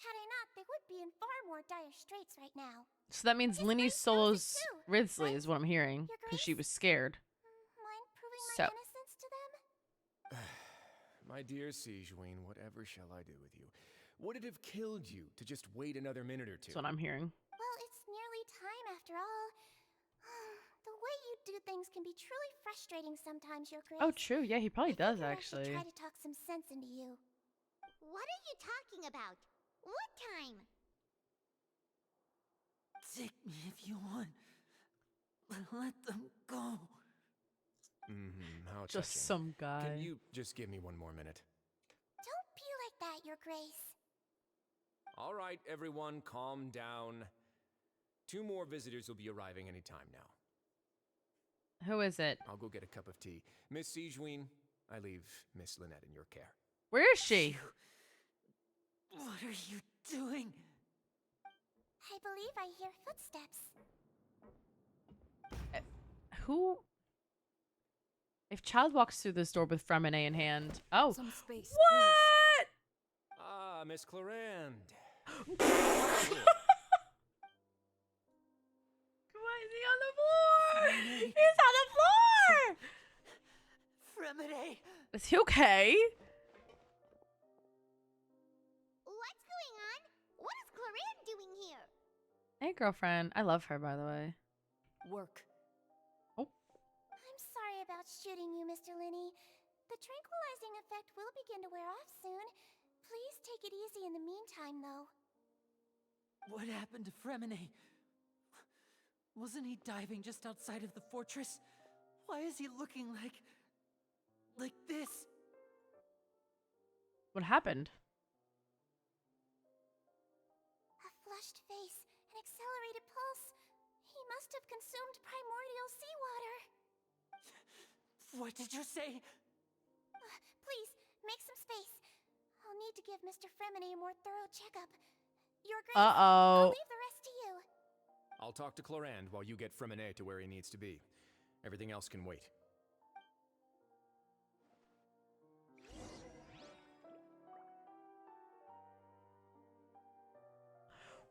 Had I not, they would be in far more dire straits right now. So that means His Linny Grace knows solos it too, Writhosley right? is what I'm hearing. Your Because she Grace? was scared. Mind proving So- my innocence to them? My dear Siegeween, whatever shall I do with you? Would it have killed you to just wait another minute or two? That's what I'm hearing. Well, it's nearly time after all. The way you do things can be truly frustrating sometimes, Your Grace. Oh, true. Yeah, he probably does, I actually. should try to talk some sense into you. What are you talking about? What time? Take me if you want. Let them go. How Just touching. some guy. Can you just give me one more minute? Don't be like that, Your Grace. All right, everyone, calm down. 2 more visitors will be arriving any time now. Who is it? I'll go get a cup of tea. Miss Siegeween, I leave Miss Lynette in your care. Where is she? What are you doing? I believe I hear footsteps. Who? If Child walks through this door with Fremine in hand. Oh. Some space. What? Ah, Miss Clarand. Why is he on the floor? He's on the floor! Fremine! Is he okay? What's going on? What is Clarand doing here? Hey, girlfriend. I love her, by the way. Work. I'm sorry about shooting you, Mr. Linny. The tranquilizing effect will begin to wear off soon. Please take it easy in the meantime, though. What happened to Fremine? Wasn't he diving just outside of the fortress? Why is he looking like this? What happened? A flushed face, an accelerated pulse. He must have consumed primordial seawater. What did you say? Please, make some space. I'll need to give Mr. Fremine a more thorough checkup. Your Grace, I'll Uh-oh. leave the rest to you. I'll talk to Clarand while you get Fremine to where he needs to be. Everything else can wait.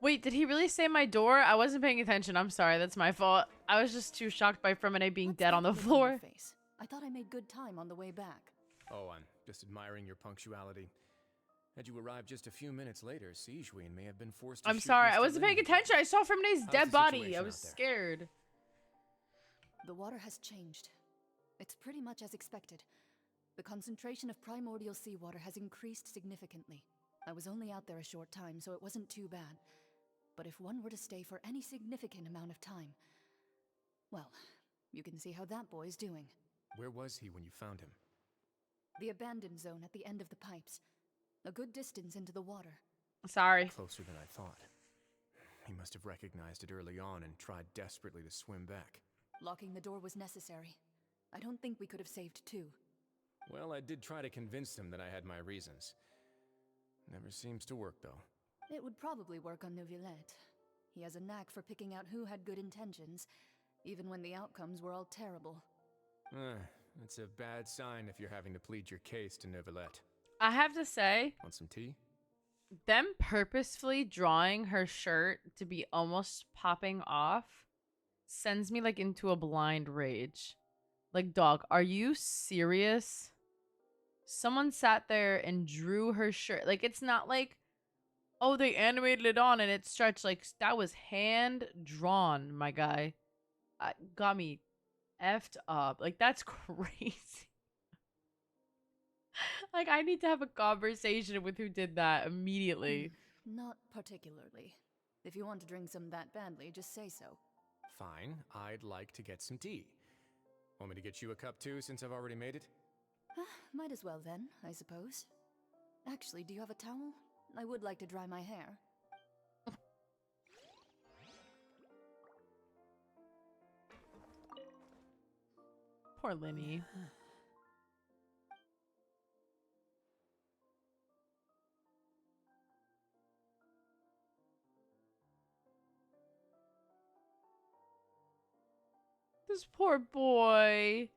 Wait, did he really say my door? I wasn't paying attention. I'm sorry. That's my fault. I was just too shocked by Fremine being dead on the floor. Face? I thought I made good time on the way back. Oh, I'm just admiring your punctuality. Had you arrived just a few minutes later, Siegeween may have been forced to I'm shoot sorry. Mr. I wasn't paying Lindenberg. attention. I saw Fremine's How's dead the body. situation I was out there? scared. The water has changed. It's pretty much as expected. The concentration of primordial seawater has increased significantly. I was only out there a short time, so it wasn't too bad. But if one were to stay for any significant amount of time, well, you can see how that boy's doing. Where was he when you found him? The abandoned zone at the end of the pipes. A good distance into the water. Sorry. Closer than I thought. He must have recognized it early on and tried desperately to swim back. Locking the door was necessary. I don't think we could have saved two. Well, I did try to convince him that I had my reasons. Never seems to work, though. It would probably work on Neuvillette. He has a knack for picking out who had good intentions, even when the outcomes were all terrible. It's a bad sign if you're having to plead your case to Neuvillette. I have to say, Want some tea? them purposefully drawing her shirt to be almost popping off sends me like into a blind rage. Like, dog, are you serious? Someone sat there and drew her shirt. Like, it's not like, oh, they animated it on and it stretched. Like, that was hand drawn, my guy. Got me effed up. Like, that's crazy. Like, I need to have a conversation with who did that immediately. Not particularly. If you want to drink some that badly, just say so. Fine, I'd like to get some tea. Want me to get you a cup too, since I've already made it? Might as well then, I suppose. Actually, do you have a towel? I would like to dry my hair. Poor Linny. This poor boy.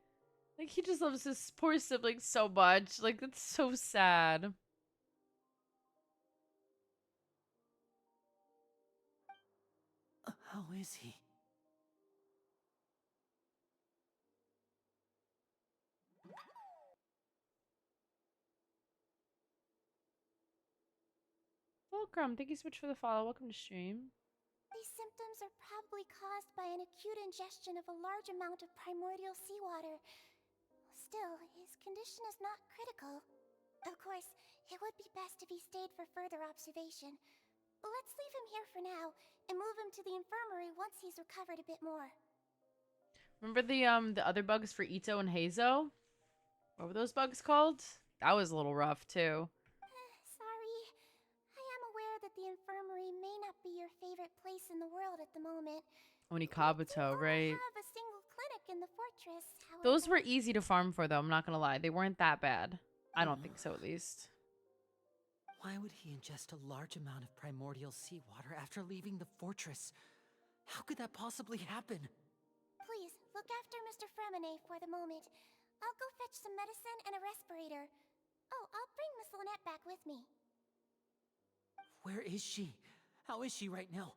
Like, he just loves his poor sibling so much. Like, that's so sad. How is he? Fulcrum, thank you so much for the follow. Welcome to stream. These symptoms are probably caused by an acute ingestion of a large amount of primordial seawater. Still, his condition is not critical. Of course, it would be best if he stayed for further observation. Let's leave him here for now, and move him to the infirmary once he's recovered a bit more. Remember the other bugs for Ito and Hazo? What were those bugs called? That was a little rough too. Sorry. I am aware that the infirmary may not be your favorite place in the world at the moment. Onikabuto, right? Have a single clinic in the fortress, however. Those were easy to farm for though, I'm not gonna lie. They weren't that bad. I don't think so, at least. Why would he ingest a large amount of primordial seawater after leaving the fortress? How could that possibly happen? Please, look after Mr. Fremine for the moment. I'll go fetch some medicine and a respirator. Oh, I'll bring Miss Lynette back with me. Where is she? How is she right now?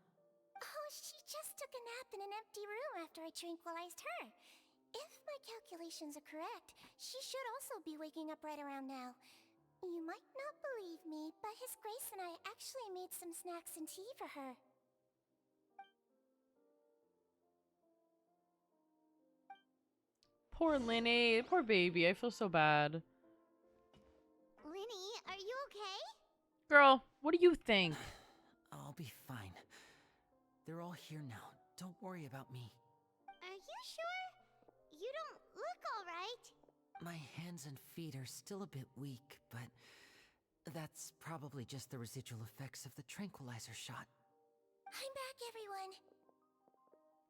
Oh, she just took a nap in an empty room after I tranquilized her. If my calculations are correct, she should also be waking up right around now. You might not believe me, but His Grace and I actually made some snacks and tea for her. Poor Linny. Poor baby. I feel so bad. Linny, are you okay? Girl, what do you think? I'll be fine. They're all here now. Don't worry about me. Are you sure? You don't look alright. My hands and feet are still a bit weak, but that's probably just the residual effects of the tranquilizer shot. I'm back, everyone.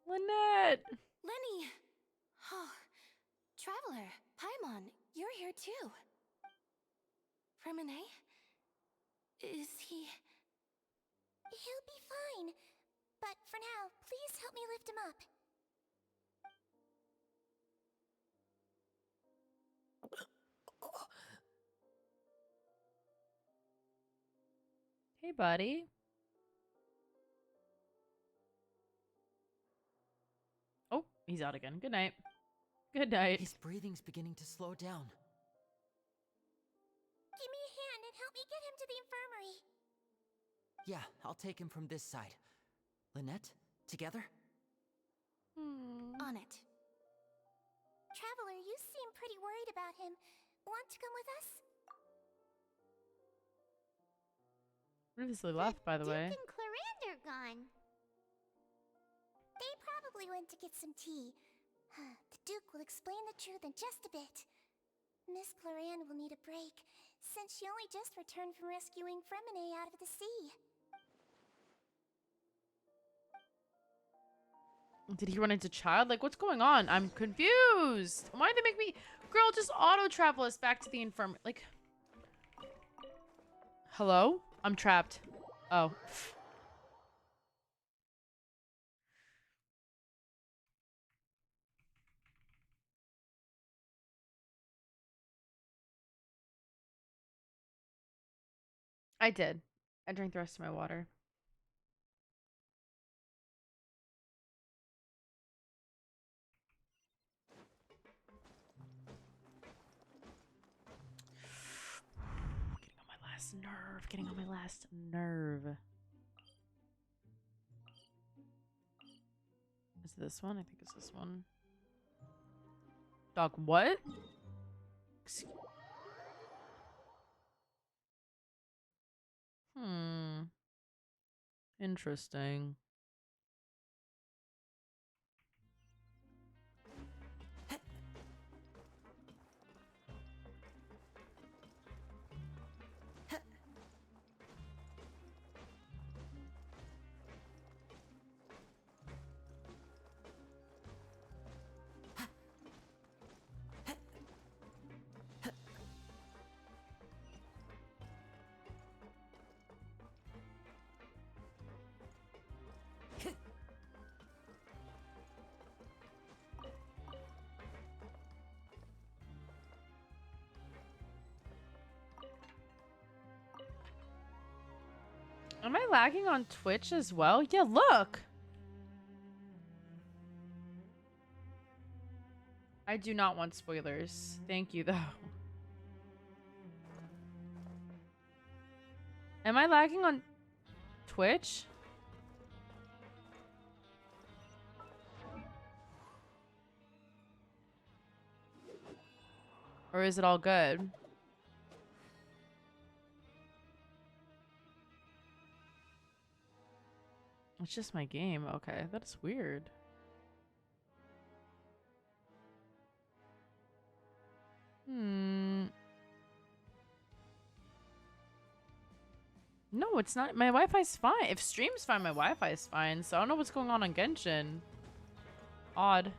Lynette! Lenny! Oh, Traveler, Paimon, you're here too. Fremine? Is he... He'll be fine. But for now, please help me lift him up. Hey, buddy. he's out again. Good night. Good night. His breathing's beginning to slow down. Give me a hand and help me get him to the infirmary. Yeah, I'll take him from this side. Lynette, together? On it. Traveler, you seem pretty worried about him. Want to come with us? Writhosley left, by the way. Duke and Clarande are gone. They probably went to get some tea. The Duke will explain the truth in just a bit. Miss Clarande will need a break, since she only just returned from rescuing Fremine out of the sea. Did he run into Child? Like, what's going on? I'm confused. Why did they make me... Girl, just auto-travel us back to the infirmary. Like... Hello? I'm trapped. Oh. I did. I drank the rest of my water. Getting on my last nerve. Is it this one? I think it's this one. Dog, what? Interesting. Am I lagging on Twitch as well? Yeah, look. I do not want spoilers. Thank you, though. Am I lagging on Twitch? Or is it all good? It's just my game. Okay, that's weird. No, it's not. My Wi-Fi's fine. If stream's fine, my Wi-Fi is fine. So I don't know what's going on Genshin. Odd.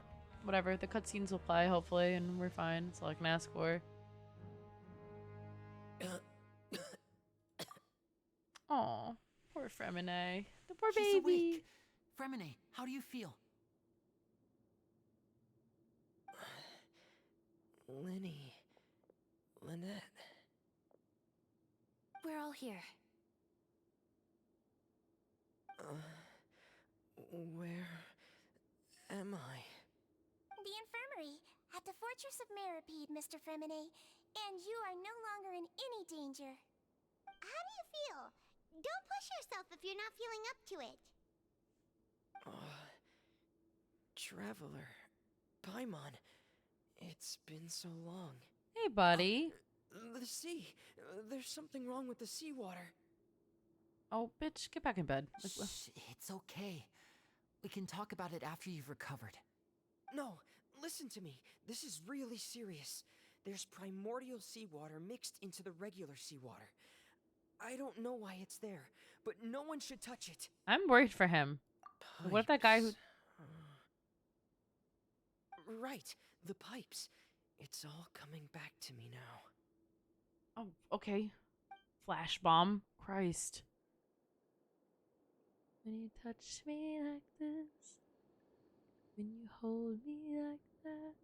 Whatever. The cutscenes will play, hopefully, and we're fine. That's all I can ask for. Aw, poor Fremine. The poor She's baby. awake. Fremine, how do you feel? Lenny. Lynette. We're all here. Where am I? The infirmary, at the Fortress of Meripede, Mr. Fremine. And you are no longer in any danger. How do you feel? Don't push yourself if you're not feeling up to it. Traveler. Paimon. It's been so long. Hey, buddy. The sea. There's something wrong with the seawater. Oh, bitch, get back in bed. Shh, it's okay. We can talk about it after you've recovered. No, listen to me. This is really serious. There's primordial seawater mixed into the regular seawater. I don't know why it's there, but no one should touch it. I'm worried for him. What if that guy who... Right, the pipes. It's all coming back to me now. Oh, okay. Flash bomb. Christ. When you touch me like this, when you hold me like that,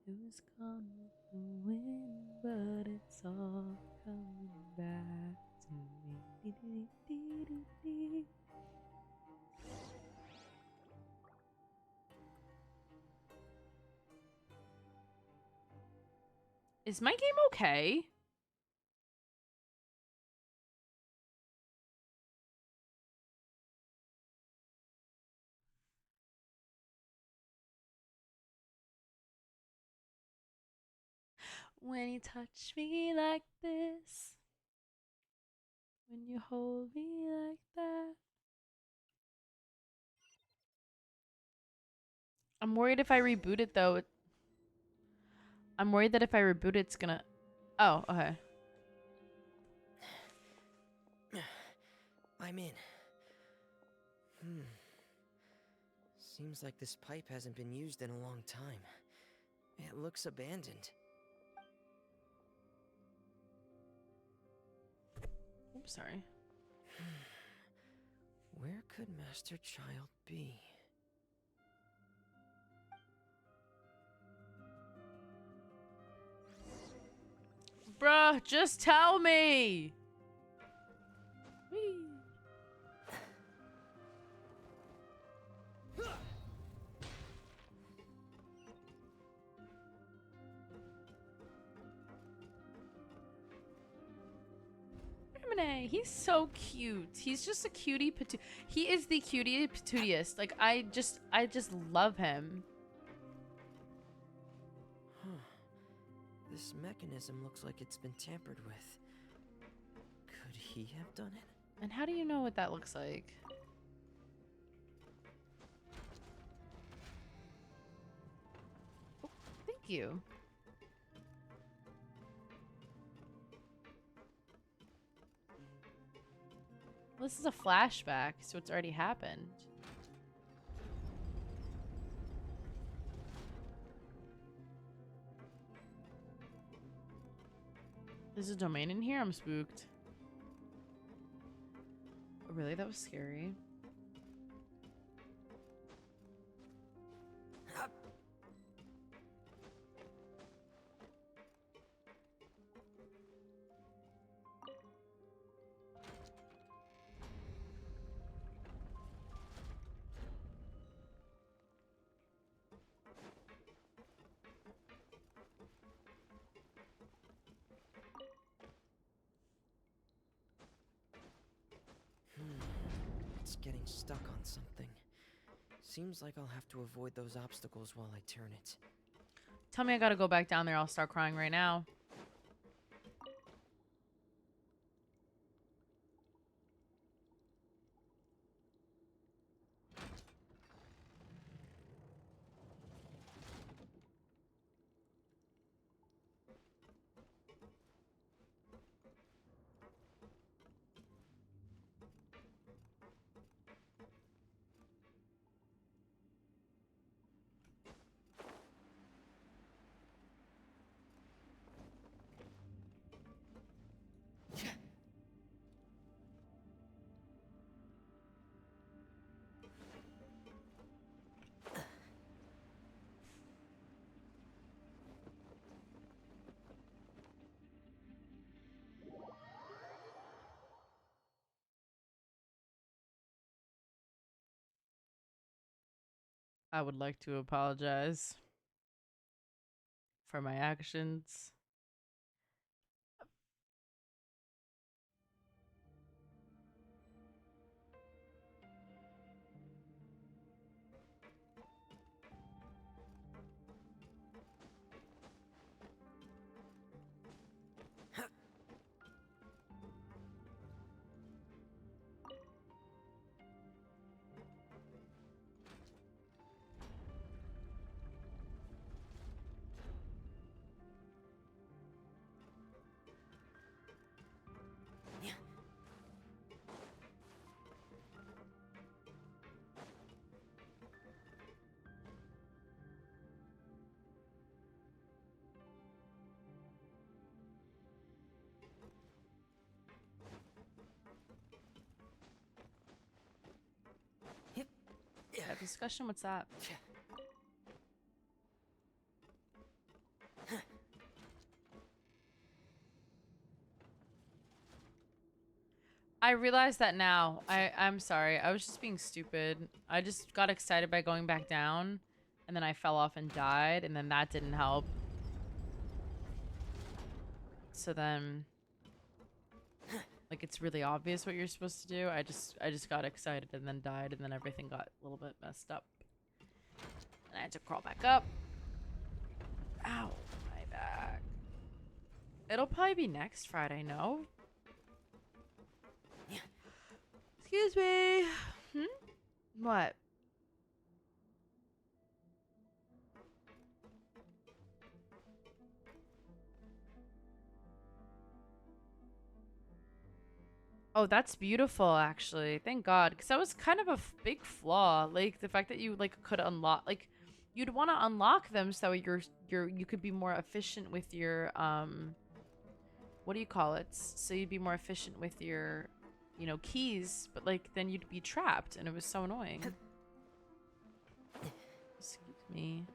it was gone with the wind, but it's all coming back to me. Is my game okay? When you touch me like this, when you hold me like that. I'm worried if I reboot it though. I'm worried that if I reboot it's gonna... Oh, okay. I'm in. Seems like this pipe hasn't been used in a long time. It looks abandoned. Oops, sorry. Where could Master Child be? Bruh, just tell me! Whee. Remine, he's so cute. He's just a cutie patoo. He is the cutie patootiest. Like, I just love him. This mechanism looks like it's been tampered with. Could he have done it? And how do you know what that looks like? Oh, thank you. Well, this is a flashback, so it's already happened. There's a domain in here? I'm spooked. Oh, really? That was scary. It's getting stuck on something. Seems like I'll have to avoid those obstacles while I turn it. Tell me I gotta go back down there. I'll start crying right now. I would like to apologize for my actions. That discussion? What's that? I realize that now. I'm sorry. I was just being stupid. I just got excited by going back down, and then I fell off and died, and then that didn't help. so then like it's really obvious what you're supposed to do. I just got excited and then died, and then everything got a little bit messed up. And I had to crawl back up. Ow, my back. It'll probably be next Friday, no? Excuse me. What? Oh, that's beautiful, actually. Thank God, because that was kind of a big flaw. Like the fact that you like could unlock, like, you'd want to unlock them so you could be more efficient with your what do you call it? So you'd be more efficient with your, you know, keys. But like then you'd be trapped, and it was so annoying. Excuse me.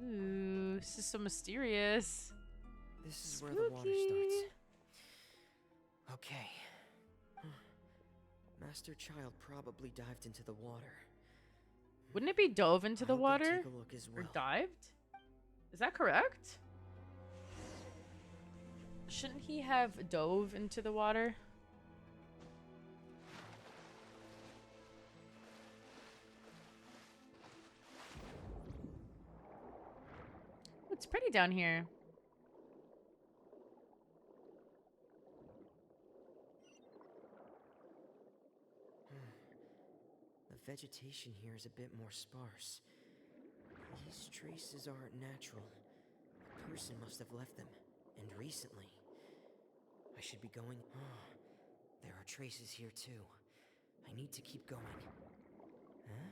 Ooh, this is so mysterious. This is where the water starts. Okay. Master Child probably dived into the water. Wouldn't it be dove into the water? Take a look as well. Or dived? Is that correct? Shouldn't he have dove into the water? It's pretty down here. The vegetation here is a bit more sparse. These traces aren't natural. A person must have left them, and recently. I should be going. Oh, there are traces here too. I need to keep going. Huh?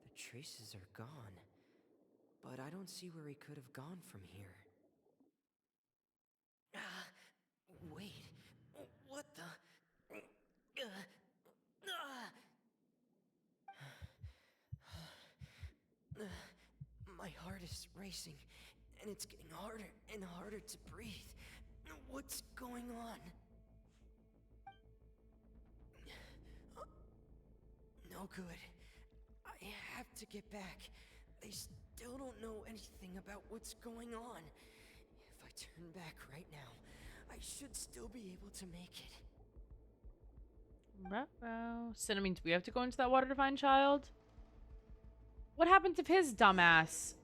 The traces are gone. But I don't see where he could have gone from here. Wait. What the? My heart is racing, and it's getting harder and harder to breathe. What's going on? No good. I have to get back. They still don't know anything about what's going on. If I turn back right now, I should still be able to make it. Ruh-roh. So that means we have to go into that water to find Child? What happened to his dumbass?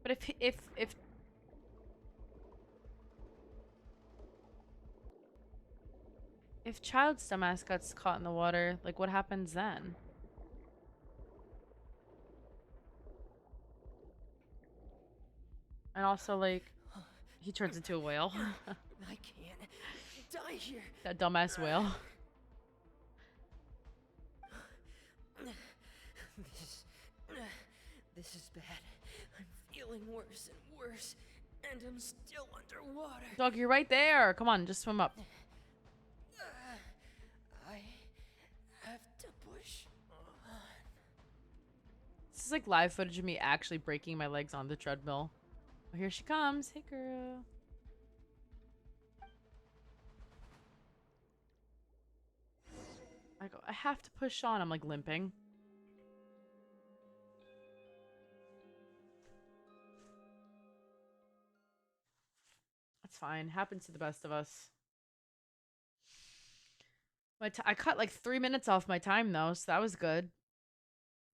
But if Child's dumbass gets caught in the water, like what happens then? And also, like, he turns into a whale. I can't die here. That dumbass whale. This is bad. I'm feeling worse and worse, and I'm still underwater. Dog, you're right there. Come on, just swim up. I have to push on. This is like live footage of me actually breaking my legs on the treadmill. Oh, here she comes. Hey, girl. I go, I have to push on. I'm like limping. That's fine. Happens to the best of us. I cut like 3 minutes off my time though, so that was good.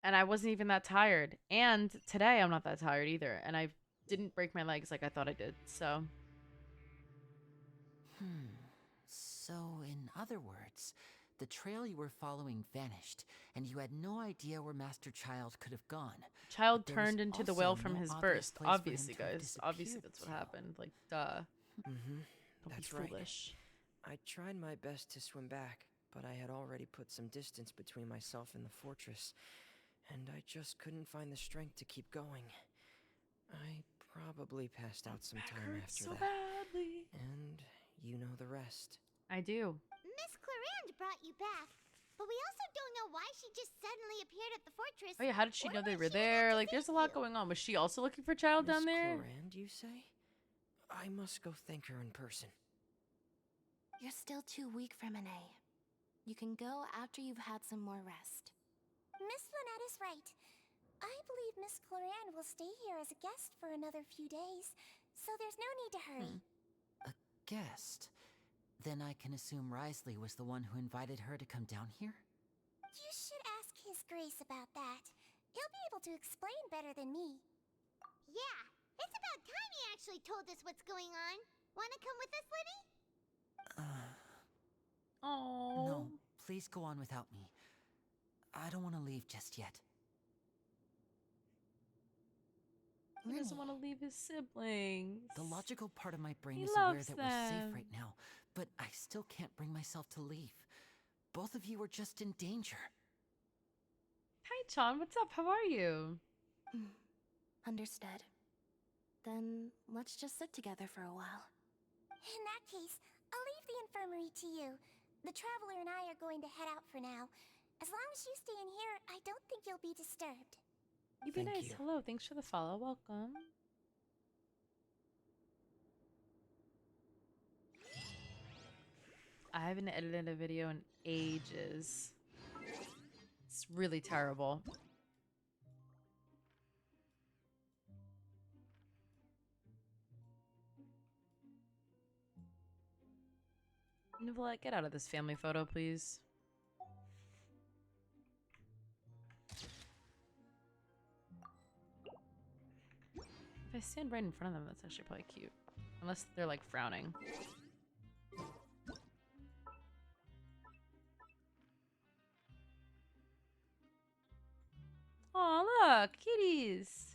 And I wasn't even that tired. And today I'm not that tired either. And I didn't break my legs like I thought I did, so. So, in other words, the trail you were following vanished, and you had no idea where Master Child could have gone. Child But there was turned into the also whale from no his obvious burst. place for him Obviously, to have guys. Obviously, disappeared, that's what so- happened. Like, duh. Don't That's be right. foolish. I tried my best to swim back, but I had already put some distance between myself and the fortress, and I just couldn't find the strength to keep going. I probably passed out some time after so that. badly. And you know the rest. I do. Miss Clarande brought you back, but we also don't know why she just suddenly appeared at the fortress. Oh yeah, how did she or know they what were she went out there? to Like, there's a lot going on. Was she also looking for Child down there? Miss Clarande, you say? I must go thank her in person. You're still too weak, Fremine. You can go after you've had some more rest. Miss Lynette is right. I believe Miss Cloran will stay here as a guest for another few days, so there's no need to hurry. A guest? Then I can assume Writhosley was the one who invited her to come down here? You should ask His Grace about that. He'll be able to explain better than me. Yeah, it's about time he actually told us what's going on. Wanna come with us, Liddy? Oh. No, please go on without me. I don't want to leave just yet. He doesn't want to leave his siblings. The logical part of my brain He is aware loves that we're safe them. right now, but I still can't bring myself to leave. Both of you are just in danger. Hi, Chan. What's up? How are you? Understood. Then let's just sit together for a while. In that case, I'll leave the infirmary to you. The Traveler and I are going to head out for now. As long as you stay in here, I don't think you'll be disturbed. You be Thank nice. you. Hello. Thanks for the follow. Welcome. I haven't edited a video in ages. It's really terrible. Nicolette, get out of this family photo, please. If I stand right in front of them, that's actually probably cute. Unless they're like frowning. Oh, look, kitties.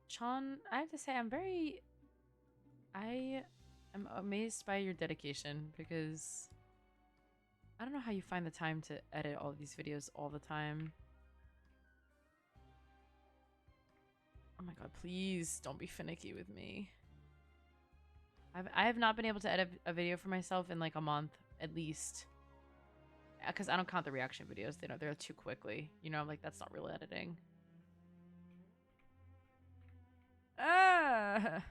Chan, I have to say, I am amazed by your dedication because I don't know how you find the time to edit all these videos all the time. Oh my god, please don't be finicky with me. I have not been able to edit a video for myself in like a month at least. Because I don't count the reaction videos. They're too quickly. You know, like that's not real editing. Ah!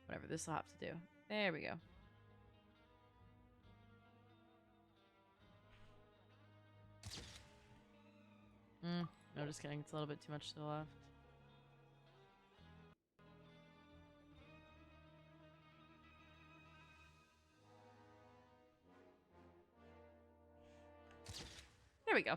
Whatever, this will have to do. There we go. No, just kidding. It's a little bit too much to the left. There we go.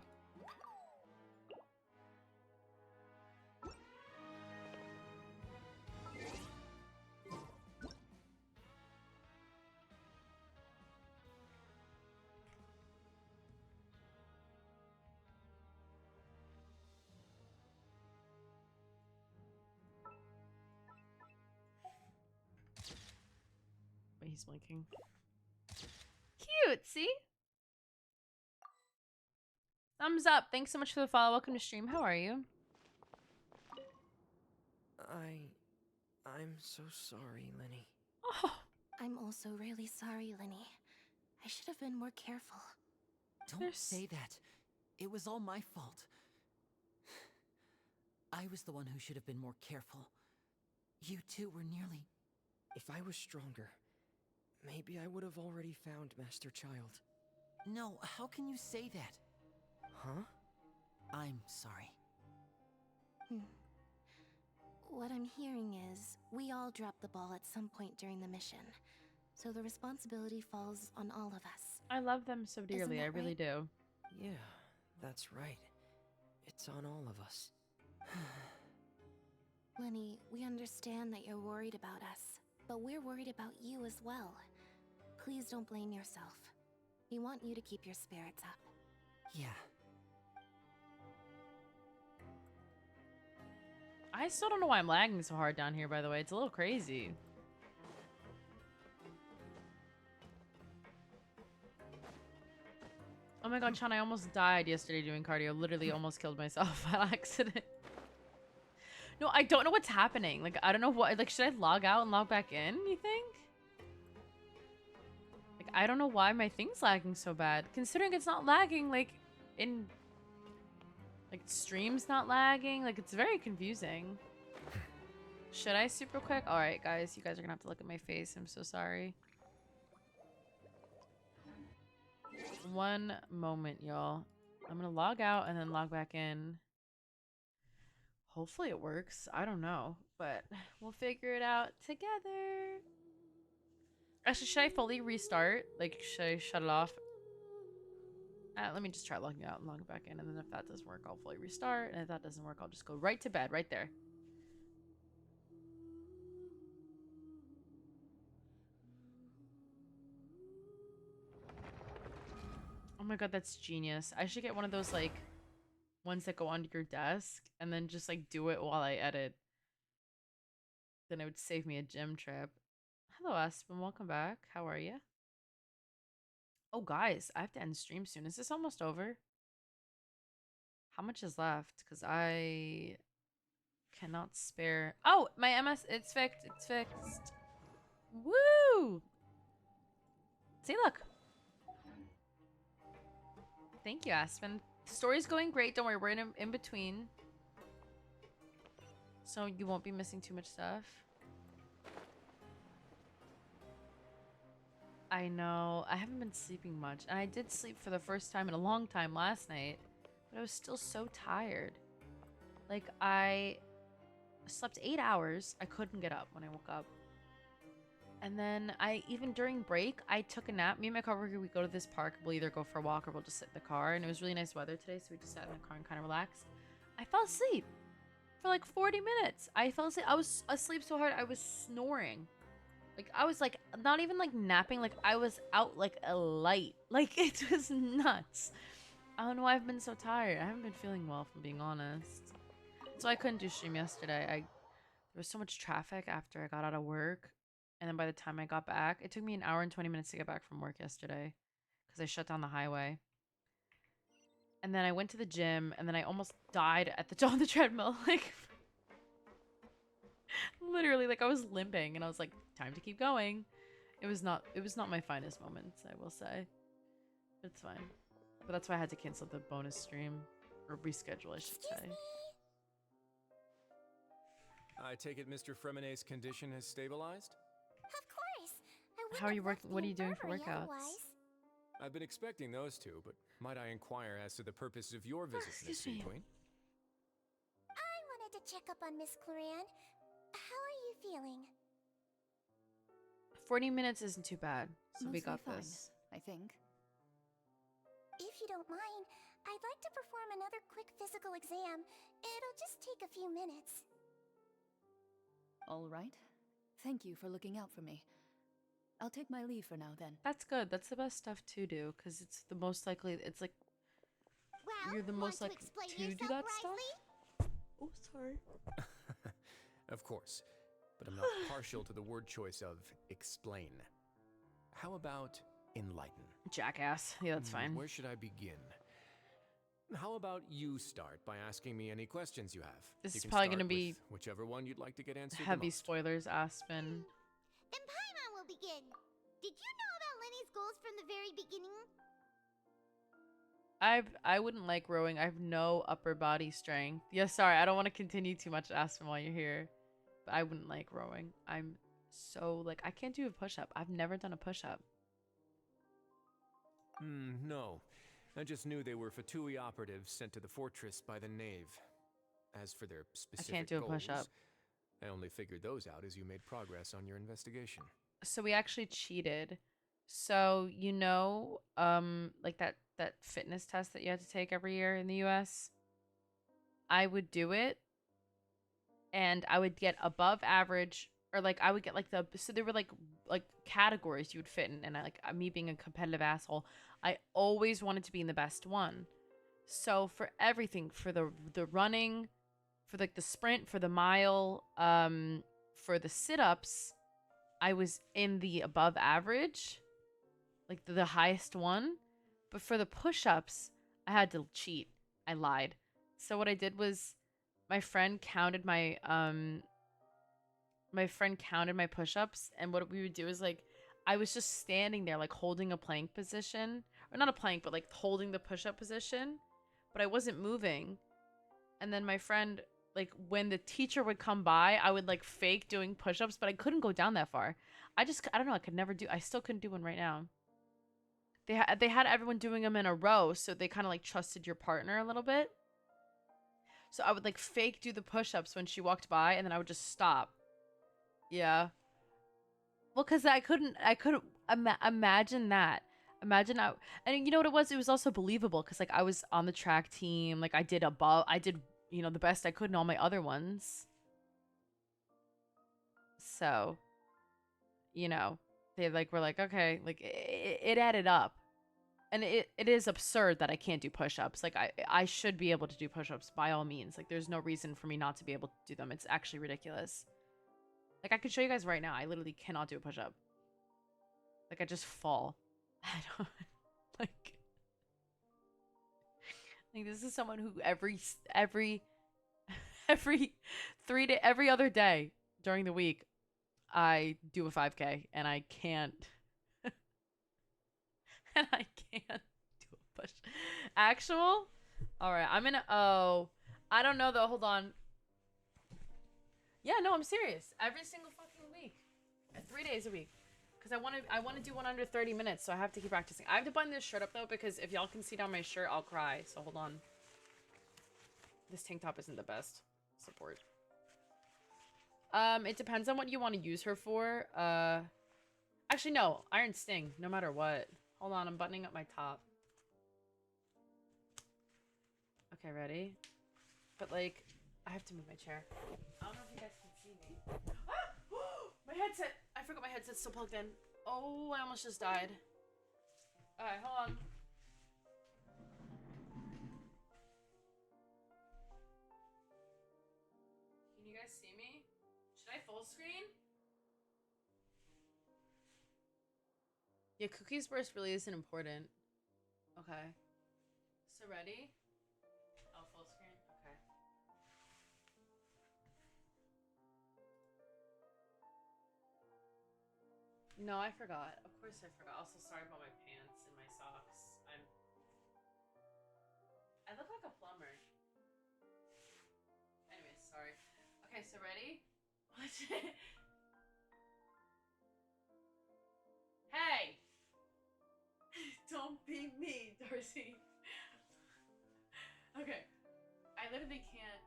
Wait, he's blinking. Cute, see? Thumbs up. Thanks so much for the follow. Welcome to stream. How are you? I'm so sorry, Lenny. Oh. I'm also really sorry, Lenny. I should have been more careful. Don't say that. It was all my fault. I was the one who should have been more careful. You two were nearly... If I was stronger, maybe I would have already found Master Child. No, how can you say that? Huh? I'm sorry. What I'm hearing is, we all dropped the ball at some point during the mission. So the responsibility falls on all of us. I love them so dearly. I really do. Yeah, that's right. It's on all of us. Lenny, we understand that you're worried about us, but we're worried about you as well. Please don't blame yourself. We want you to keep your spirits up. Yeah. I still don't know why I'm lagging so hard down here, by the way. It's a little crazy. Oh my god, Chan, I almost died yesterday doing cardio. Literally almost killed myself by accident. No, I don't know what's happening. Like, I don't know what... Like, should I log out and log back in, you think? Like, I don't know why my thing's lagging so bad. Considering it's not lagging, like, in... Like, stream's not lagging. Like, it's very confusing. Should I super quick? Alright, guys. You guys are gonna have to look at my face. I'm so sorry. One moment, y'all. I'm gonna log out and then log back in. Hopefully it works. I don't know. But we'll figure it out together. Actually, should I fully restart? Like, should I shut it off? Let me just try logging out and logging back in. And then if that doesn't work, I'll fully restart. And if that doesn't work, I'll just go right to bed. Right there. Oh my god, that's genius. I should get one of those, like, ones that go onto your desk. And then just, like, do it while I edit. Then it would save me a gym trip. Hello, Aspen. Welcome back. How are you? Oh, guys, I have to end stream soon. Is this almost over? How much is left? Because I cannot spare... Oh, my MS... It's fixed. It's fixed. Woo! See, look. Thank you, Aspen. The story's going great. Don't worry. We're in between. So you won't be missing too much stuff. I know. I haven't been sleeping much. And I did sleep for the first time in a long time last night. But I was still so tired. Like, I slept 8 hours. I couldn't get up when I woke up. And then even during break, I took a nap. Me and my coworker, we go to this park. We'll either go for a walk or we'll just sit in the car. And it was really nice weather today, so we just sat in the car and kind of relaxed. I fell asleep for like 40 minutes. I fell asleep. I was asleep so hard, I was snoring. Like, I was, like, not even, like, napping. Like, I was out like a light. Like, it was nuts. I don't know why I've been so tired. I haven't been feeling well, if I'm being honest. So I couldn't do stream yesterday. There was so much traffic after I got out of work. And then by the time I got back, it took me an hour and 20 minutes to get back from work yesterday. Because I shut down the highway. And then I went to the gym. And then I almost died on the treadmill. Like... Literally, like, I was limping and I was like, time to keep going. It was not my finest moments, I will say. But it's fine. But that's why I had to cancel the bonus stream. Or reschedule, I should say. I take it Mr. Fremenay's condition has stabilized? Of course. How are you working? What are you doing for workouts? Otherwise. I've been expecting those two, but might I inquire as to the purpose of your visit, Miss Sea Queen? I wanted to check up on Miss Claran. How are you feeling? 40 minutes isn't too bad, so we got fine, this. I think. If you don't mind, I'd like to perform another quick physical exam. It'll just take a few minutes. All right. Thank you for looking out for me. I'll take my leave for now, then. That's good. That's the best stuff to do, because it's the most likely. It's like you're the most likely to do that stuff. Oh, sorry. Of course, but I'm not partial to the word choice of explain. How about enlighten? Jackass. Yeah, that's fine. Where should I begin? How about you start by asking me any questions you have? This you is can probably start going to be with whichever one you'd like to get answered. heavy the most. spoilers, Aspen. Then Paimon will begin. Did you know about Lenny's goals from the very beginning? I wouldn't like rowing. I have no upper body strength. Yeah, sorry. I don't want to continue too much, Aspen, while you're here. But I wouldn't like rowing. I'm so, like, I can't do a push-up. I've never done a push-up. No. I just knew they were Fatui operatives sent to the fortress by the Knave. As for their specific I can't do a goals, push-up. I only figured those out as you made progress on your investigation. So we actually cheated. So, you know, like that fitness test that you had to take every year in the US? I would do it, and I would get above average, or like I would get like so there were like categories you would fit in, and me being a competitive asshole, I always wanted to be in the best one. So for everything, for the running, for like the sprint, for the mile, for the sit-ups, I was in the above average, like the highest one. But for the push-ups, I had to cheat. I lied. So what I did was, my friend counted my push-ups, and what we would do is, like, I was just standing there, like, holding a plank position, or not a plank, but like holding the push-up position, but I wasn't moving. And then my friend, like, when the teacher would come by, I would like fake doing push-ups, but I couldn't go down that far. I don't know, I could never do, I still couldn't do one right now. They had everyone doing them in a row, so they kind of like trusted your partner a little bit. So I would like fake do the push-ups when she walked by, and then I would just stop. Yeah. Well, because I couldn't imagine that. Imagine I, and you know what it was? It was also believable because like I was on the track team. Like I did you know, the best I could in all my other ones. So, you know, they like were like, okay, like it added up. And it is absurd that I can't do push-ups. Like I should be able to do push-ups by all means. Like there's no reason for me not to be able to do them. It's actually ridiculous. Like I could show you guys right now. I literally cannot do a push-up. Like I just fall. I don't like this is someone who every every other day during the week I do a 5K and I can't and I can't do a push. Actual? Alright, I'm gonna I don't know though, hold on. Yeah, no, I'm serious. Every single fucking week. 3 days a week. Because I want to do one under 30 minutes, so I have to keep practicing. I have to button this shirt up though, because if y'all can see down my shirt, I'll cry. So hold on. This tank top isn't the best support. It depends on what you want to use her for. Actually no, Iron Sting, no matter what. Hold on, I'm buttoning up my top. Okay, ready? But like, I have to move my chair. I don't know if you guys can see me. Ah! My headset! I forgot my headset's still plugged in. Oh, I almost just died. Alright, hold on. Can you guys see me? Should I full screen? Yeah, cookies burst really isn't important. Okay. So ready? Oh, full screen? Okay. No, I forgot. Of course I forgot. Also, sorry about my pants and my socks. I look like a plumber. Anyways, sorry. Okay, so ready? Watch it. Hey! Don't be me, Darcy. Okay. I literally can't.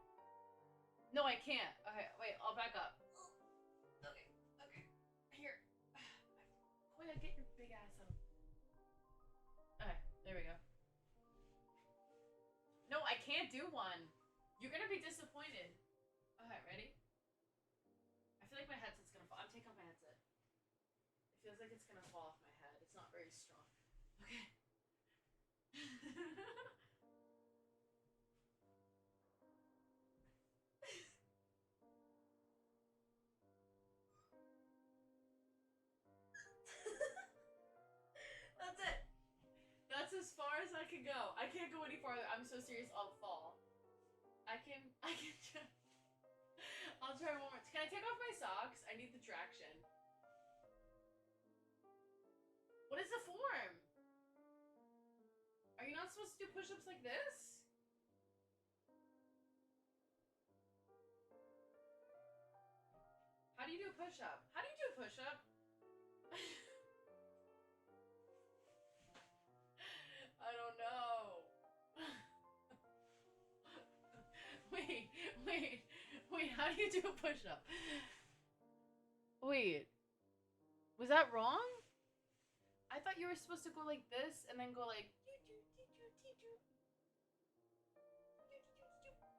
No, I can't. Okay, wait, I'll back up. Okay, okay. Here. Koya, get your big ass up. Okay, there we go. No, I can't do one. You're gonna be disappointed. Okay, ready? I feel like my headset's gonna fall. I'm taking off my headset. It feels like it's gonna fall off my head. It's not very strong. Okay. That's it. That's as far as I can go. I can't go any farther. I'm so serious. I'll fall. I can try. I'll try one more. Can I take off my socks? I need the traction. What is the form? Are you not supposed to do push-ups like this? How do you do a push-up? How do you do a push-up? I don't know. Wait, how do you do a push-up? Wait. Was that wrong? I thought you were supposed to go like this and then go like...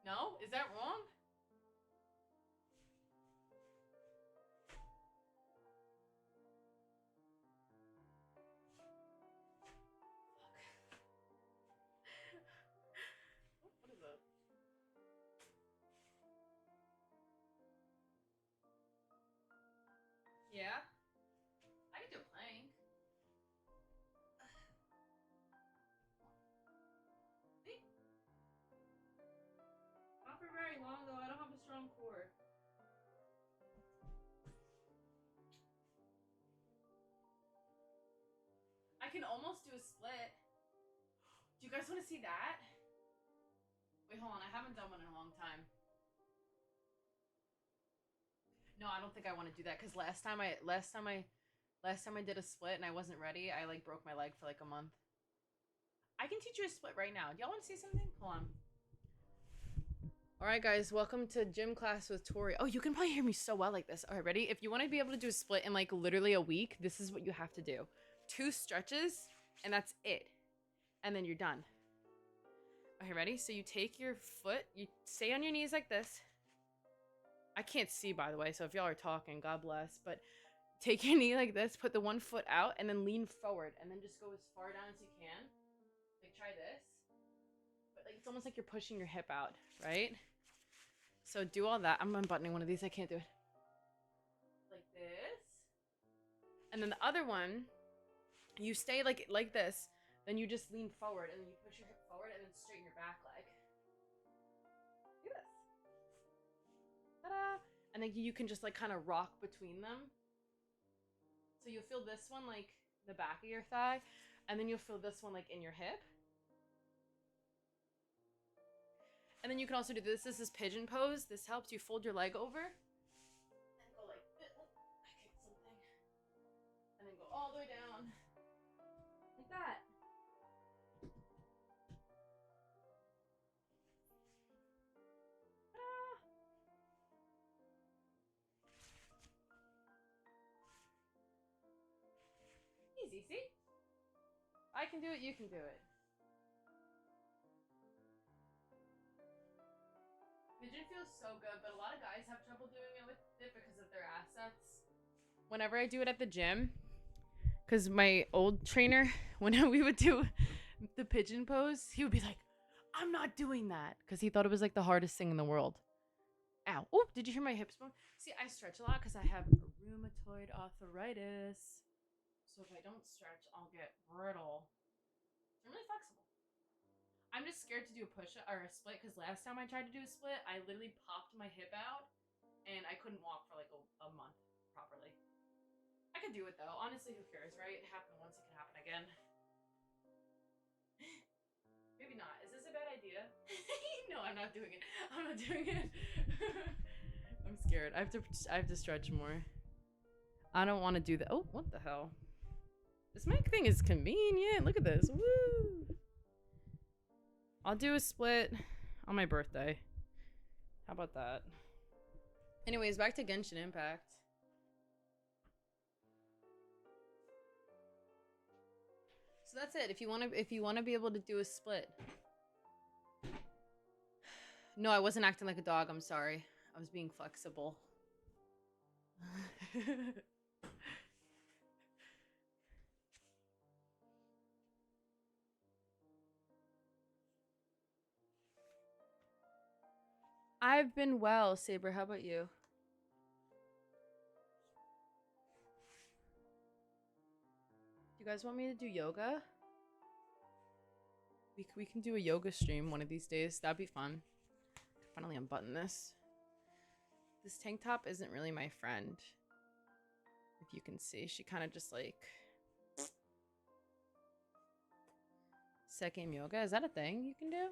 No? Is that wrong? What is that? Yeah? I can do a plank. See? Not for very long though, I don't have a strong core. I can almost do a split. Do you guys want to see that? Wait, hold on. I haven't done one in a long time. No, I don't think I want to do that because last time I did a split and I wasn't ready. I like broke my leg for like a month. I can teach you a split right now. Do y'all want to see something? Hold on. All right, guys, welcome to gym class with Tori. Oh, you can probably hear me so well like this. All right, ready? If you want to be able to do a split in like literally a week, this is what you have to do. 2 stretches, and that's it. And then you're done. Okay, ready? So you take your foot, you stay on your knees like this. I can't see, by the way, so if y'all are talking, God bless. But take your knee like this, put the one foot out, and then lean forward. And then just go as far down as you can. Like, try this. But like, it's almost like you're pushing your hip out, right? So do all that. I'm unbuttoning one of these. I can't do it. Like this. And then the other one, you stay like this. Then you just lean forward, and then you push your hip forward, and then straighten your back leg. Do this. Ta-da! And then you can just like kind of rock between them. So you'll feel this one like the back of your thigh, and then you'll feel this one like in your hip. And then you can also do this. This is pigeon pose. This helps you fold your leg over. And go like this. Oh, I kicked something. And then go all the way down. Like that. Ta-da! Easy, see? I can do it, you can do it. Pigeon feels so good, but a lot of guys have trouble doing it with it because of their assets. Whenever I do it at the gym, because my old trainer, when we would do the pigeon pose, he would be like, I'm not doing that, because he thought it was like the hardest thing in the world. Ow. Oh, did you hear my hips bone? See, I stretch a lot because I have rheumatoid arthritis. So if I don't stretch, I'll get brittle. So I'm really flexible. I'm just scared to do a push-up or a split because last time I tried to do a split, I literally popped my hip out and I couldn't walk for like a month properly. I could do it though. Honestly, who cares, right? It happened once, it can happen again. Maybe not. Is this a bad idea? No, I'm not doing it. I'm not doing it. I'm scared. I have to stretch more. I don't want to do that. Oh, what the hell? This mic thing is convenient. Look at this. Woo! I'll do a split on my birthday. How about that? Anyways, back to Genshin Impact. So that's it. If you want to be able to do a split. No, I wasn't acting like a dog. I'm sorry. I was being flexible. I've been well, Saber. How about you? Do you guys want me to do yoga? We can do a yoga stream one of these days. That'd be fun. Finally unbutton this. This tank top isn't really my friend. If you can see, she kind of just like... Set game yoga, is that a thing you can do?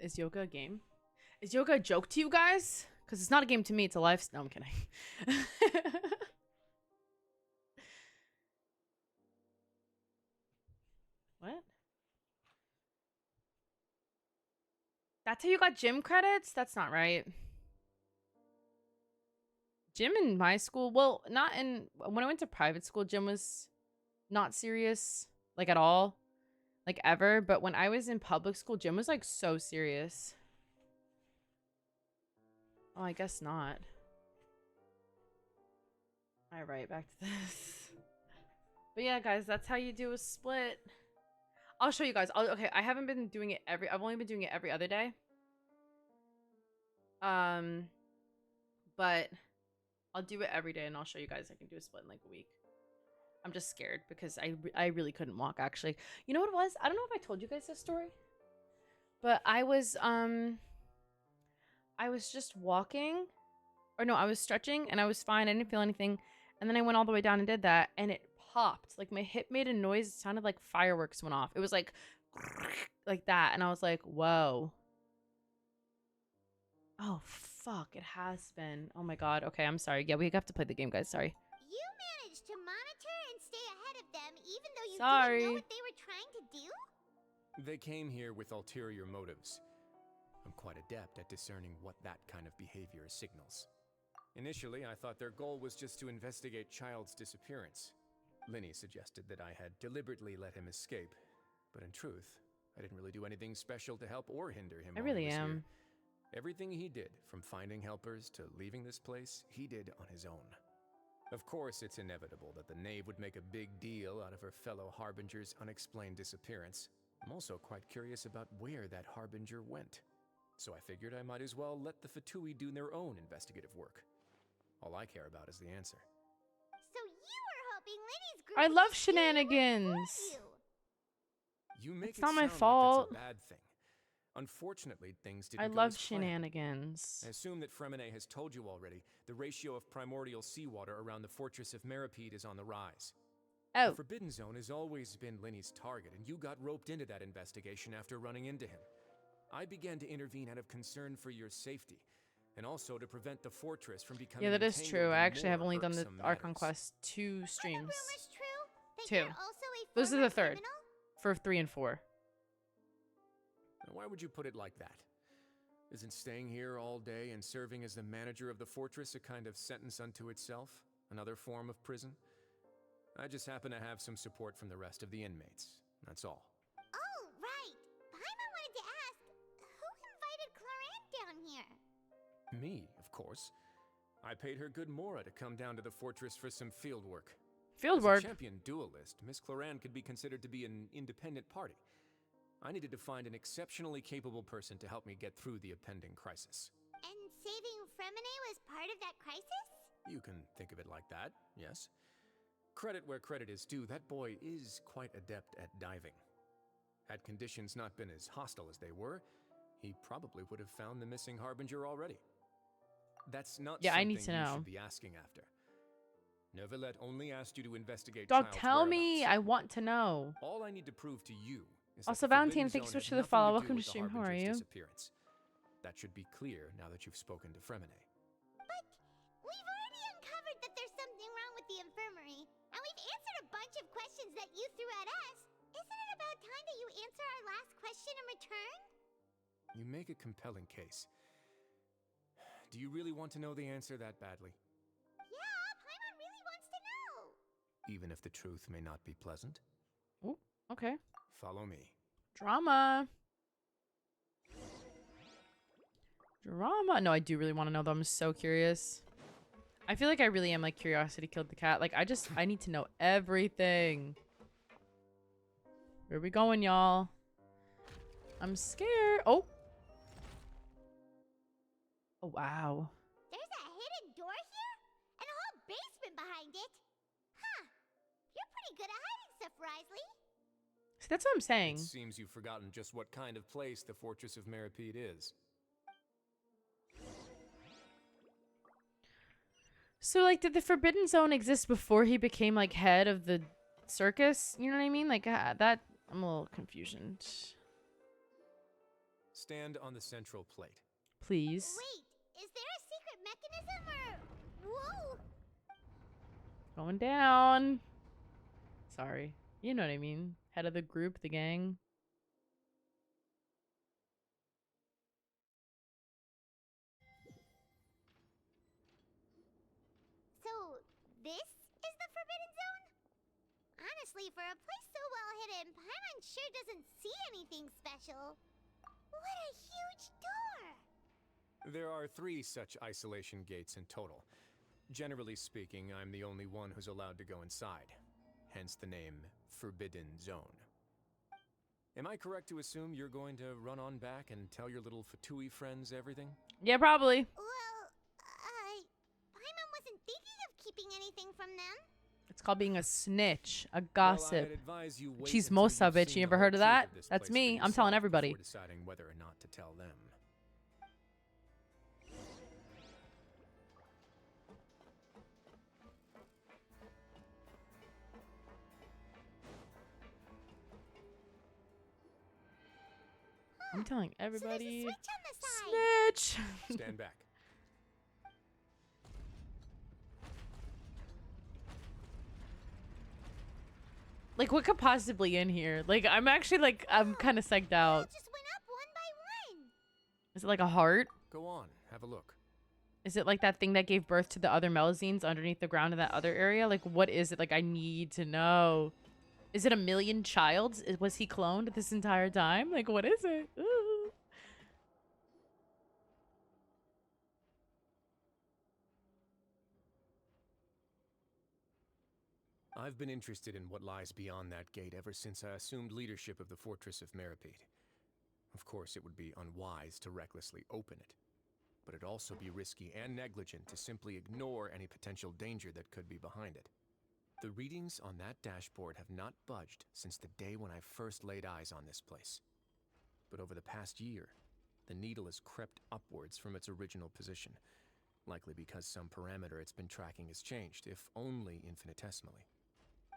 Is yoga a game? Is yoga a joke to you guys? Because it's not a game to me, it's a lifestyle. No, I'm kidding. What? That's how you got gym credits? That's not right. Gym in my school, well, not in... When I went to private school, gym was not serious, like at all. Like ever, but when I was in public school, gym was like so serious. Oh, I guess not. All right, back to this. But yeah, guys, that's how you do a split. I'll show you guys. Okay, I haven't been doing it I've only been doing it every other day. But I'll do it every day, and I'll show you guys I can do a split in like a week. I'm just scared because I really couldn't walk, actually. You know what it was? I don't know if I told you guys this story. But I was just walking Or no, I was stretching and I was fine. I didn't feel anything. And then I went all the way down and did that, and it popped. Like my hip made a noise. It sounded like fireworks went off. It was like that, and I was like, whoa. Oh fuck, it has been. Oh my god. Okay, I'm sorry. Yeah, we have to play the game, guys. Sorry. You managed to monitor and stay ahead of them even though you Sorry. didn't know what they were trying to do? They came here with ulterior motives. I'm quite adept at discerning what that kind of behavior signals. Initially, I thought their goal was just to investigate Child's disappearance. Linny suggested that I had deliberately let him escape, but in truth, I didn't really do anything special to help or hinder him. I while he really was am. here. Everything he did, from finding helpers to leaving this place, he did on his own. Of course, it's inevitable that the knave would make a big deal out of her fellow Harbinger's unexplained disappearance. I'm also quite curious about where that Harbinger went. So I figured I might as well let the Fatui do their own investigative work. All I care about is the answer. So you were hoping Linny's group I would love just do shenanigans. it for you. You make It's it not my sound like fault. that's a bad thing. Unfortunately, things didn't I go love as planned. shenanigans. I assume that Fremine has told you already, the ratio of primordial seawater around the fortress of Meripede is on the rise. Oh. The Forbidden Zone has always been Linny's target, and you got roped into that investigation after running into him. I began to intervene out of concern for your safety, and also to prevent the fortress from becoming Yeah, that is entangled true. in I actually have more only done the irksome Archon matters. Quest 2 Are streams. the rumors true? That 2. you're also a This is former the third. criminal? For 3 and 4. Now, why would you put it like that? Isn't staying here all day and serving as the manager of the fortress a kind of sentence unto itself? Another form of prison? I just happen to have some support from the rest of the inmates. That's all. Oh, right. Paimon wanted to ask, who invited Cloran down here? Me, of course. I paid her good mora to come down to the fortress for some field work. Field As work? a champion duelist, Miss Cloran could be considered to be an independent party. I needed to find an exceptionally capable person to help me get through the impending crisis. And saving Fremine was part of that crisis? You can think of it like that, yes. Credit where credit is due, that boy is quite adept at diving. Had conditions not been as hostile as they were, he probably would have found the missing Harbinger already. That's not Yeah, I something need to you know. should be asking after. Neuvillette only asked you to investigate Dog, Child's tell me. whereabouts. I want to know. All I need to prove to you is Also, that the Forbidden Valentine, thank you Zone so much had for the nothing follow. do Welcome to with the stream. How are Harbinger's you? disappearance. That should be clear now that you've spoken to Fremine. But we've already uncovered that there's something wrong with the infirmary, and we've answered a bunch of questions that you threw at us. Isn't it about time that you answer our last question in return? You make a compelling case. Do you really want to know the answer that badly? Yeah, Paimon really wants to know. Even if the truth may not be pleasant? Ooh, okay. Follow me. Drama. Drama. No, I do really want to know though. I'm so curious. I feel like I really am like curiosity killed the cat. Like I need to know everything. Where we going, y'all? I'm scared. Oh. Oh, wow. There's a hidden door here? And a whole basement behind it? Huh. You're pretty good at hiding stuff, Writhosley. See, that's what I'm saying. It seems you've forgotten just what kind of place the Fortress of Meripede is. So, like, did the Forbidden Zone exist before he became, like, head of the circus? You know what I mean? Like, that... I'm a little confused. Stand on the central plate. Please. Wait, is there a secret mechanism or... Whoa! Going down. Sorry. You know what I mean. Head of the group, the gang. So, this is the Forbidden Zone? Honestly, for a place so well hidden, Paimon sure doesn't see anything special. What a huge door! There are 3 such isolation gates in total. Generally speaking, I'm the only one who's allowed to go inside. Hence the name Forbidden Zone. Am I correct to assume you're going to run on back and tell your little Fatui friends everything? Yeah, probably. Well, Paimon wasn't thinking of keeping anything from them. It's called being a snitch, a Well, gossip. I'd advise you wait She's until Mosa, you've bitch. seen You the never whole heard of truth that? this That's place me. for I'm telling yourself everybody. before deciding whether or not to tell them. I'm telling everybody. So there's a switch on the side. Snitch. Stand back. Like, what could possibly in here? Like, I'm actually like, I'm kind of psyched out. Just went up one by one. Is it like a heart? Go on, have a look. Is it like that thing that gave birth to the other Melazines underneath the ground in that other area? Like, what is it? Like, I need to know. Is it a million childs? Was he cloned this entire time? Like, what is it? Ooh. I've been interested in what lies beyond that gate ever since I assumed leadership of the Fortress of Meripede. Of course, it would be unwise to recklessly open it, but it'd also be risky and negligent to simply ignore any potential danger that could be behind it. The readings on that dashboard have not budged since the day when I first laid eyes on this place. But over the past year, the needle has crept upwards from its original position, likely because some parameter it's been tracking has changed, if only infinitesimally.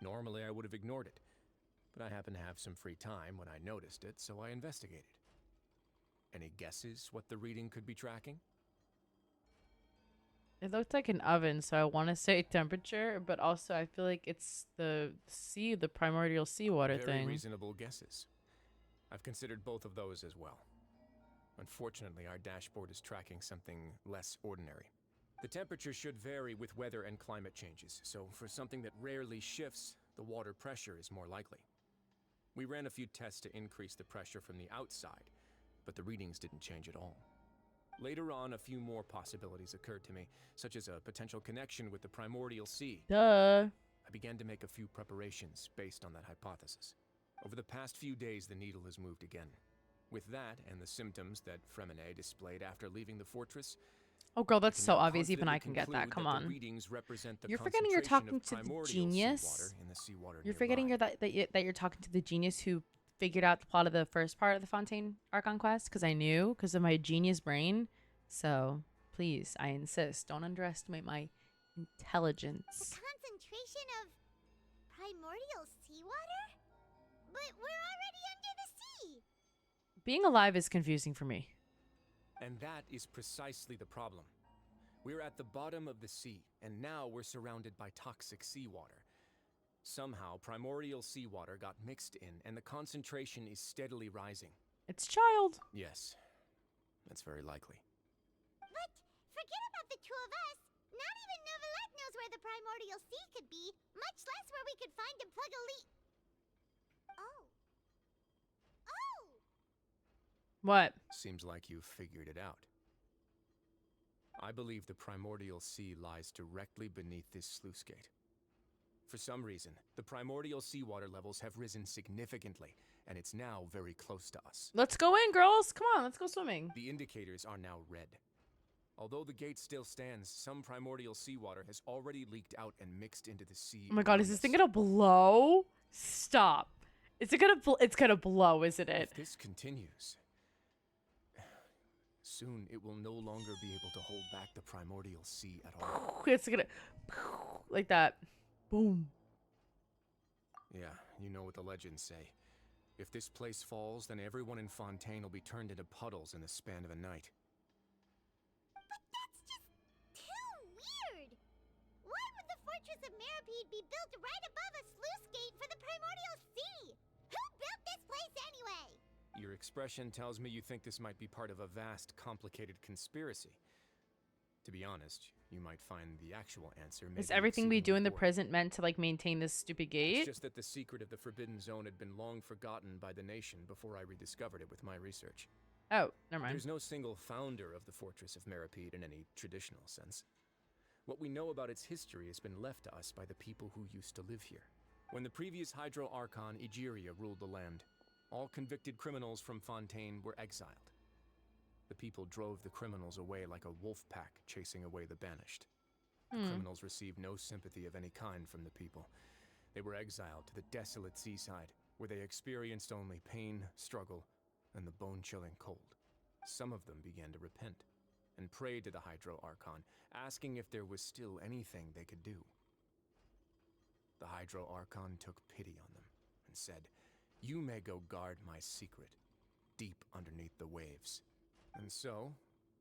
Normally, I would have ignored it, but I happened to have some free time when I noticed it, so I investigated. Any guesses what the reading could be tracking? It looked like an oven, so I want to say temperature, but also I feel like it's the sea, the primordial seawater Very thing. reasonable guesses. I've considered both of those as well. Unfortunately, our dashboard is tracking something less ordinary. The temperature should vary with weather and climate changes, so for something that rarely shifts, the water pressure is more likely. We ran a few tests to increase the pressure from the outside, but the readings didn't change at all. Later on, a few more possibilities occurred to me, such as a potential connection with the primordial sea. Duh. I began to make a few preparations based on that hypothesis. Over the past few days, the needle has moved again. With that, and the symptoms that Fremine displayed after leaving the fortress, Oh, girl, that's I can so now obvious. Even I confidently can get that. conclude Come that on. the readings represent the You're forgetting you're concentration talking of to the primordial genius. seawater in the seawater You're nearby. forgetting that you're talking to the genius who figured out the plot of the first part of the Fontaine Archon quest, because I knew, because of my genius brain. So please, I insist, don't underestimate my intelligence. The concentration of primordial seawater? But we're already under the sea. Being alive is confusing for me. And that is precisely the problem. We're at the bottom of the sea, and now we're surrounded by toxic seawater. Somehow, primordial seawater got mixed in, and the concentration is steadily rising. It's child. Yes, that's very likely. But forget about the two of us. Not even Novelette knows where the primordial sea could be, much less where we could find and plug a leak. Oh. Oh! What? Seems like you've figured it out. I believe the primordial sea lies directly beneath this sluice gate. For some reason, the primordial seawater levels have risen significantly, and it's now very close to us. Let's go in, girls. Come on, let's go swimming. The indicators are now red. Although the gate still stands, some primordial seawater has already leaked out and mixed into the sea. Oh my god, is around this us. thing gonna blow? Stop. It's gonna blow, isn't it? If this continues, soon it will no longer be able to hold back the primordial sea at all. It's gonna like that. Boom. Yeah, you know what the legends say. If this place falls, then everyone in Fontaine will be turned into puddles in the span of a night. But that's just too weird. Why would the Fortress of Meripede be built right above a sluice gate for the primordial sea? Who built this place anyway? Your expression tells me you think this might be part of a vast, complicated conspiracy. To be honest, you might find the actual answer maybe Is everything we do in the exceedingly boring. present meant to like maintain this stupid gate? It's just that the secret of the Forbidden Zone had been long forgotten by the nation before I rediscovered it with my research. Oh, never mind. There's no single founder of the Fortress of Meripede in any traditional sense. What we know about its history has been left to us by the people who used to live here. When the previous Hydro Archon Egeria ruled the land, all convicted criminals from Fontaine were exiled. The people drove the criminals away like a wolf pack chasing away the banished. The criminals received no sympathy of any kind from the people. They were exiled to the desolate seaside, where they experienced only pain, struggle, and the bone-chilling cold. Some of them began to repent, and prayed to the Hydro Archon, asking if there was still anything they could do. The Hydro Archon took pity on them, and said, "You may go guard my secret. deep underneath the waves. And so,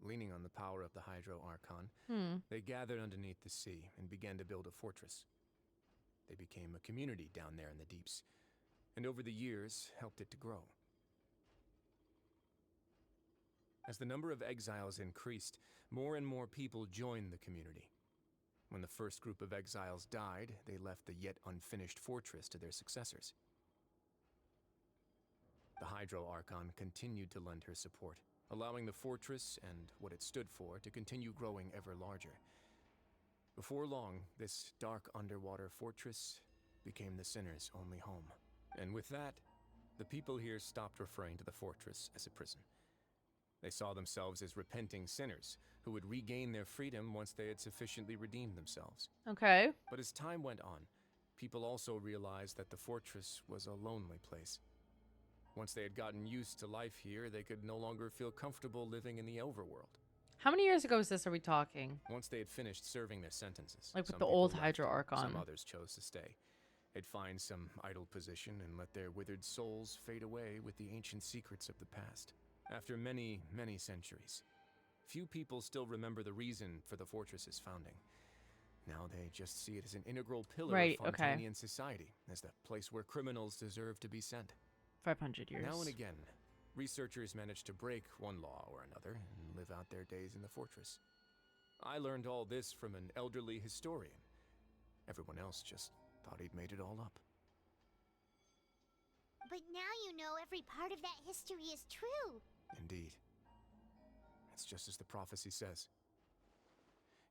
leaning on the power of the Hydro Archon, they gathered underneath the sea and began to build a fortress. They became a community down there in the deeps, and over the years helped it to grow. As the number of exiles increased, more and more people joined the community. When the first group of exiles died, they left the yet unfinished fortress to their successors. The Hydro Archon continued to lend her support, allowing the fortress and what it stood for to continue growing ever larger. Before long, this dark underwater fortress became the Sinner's only home. And with that, the people here stopped referring to the fortress as a prison. They saw themselves as repenting sinners who would regain their freedom once they had sufficiently redeemed themselves. Okay. But as time went on, people also realized that the fortress was a lonely place. Once they had gotten used to life here, they could no longer feel comfortable living in the overworld. How many years ago is this? Are we talking? Once they had finished serving their sentences, Like with some the people old left, Hydro Archon. Some others chose to stay. They'd find some idle position and let their withered souls fade away with the ancient secrets of the past. After many, many centuries, few people still remember the reason for the fortress's founding. Now they just see it as an integral pillar of Fontanian society, as the place where criminals deserve to be sent. 500 years. Now and again, researchers manage to break one law or another and live out their days in the fortress. I learned all this from an elderly historian. Everyone else just thought he'd made it all up. But now you know every part of that history is true. Indeed. It's just as the prophecy says.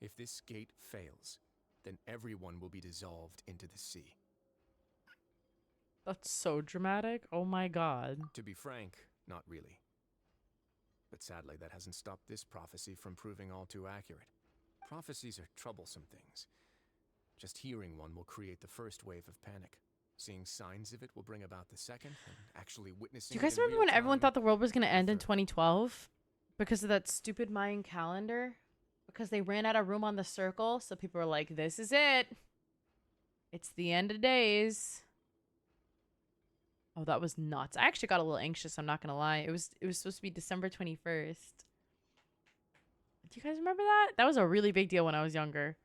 If this gate fails, then everyone will be dissolved into the sea. That's so dramatic. Oh my god. To be frank, not really. But sadly, that hasn't stopped this prophecy from proving all too accurate. Prophecies are troublesome things. Just hearing one will create the first wave of panic. Seeing signs of it will bring about the second, and actually witnessing Do you guys it in remember when real everyone time, thought the world was going to end in the third. 2012? Because of that stupid Mayan calendar? Because they ran out of room on the circle, so people were like, this is it. It's the end of days. Oh, that was nuts. I actually got a little anxious, I'm not going to lie. It was supposed to be December 21st. Do you guys remember that? That was a really big deal when I was younger.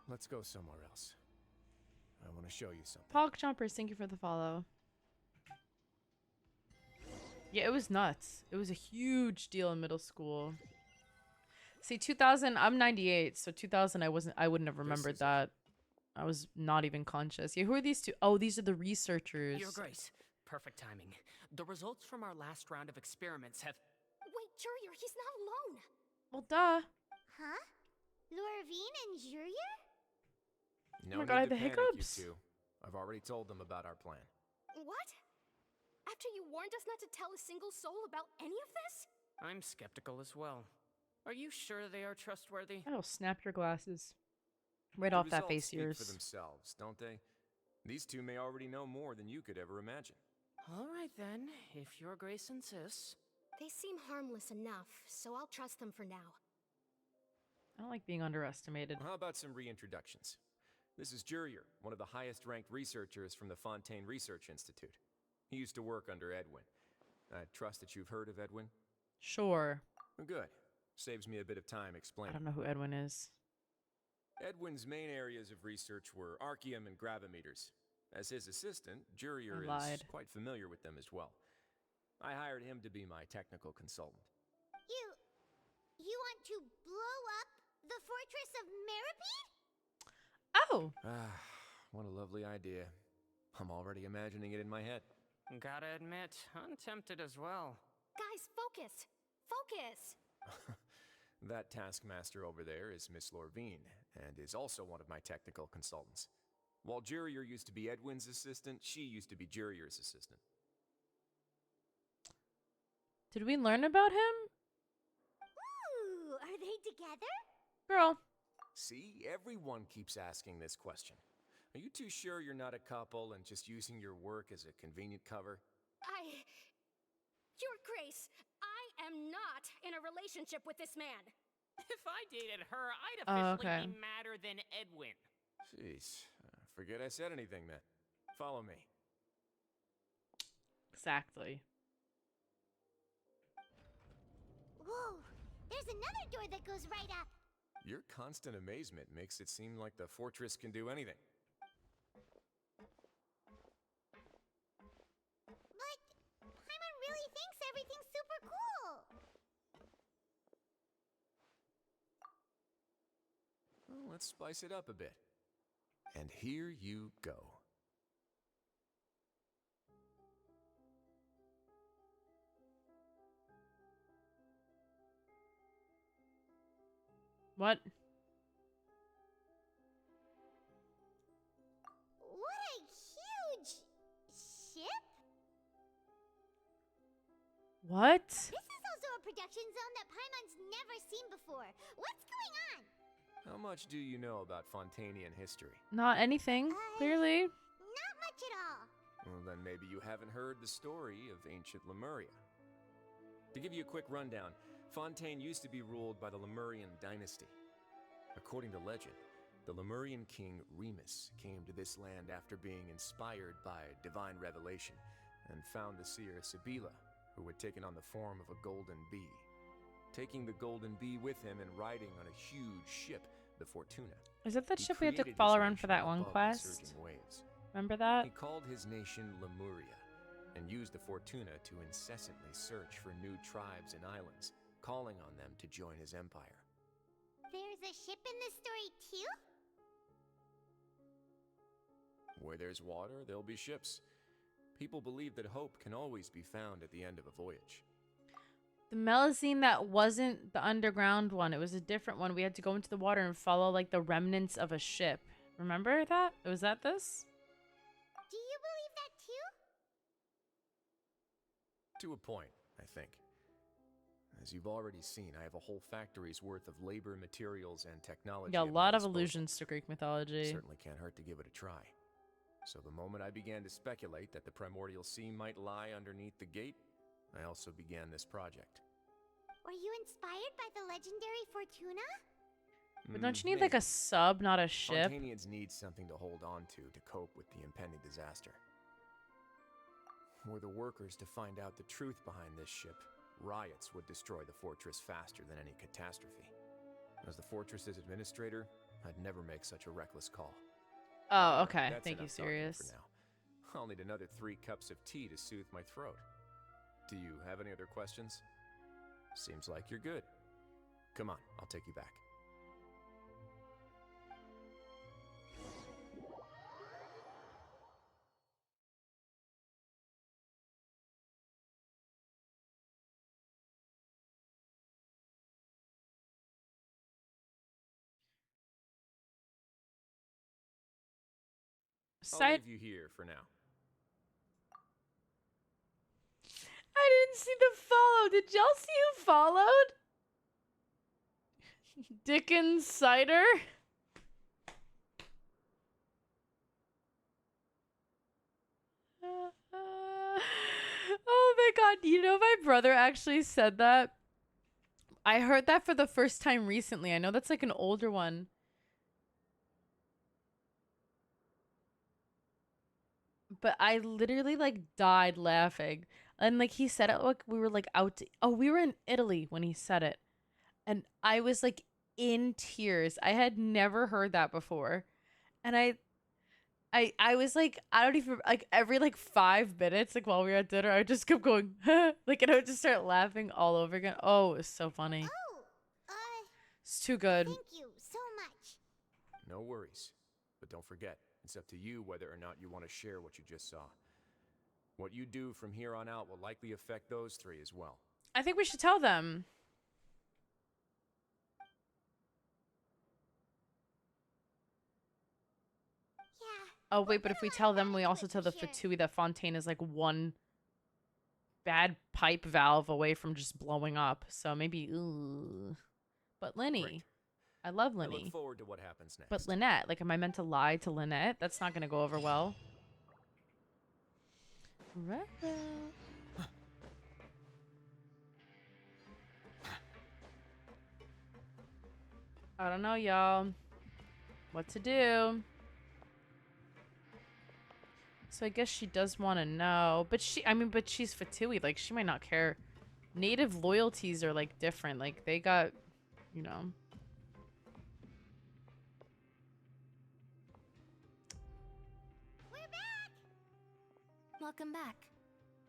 Let's go somewhere else. I want to show you something. Pog Jumpers, thank you for the follow. Yeah, it was nuts. It was a huge deal in middle school. See, 2000, I'm 98, so 2000 I wouldn't have remembered that. I was not even conscious. Yeah, who are these two? Oh, these are the researchers. Your Grace, perfect timing. The results from our last round of experiments have... Wait, Jurier, he's not alone. Well, duh. Huh? Lorvine and Jurier? No my God, I need had to the panic, hiccups. you two. I've already told them about our plan. What? After you warned us not to tell a single soul about any of this? I'm skeptical as well. Are you sure they are trustworthy? Oh, snap your glasses. Right The off that results face speak yours. for themselves, don't they? These two may already know more than you could ever imagine. All right then, if Your Grace insists. They seem harmless enough, so I'll trust them for now. I don't like being underestimated. How about some reintroductions? This is Jurier, one of the highest-ranked researchers from the Fontaine Research Institute. He used to work under Edwin. I trust that you've heard of Edwin? Sure. Good. Saves me a bit of time I explaining. don't know who Edwin is. Edwin's main areas of research were archaeum and gravimeters. As his assistant, Jurier is lied. quite familiar with them as well. I hired him to be my technical consultant. You want to blow up the fortress of Meripede? Oh! Ah, what a lovely idea. I'm already imagining it in my head. Gotta admit, I'm tempted as well. Guys, focus! Focus! That taskmaster over there is Miss Lorvine, and is also one of my technical consultants. While Jurier used to be Edwin's assistant, she used to be Jurier's assistant. Did we learn about him? Ooh, are they together? Girl. See, everyone keeps asking this question. Are you too sure you're not a couple and just using your work as a convenient cover? Your Grace, I am not in a relationship with this man. If I dated her, I'd Oh, officially okay. be madder than Edwin. Jeez, forget I said anything then. Follow me. Exactly. Whoa, there's another door that goes right up. Your constant amazement makes it seem like the fortress can do anything. But Paimon really thinks everything's super cool. Well, let's spice it up a bit. And here you go. What? What a huge ship! What? This is also a production zone that Paimon's never seen before. What's going on? How much do you know about Fontanian history? Not anything, clearly. Not much at all. Well, then maybe you haven't heard the story of ancient Lemuria. To give you a quick rundown, Fontaine used to be ruled by the Lemurian dynasty. According to legend, the Lemurian king Remus came to this land after being inspired by divine revelation and found the seer Sibila, who had taken on the form of a golden bee. Taking the golden bee with him and riding on a huge ship, the Fortuna. Is that that he ship we had to created follow his around for nation that one above the quest? surging waves. Remember that? He called his nation Lemuria and used the Fortuna to incessantly search for new tribes and islands, calling on them to join his empire. There's a ship in this story too? Where there's water, there'll be ships. People believe that hope can always be found at the end of a voyage. The Melusine that wasn't the underground one. It was a different one. We had to go into the water and follow like the remnants of a ship. Remember that? Was that this? Do you believe that too? To a point, I think. As you've already seen, I have a whole factory's worth of labor, materials, and technology. Yeah, a at my lot of disposal. allusions to Greek mythology. Certainly can't hurt to give it a try. So the moment I began to speculate that the primordial sea might lie underneath the gate, I also began this project. Were you inspired by the legendary Fortuna? But don't you need like a sub, not a ship? Fontanians need something to hold on to cope with the impending disaster. Were the workers to find out the truth behind this ship, riots would destroy the fortress faster than any catastrophe. As the fortress's administrator, I'd never make such a reckless call. Oh, okay. That's Thank you, enough talking serious. for now. I'll need another 3 cups of tea to soothe my throat. Do you have any other questions? Seems like you're good. Come on, I'll take you back. I'll leave you here for now. I didn't see the follow. Did y'all see who followed? Dickens Cider? Oh my god, you know my brother actually said that? I heard that for the first time recently. I know that's like an older one. But I literally like died laughing. And like he said it like we were like out to, oh, we were in Italy when he said it. And I was like in tears. I had never heard that before. And I was like, I don't even like every like 5 minutes, like while we were at dinner, I just kept going, like, and I would just start laughing all over again. Oh, it was so funny. It's too good. Thank you so much. No worries. But don't forget, it's up to you whether or not you want to share what you just saw. What you do from here on out will likely affect those 3 as well. I think we should tell them. Oh, wait, but if we tell them, we also tell the Fatui that Fontaine is like one bad pipe valve away from just blowing up. So maybe, ooh. But Linny. Great. I love I Linny. look forward to what happens next. But Lynette, like, am I meant to lie to Lynette? That's not going to go over well. I don't know, y'all. What to do? So I guess she does want to know. But but she's Fatui. Like, she might not care native loyalties are like different. Like they got, you know. We're back. Welcome back.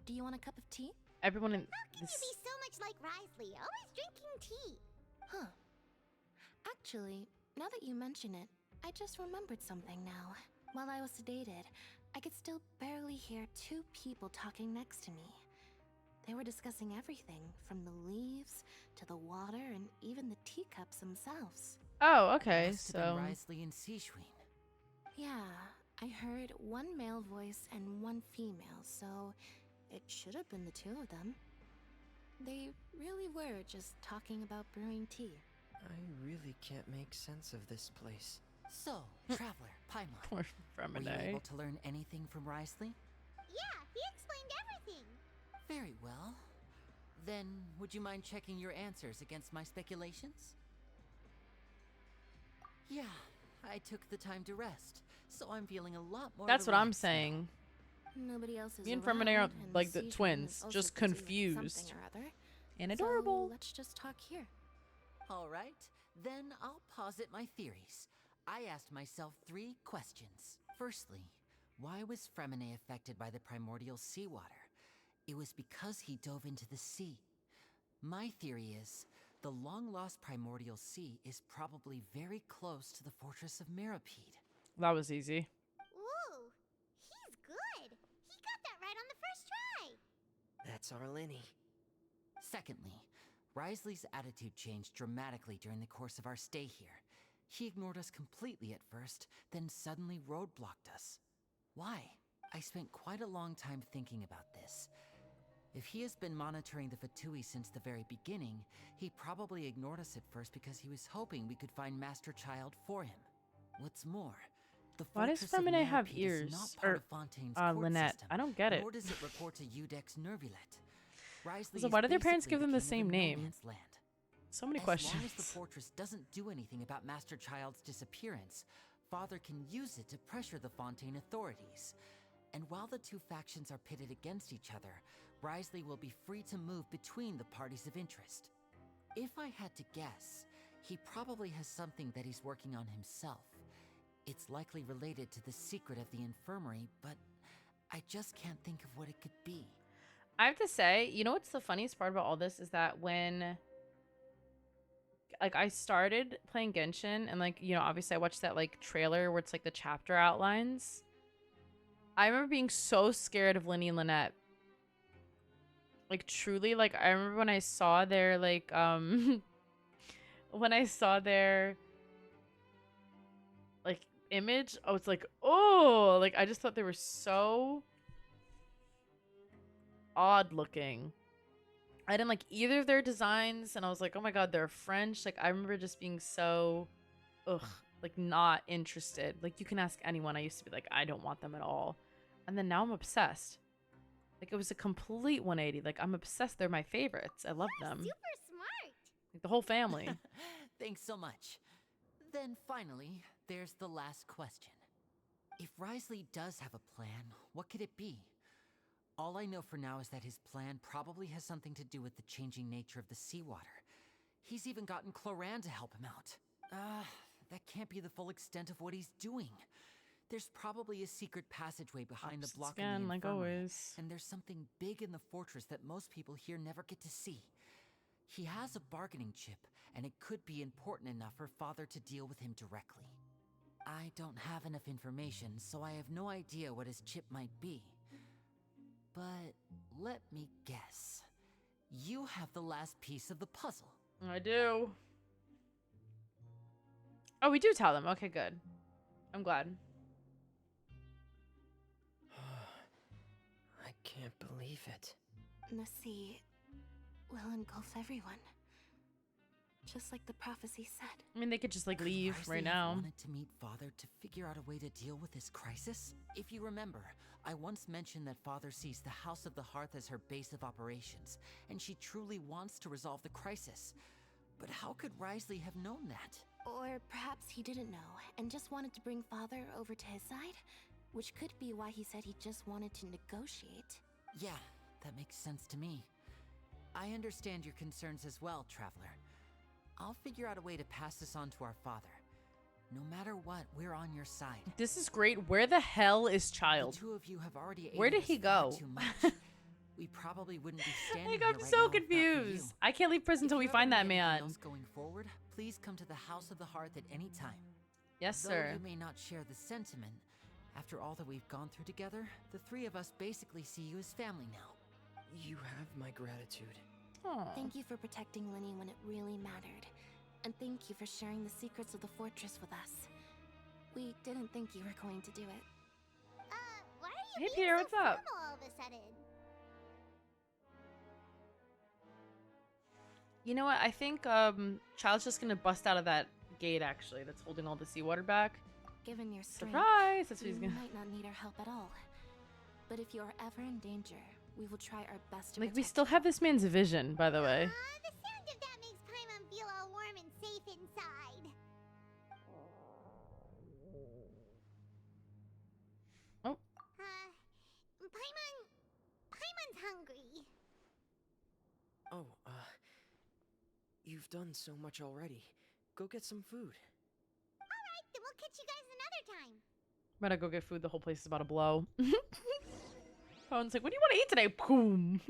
Do you want a cup of tea? Everyone in How can this. you be so much like Writhosley, always drinking tea? Huh. Actually, now that you mention it, I just remembered something now. While I was sedated, I could still barely hear two people talking next to me. They were discussing everything, from the leaves to the water and even the teacups themselves. Oh, okay. Must have So been Writhosley and Sijuin. Yeah, I heard one male voice and one female, so it should have been the two of them. They really were just talking about brewing tea. I really can't make sense of this place. So, Traveler, Paimon, poor were you Fremine. able to learn anything from Writhosley? Yeah, he explained everything. Very well. Then, would you mind checking your answers against my speculations? Yeah, I took the time to rest, so I'm feeling a lot more That's what I'm relaxed now. saying. Nobody else is Me and around, Fremine are and like the Sijuin twins, is also just busy with confused something or other. and So adorable. let's just talk here. All right, then I'll posit my theories. I asked myself 3 questions. Firstly, why was Fremine affected by the primordial seawater? It was because he dove into the sea. My theory is, the long-lost primordial sea is probably very close to the fortress of Mirapede. That was easy. Ooh, he's good. He got that right on the first try. That's our Lenny. Secondly, Writhosley's attitude changed dramatically during the course of our stay here. He ignored us completely at first, then suddenly roadblocked us. Why? I spent quite a long time thinking about this. If he has been monitoring the Fatui since the very beginning, he probably ignored us at first because he was hoping we could find Master Child for him. What's more, the Why does fortress of Fremine have Mirapede ears? is not part of Fontaine's court Lynette. system, I don't get it. nor does it report to Udex Nervulet. Writhosley So is why did their parents basically give them the king of same a name? no-man's land. So many As long as the questions. fortress doesn't do anything about Master Child's disappearance, Father can use it to pressure the Fontaine authorities. And while the two factions are pitted against each other, Writhosley will be free to move between the parties of interest. If I had to guess, he probably has something that he's working on himself. It's likely related to the secret of the infirmary, but I just can't think of what it could be. I have to say, you know what's the funniest part about all this is that when like I started playing Genshin and like, you know, obviously I watched that like trailer where it's like the chapter outlines. I remember being so scared of Linny and Lynette. Like truly, like I remember when I saw their like when I saw their like image, I was like, oh, like I just thought they were so odd looking. I didn't like either of their designs, and I was like, oh my god, they're French. Like I remember just being so like not interested. Like you can ask anyone. I used to be like, I don't want them at all. And then now I'm obsessed. Like it was a complete 180. Like I'm obsessed. They're my favorites. I love them. Super smart. Like the whole family. Thanks so much. Then finally, there's the last question. If Writhosley does have a plan, what could it be? All I know for now is that his plan probably has something to do with the changing nature of the seawater. He's even gotten Cloran to help him out. That can't be the full extent of what he's doing. There's probably a secret passageway behind the block in the Again, like infirmary, always. and there's something big in the fortress that most people here never get to see. He has a bargaining chip, and it could be important enough for Father to deal with him directly. I don't have enough information, so I have no idea what his chip might be. But let me guess. You have the last piece of the puzzle. I do. Oh, we do tell them. Okay, good. I'm glad. I can't believe it. The sea will engulf everyone. Just like the prophecy said. I mean, they could just like Could leave Writhosley right have now. wanted to meet Father to figure out a way to deal with this crisis? If you remember, I once mentioned that Father sees the House of the Hearth as her base of operations, and she truly wants to resolve the crisis. But how could Writhosley have known that? Or perhaps he didn't know and just wanted to bring Father over to his side? Which could be why he said he just wanted to negotiate. Yeah, that makes sense to me. I understand your concerns as well, Traveler. I'll figure out a way to pass this on to our father. No matter what, we're on your side. This is great. Where the hell is Child? The two of you have already Where did aided he us far go? too much. We probably wouldn't be standing Like, here I'm right so now if not for confused. you. I can't leave prison until If we you find ever that need anything man. else going forward, please come to the House of the Hearth at any time. Yes, Though sir. you may not share the sentiment, after all that we've gone through together, the three of us basically see you as family now. You have my gratitude. Thank you for protecting Lenny when it really mattered. And thank you for sharing the secrets of the fortress with us. We didn't think you were going to do it. Why are you Hey, being Peter, so what's up? formal all of a sudden? You know what? I think Child's just gonna bust out of that gate actually that's holding all the seawater back. Given your strength, Surprise! That's what you he's gonna. might not need our help at all. But if you're ever in danger, we will try our best to Like, we protect still have this man's vision, by the way. The sound of that makes Paimon feel all warm and safe inside. Oh. Paimon's hungry. Oh, you've done so much already. Go get some food. Alright, then we'll catch you guys another time. Better go get food. The whole place is about to blow. Phone's like, what do you want to eat today? Boom.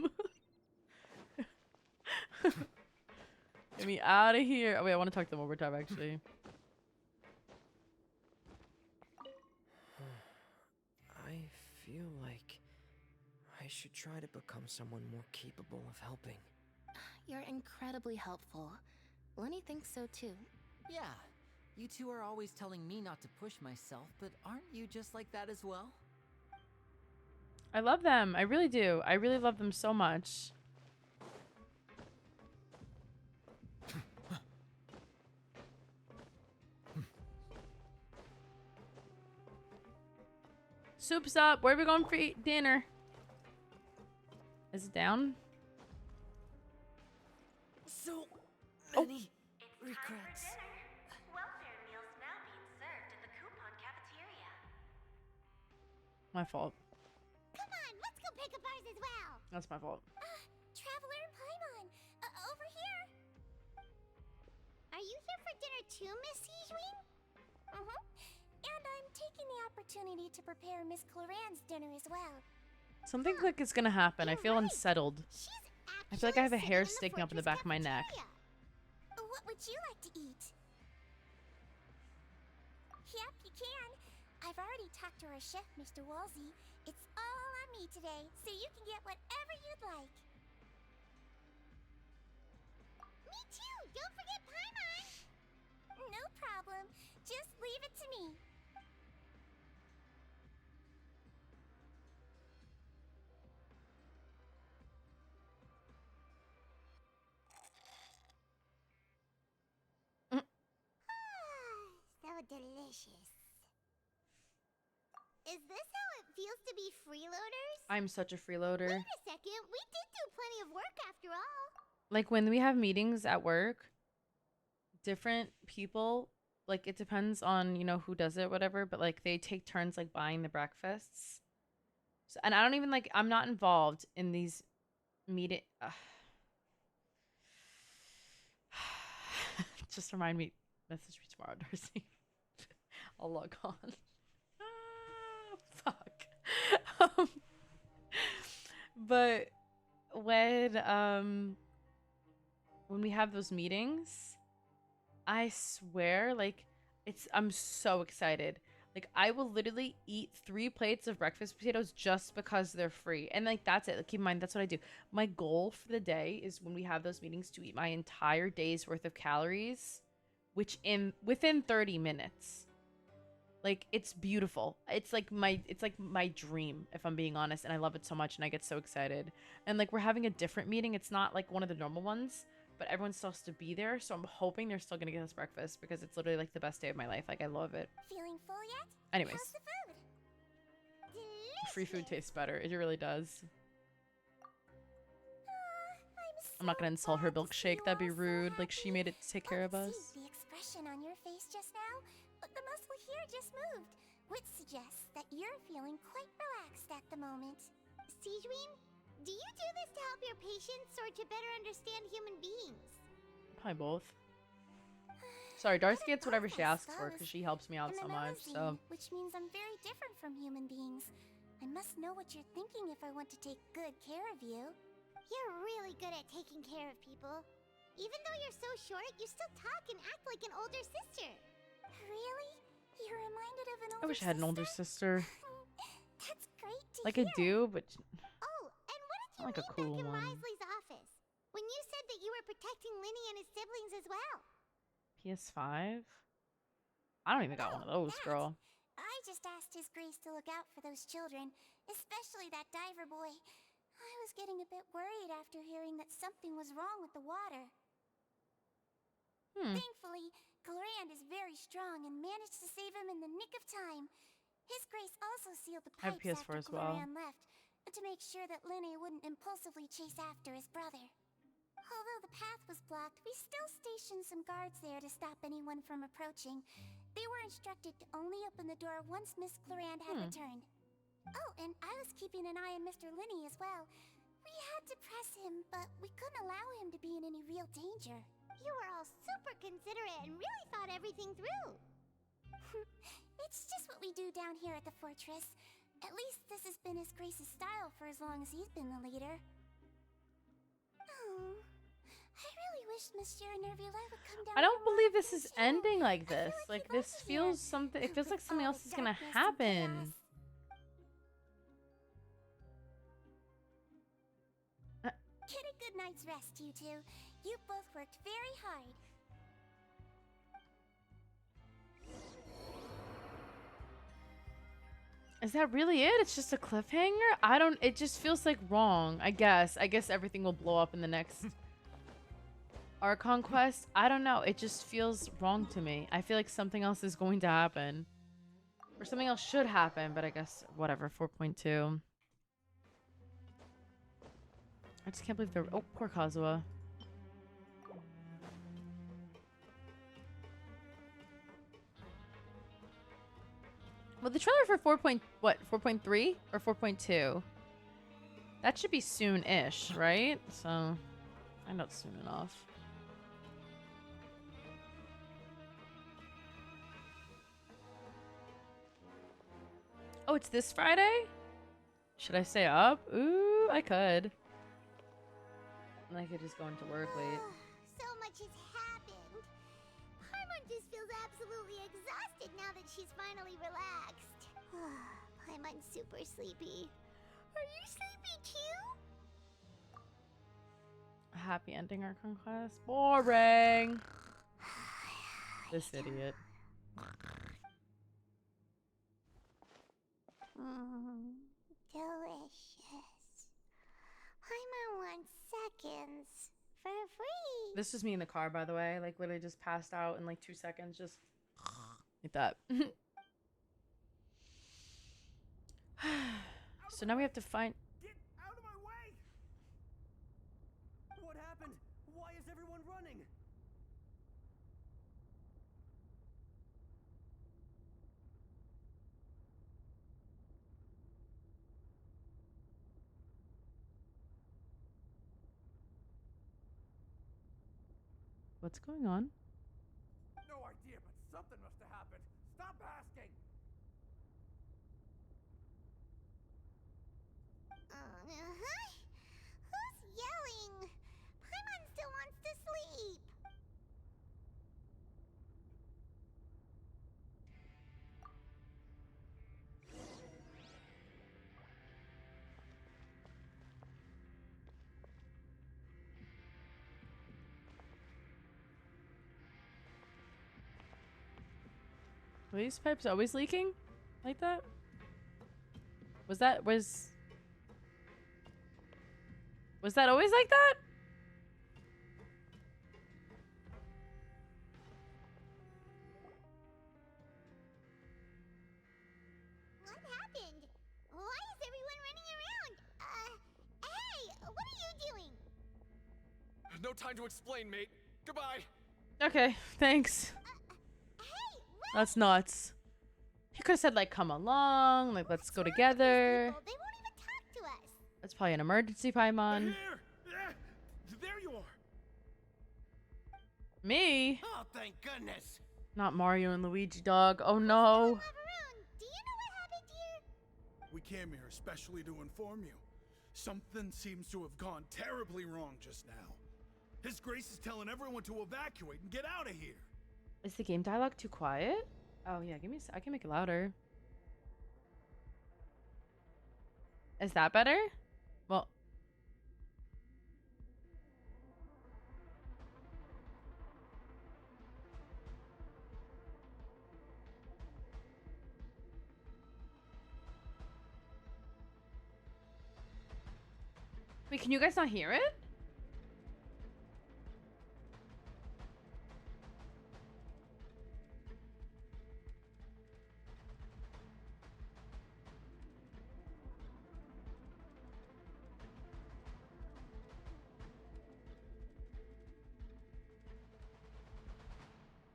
Get me out of here. Oh, wait, I want to talk to them one more time, actually. I feel like I should try to become someone more capable of helping. You're incredibly helpful. Lenny thinks so too. Yeah, you two are always telling me not to push myself, but aren't you just like that as well? I love them. I really do. I really love them so much. Soup's up. Where are we going for dinner? Is it down? So many regrets. Welfare meals now being served in the coupon cafeteria. My fault. Come on, let's go pick up ours as well. That's my fault. Traveler and Paimon, over here. Are you here for dinner too, Miss Sijween? Mm-hmm. And I'm taking the opportunity to prepare Miss Cloran's dinner as well. Something like is gonna happen. I feel unsettled. I feel like I have a hair sticking up in the back of my neck. What would you like to eat? Yep, you can. I've already talked to our chef, Mr. Wolsey. It's all on me today, so you can get whatever you'd like. Me too! Don't forget Paimon! No problem. Just leave it to me. So delicious. Is this how it feels to be freeloaders? I'm such a freeloader. Wait a second, we did do plenty of work after all. Like when we have meetings at work, different people, like it depends on, you know, who does it, whatever, but like they take turns like buying the breakfasts. So, and I don't even like, I'm not involved in these meeting. Just remind me, message me tomorrow, Darcy. I'll log on. Fuck. But when we have those meetings, I swear, like I'm so excited. Like I will literally eat 3 plates of breakfast potatoes just because they're free. And like that's it. Like, keep in mind, that's what I do. My goal for the day is when we have those meetings to eat my entire day's worth of calories, which within 30 minutes. Like it's beautiful. It's like my dream, if I'm being honest, and I love it so much and I get so excited. And like we're having a different meeting. It's not like one of the normal ones, but everyone's supposed to be there, so I'm hoping they're still gonna get us breakfast because it's literally like the best day of my life. Like I love it. Feeling full yet? Anyways. How's the food? Free food tastes better. It really does. I'm not gonna insult her milkshake. That'd be rude. Like she made it to take care of us. See the expression on your face just now? The muscle here just moved, which suggests that you're feeling quite relaxed at the moment. Sijween, do you do this to help your patience or to better understand human beings? Probably both. Sorry, Darcy gets whatever she asks for because she helps me out so much. So Which means I'm very different from human beings. I must know what you're thinking if I want to take good care of you. You're really good at taking care of people. Even though you're so short, you still talk and act like an older sister. Really? You're reminded of an older I wish I had an older sister. That's great to Like hear. I do, but Oh, and what did you not like a mean cool back in one. Writhosley's office? When you said that you were protecting Linny and his siblings as well. PS5? I don't even got one of those, girl. I just asked His Grace to look out for those children, especially that diver boy. I was getting a bit worried after hearing that something was wrong with the water. Thankfully, Glorand is very strong and managed to save him in the nick of time. His Grace also sealed the I have pipes PS4 after as well. Glorand left, to make sure that Linny wouldn't impulsively chase after his brother. Although the path was blocked, we still stationed some guards there to stop anyone from approaching. They were instructed to only open the door once Miss Glorand had returned. Oh, and I was keeping an eye on Mr. Linny as well. We had to press him, but we couldn't allow him to be in any real danger. You were all super considerate and really thought everything through. It's just what we do down here at the fortress. At least this has been His Grace's style for as long as he's been the leader. Oh, I really wish Monsieur Nervula would come down. I don't believe this is ending like this. Like this feels something. It feels like something else is gonna happen. Get a good night's rest, you two. You both worked very hard. Is that really it? It's just a cliffhanger? I don't. It just feels like wrong. I guess everything will blow up in the next Archon quest. I don't know. It just feels wrong to me. I feel like something else is going to happen. Or something else should happen, but I guess whatever. 4.2. I just can't believe they're... Oh, poor Kazuha. Well, the trailer for 4.3 or 4.2? That should be soon-ish, right? So, find out soon enough. Oh, it's this Friday? Should I stay up? Ooh, I could. I could just go into work late. So much has happened. Paimon just feels absolutely exhausted now that she's finally relaxed. Paimon's super sleepy. Are you sleepy too? A happy ending Archon class? Boring. This idiot. Delicious. Paimon wants seconds for free. This is me in the car, by the way. Like, literally just passed out in like 2 seconds. Just like that. So now we have to find... Get out of my way! What happened? Why is everyone running? What's going on? No idea, but something must have happened. Stop asking! Who's yelling? Paimon still wants to sleep. Were these pipes always leaking? Like that? Was that always like that? What happened? Why is everyone running around? Hey, what are you doing? No time to explain, mate. Goodbye. Okay, thanks. That's nuts. He could have said, like, come along, like, let's go together. They won't even talk to us. That's probably an emergency, Paimon. Here! Me? Oh, thank goodness. Not Mario and Luigi, dog. Oh no. We came here especially to inform you. Something seems to have gone terribly wrong just now. His Grace is telling everyone to evacuate and get out of here. Is the game dialogue too quiet? Oh yeah, give me I can make it louder. Is that better? Well, wait, can you guys not hear it?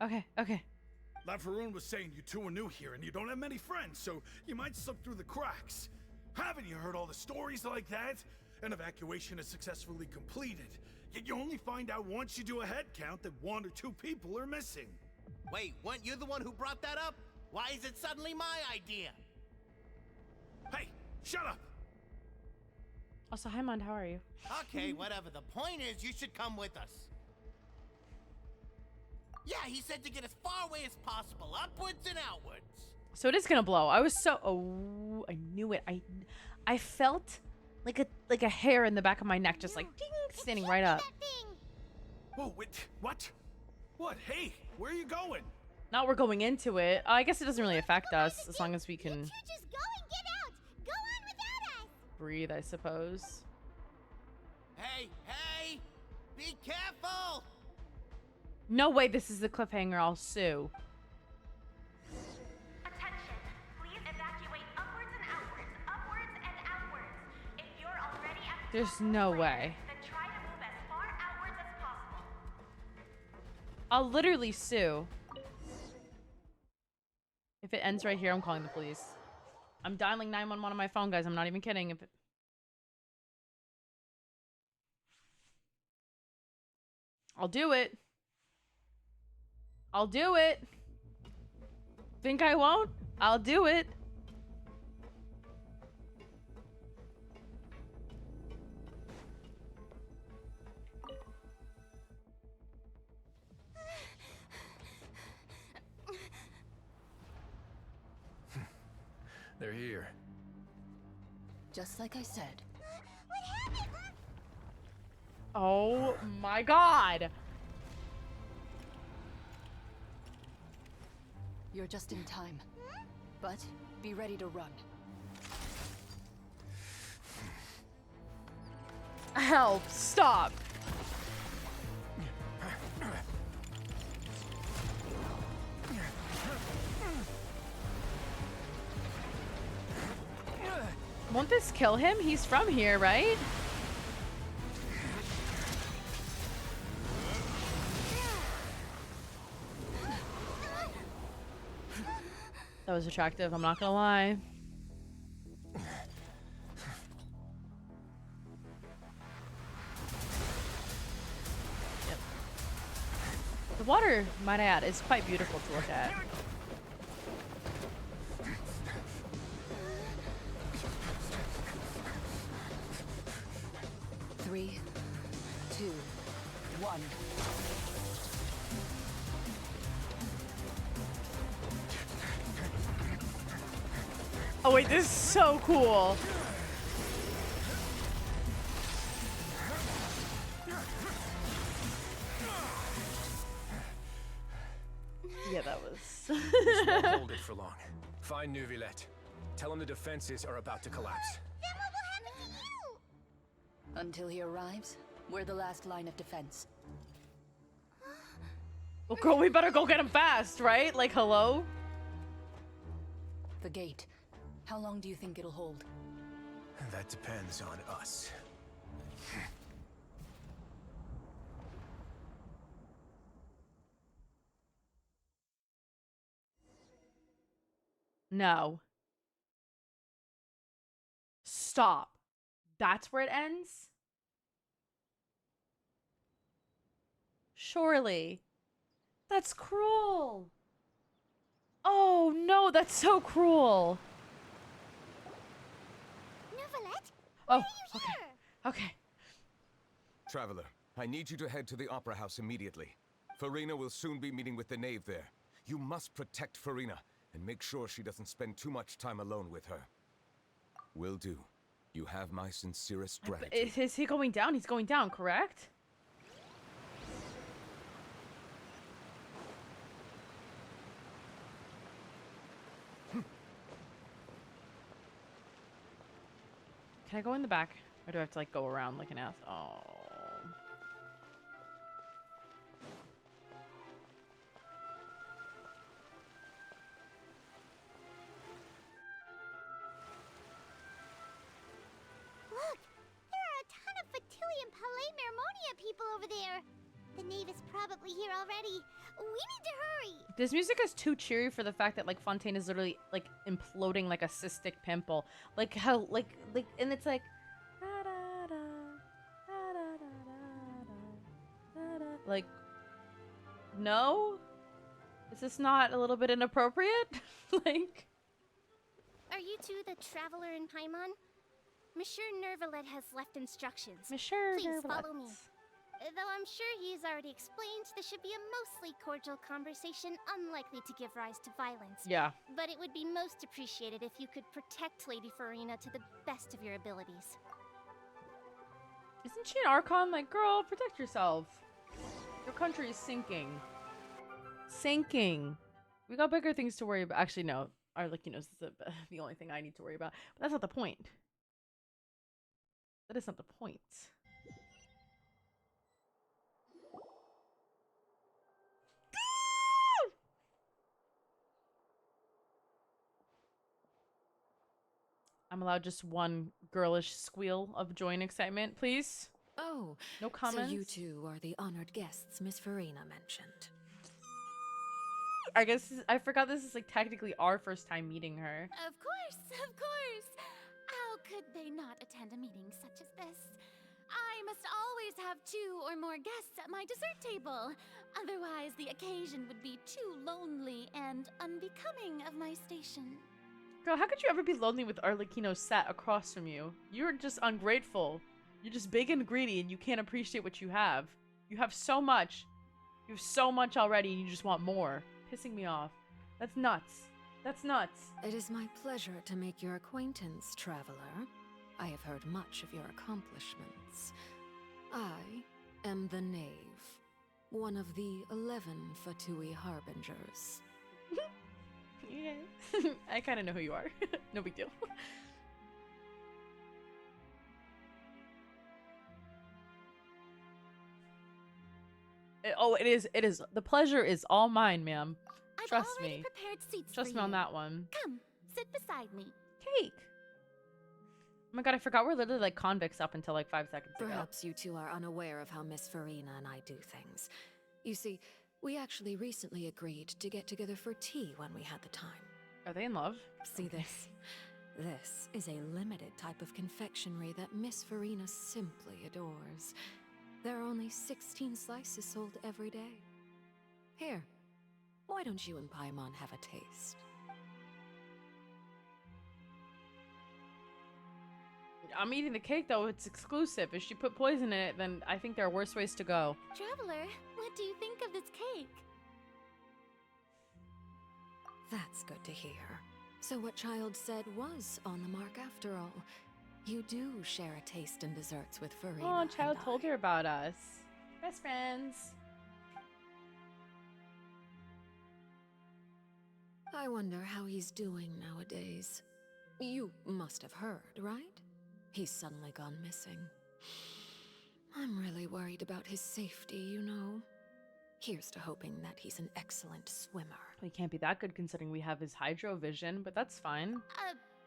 Okay, okay. Lafaroon was saying you two are new here and you don't have many friends, so you might slip through the cracks. Haven't you heard all the stories like that? An evacuation is successfully completed, yet you only find out once you do a head count that 1 or 2 people are missing. Wait, weren't you the one who brought that up? Why is it suddenly my idea? Hey, shut up! Also, hi, Mond, how are you? Okay, whatever. The point is, you should come with us. Yeah, he said to get as far away as possible, upwards and outwards. So it is gonna blow. I was so I knew it. I felt like a hair in the back of my neck, just like ding, standing right up. Whoa, wait, what? What? Hey, where are you going? Now we're going into it. I guess it doesn't really affect us as long as we can Just go and get out. Go on without us. breathe, I suppose. Hey, hey! Be careful! No way this is the cliffhanger. I'll sue. Attention, please evacuate upwards and outwards. If you're already at the There's no way. then try to move as far outwards as possible. I'll literally sue. If it ends right here, I'm calling the police. I'm dialing 911 on my phone, guys. I'm not even kidding. If it... I'll do it. I'll do it. Think I won't? I'll do it. They're here. Just like I said. Oh my god. You're just in time. But be ready to run. Help. Stop. Won't this kill him? He's from here, right? That was attractive, I'm not gonna lie. Yep. The water, might I add, is quite beautiful to look at. 3, 2, 1. Oh wait, this is so cool. Yeah, that was. This won't hold it for long. Find Neuvillette. Tell him the defenses are about to collapse. Then what will happen to you? Until he arrives, we're the last line of defense. Well, girl, we better go get him fast, right? Like, hello? The gate. How long do you think it'll hold? That depends on us. No. Stop. That's where it ends? Surely. That's cruel. Oh no, that's so cruel. Neverlet? Oh, okay. Okay. Traveler, I need you to head to the Opera House immediately. Farina will soon be meeting with the knave there. You must protect Farina and make sure she doesn't spend too much time alone with her. Will do. You have my sincerest gratitude. Is he going down? He's going down, correct? Can I go in the back? Or do I have to like go around like an ass? Oh. Look! There are a ton of Fatilian Palais Mermonia people over there. The knave is probably here already. We need to hurry. This music is too cheery for the fact that like Fontaine is literally like imploding like a cystic pimple. Like how and it's like like no? Is this not a little bit inappropriate? Like Are you two the traveler in Paimon? Monsieur Nervalet has left instructions. Monsieur Please Nervalet. follow me. Though I'm sure he's already explained, this should be a mostly cordial conversation, unlikely to give rise to violence. Yeah. But it would be most appreciated if you could protect Lady Farina to the best of your abilities. Isn't she an Archon? Like, girl, protect yourself. Your country is sinking. Sinking. We got bigger things to worry about. Actually, no. Arlecchino's is the only thing I need to worry about. But that's not the point. That is not the point. I'm allowed just one girlish squeal of joy and excitement, please. Oh, no comments. So you two are the honored guests Miss Farina mentioned. I guess I forgot this is like technically our first time meeting her. Of course, of course. How could they not attend a meeting such as this? I must always have 2 or more guests at my dessert table. Otherwise, the occasion would be too lonely and unbecoming of my station. Girl, how could you ever be lonely with Arlecchino sat across from you? You're just ungrateful. You're just big and greedy and you can't appreciate what you have. You have so much. You have so much already and you just want more. Pissing me off. That's nuts. That's nuts. It is my pleasure to make your acquaintance, traveler. I have heard much of your accomplishments. I am the Knave, one of the 11 Fatui Harbingers. Yeah. I kind of know who you are. No big deal. Oh, it is. It is. The pleasure is all mine, ma'am. Trust I've already me. prepared seats Trust for me on you. that one. Come, sit beside me. Cake. Oh my god, I forgot we're literally like convicts up until like 5 seconds ago. Perhaps you two are unaware of how Miss Farina and I do things. You see, we actually recently agreed to get together for tea when we had the time. Are they in love? See this? This is a limited type of confectionery that Miss Farina simply adores. There are only 16 slices sold every day. Here, why don't you and Paimon have a taste? I'm eating the cake though, it's exclusive. If she put poison in it, then I think there are worse ways to go. Traveler, what do you think of this cake? That's good to hear. So what Child said was on the mark after all. You do share a taste in desserts with Farina. Oh, Child told her about us. Best friends. I wonder how he's doing nowadays. You must have heard, right? He's suddenly gone missing. I'm really worried about his safety, you know. Here's to hoping that he's an excellent swimmer. He can't be that good considering we have his hydro vision, but that's fine.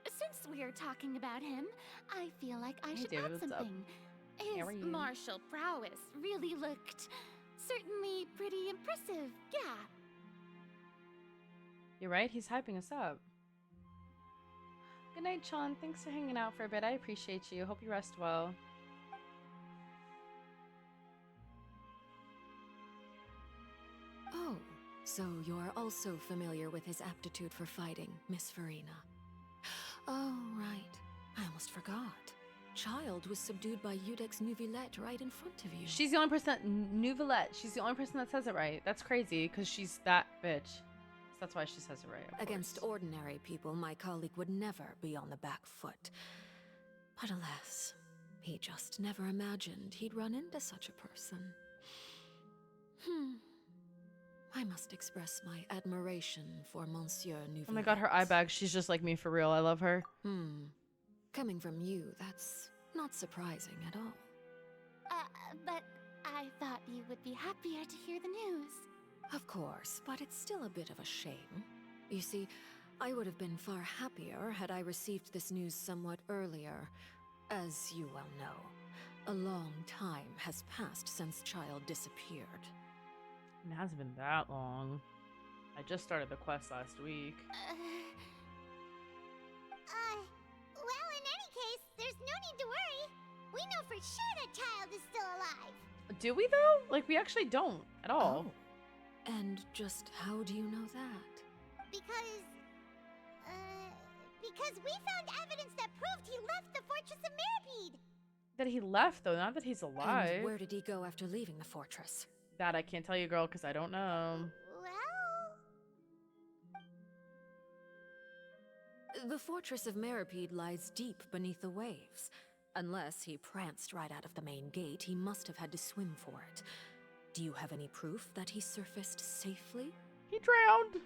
Since we're talking about him, I feel like I should David, add what's up? something. How are His you? martial prowess really looked certainly pretty impressive, yeah. You're right, he's hyping us up. Good night, Sean. Thanks for hanging out for a bit. I appreciate you. Hope you rest well. Oh, So you're also familiar with his aptitude for fighting, Miss Farina. Oh, right. I almost forgot. Child was subdued by Eudex Neuvillette right in front of you. She's the only person Neuvillette. She's the only person that says it right. That's crazy because she's that bitch. So that's why she says it right. Against ordinary people, my colleague would never be on the back foot. But alas, he just never imagined he'd run into such a person. I must express my admiration for Monsieur Neuvillette. Oh my god, her eye bag. She's just like me for real. I love her. Coming from you, that's not surprising at all. But I thought you would be happier to hear the news. Of course, but it's still a bit of a shame. You see, I would have been far happier had I received this news somewhat earlier. As you well know, a long time has passed since Child disappeared. It hasn't been that long. I just started the quest last week. Well, in any case, there's no need to worry. We know for sure that Child is still alive. Do we though? Like, we actually don't at all. Oh. And just how do you know that? Because we found evidence that proved he left the Fortress of Meripede. That he left though, not that he's alive. And where did he go after leaving the fortress? That I can't tell you, girl, because I don't know. Well... The Fortress of Meripede lies deep beneath the waves. Unless he pranced right out of the main gate, he must have had to swim for it. Do you have any proof that he surfaced safely? He drowned!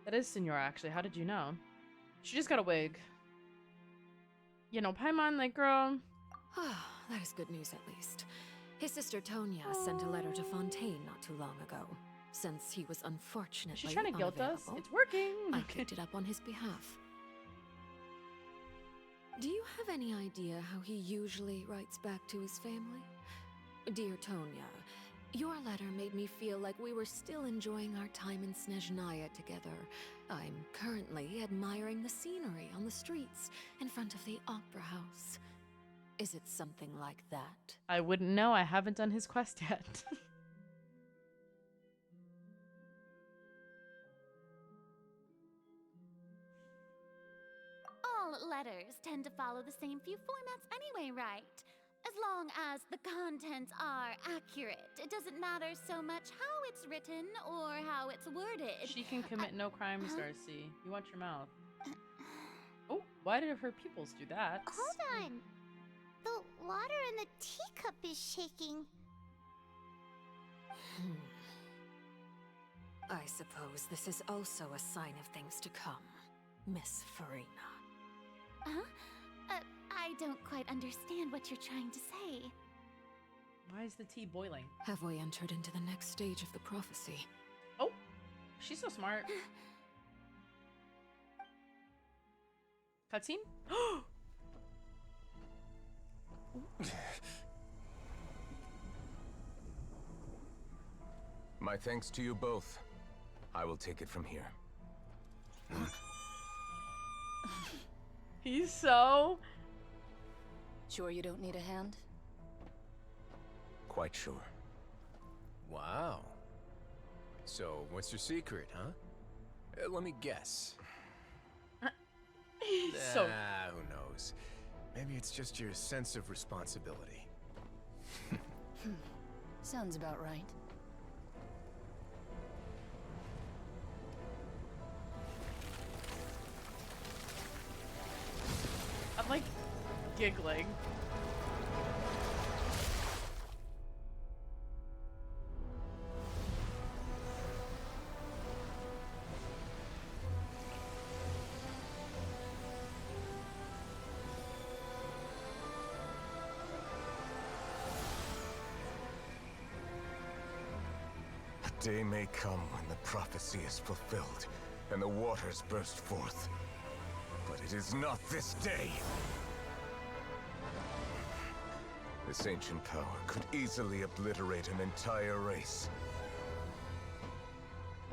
That is Senora, actually. How did you know? She just got a wig. You know, Paimon, like, girl... That is good news, at least. His sister Tonya sent a letter to Fontaine not too long ago. Since he was unfortunately She's trying to guilt us. unavailable, It's working! I picked it up on his behalf. Do you have any idea how he usually writes back to his family? Dear Tonya, your letter made me feel like we were still enjoying our time in Snezhnaya together. I'm currently admiring the scenery on the streets in front of the Opera House. Is it something like that? I wouldn't know. I haven't done his quest yet. All letters tend to follow the same few formats anyway, right? As long as the contents are accurate, it doesn't matter so much how it's written or how it's worded. She can commit no crimes, Darcy. You watch your mouth. Oh, why did her pupils do that? Hold on. The water in the teacup is shaking. I suppose this is also a sign of things to come, Miss Farina. Huh? I don't quite understand what you're trying to say. Why is the tea boiling? Have we entered into the next stage of the prophecy? Oh, she's so smart. Cutscene? My thanks to you both. I will take it from here. He's so... Sure you don't need a hand? Quite sure. Wow. So, what's your secret, huh? Let me guess. So... who knows? Maybe it's just your sense of responsibility. Sounds about right. I'm like giggling. A day may come when the prophecy is fulfilled and the waters burst forth. But it is not this day. This ancient power could easily obliterate an entire race.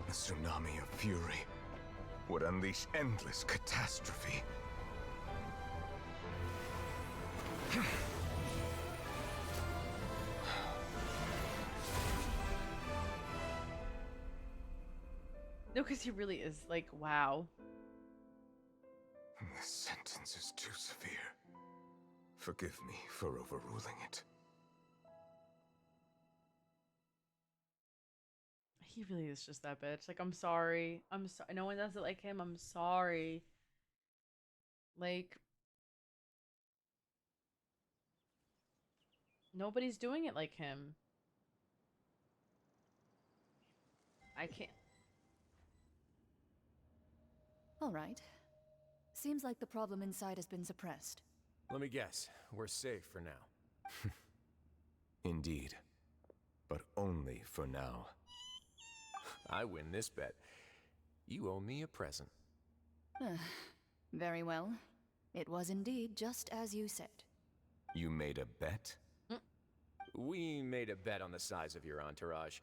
A tsunami of fury would unleash endless catastrophe. No, because he really is like, wow. The sentence is too severe. Forgive me for overruling it. He really is just that bitch. Like, I'm sorry. I'm sorry. No one does it like him. I'm sorry. Like, nobody's doing it like him. I can't. All right. Seems like the problem inside has been suppressed. Let me guess. We're safe for now. Indeed. But only for now. I win this bet. You owe me a present. Very well. It was indeed just as you said. You made a bet? We made a bet on the size of your entourage.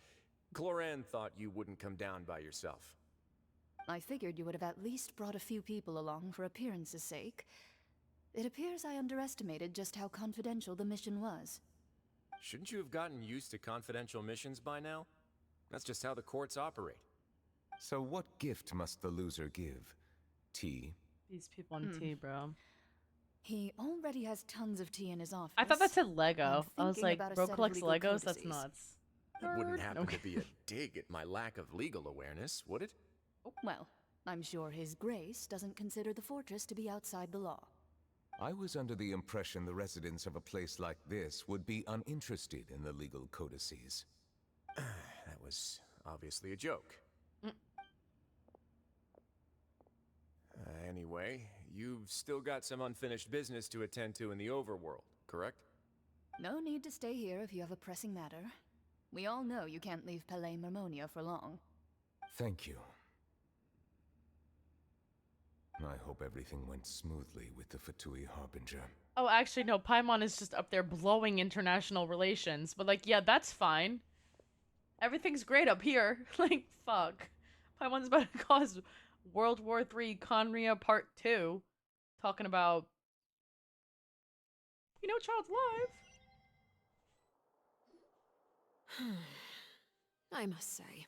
Cloran thought you wouldn't come down by yourself. I figured you would have at least brought a few people along for appearance's sake. It appears I underestimated just how confidential the mission was. Shouldn't you have gotten used to confidential missions by now? That's just how the courts operate. So what gift must the loser give? Tea? These people in tea, bro. He already has tons of tea in his office. I thought that said Lego. I was thinking like, about a bro set of collects legal Legos? That's codices. nuts. It wouldn't happen Okay. to be a dig at my lack of legal awareness, would it? Well, I'm sure His Grace doesn't consider the fortress to be outside the law. I was under the impression the residents of a place like this would be uninterested in the legal codices. That was obviously a joke. Anyway, you've still got some unfinished business to attend to in the overworld, correct? No need to stay here if you have a pressing matter. We all know you can't leave Palais Mermonia for long. Thank you. I hope everything went smoothly with the Fatui Harbinger. Oh, actually, no. Paimon is just up there blowing international relations. But, like, yeah, that's fine. Everything's great up here. Like, fuck. Paimon's about to cause World War III Conria Part 2. Talking about, you know, Child's alive. I must say,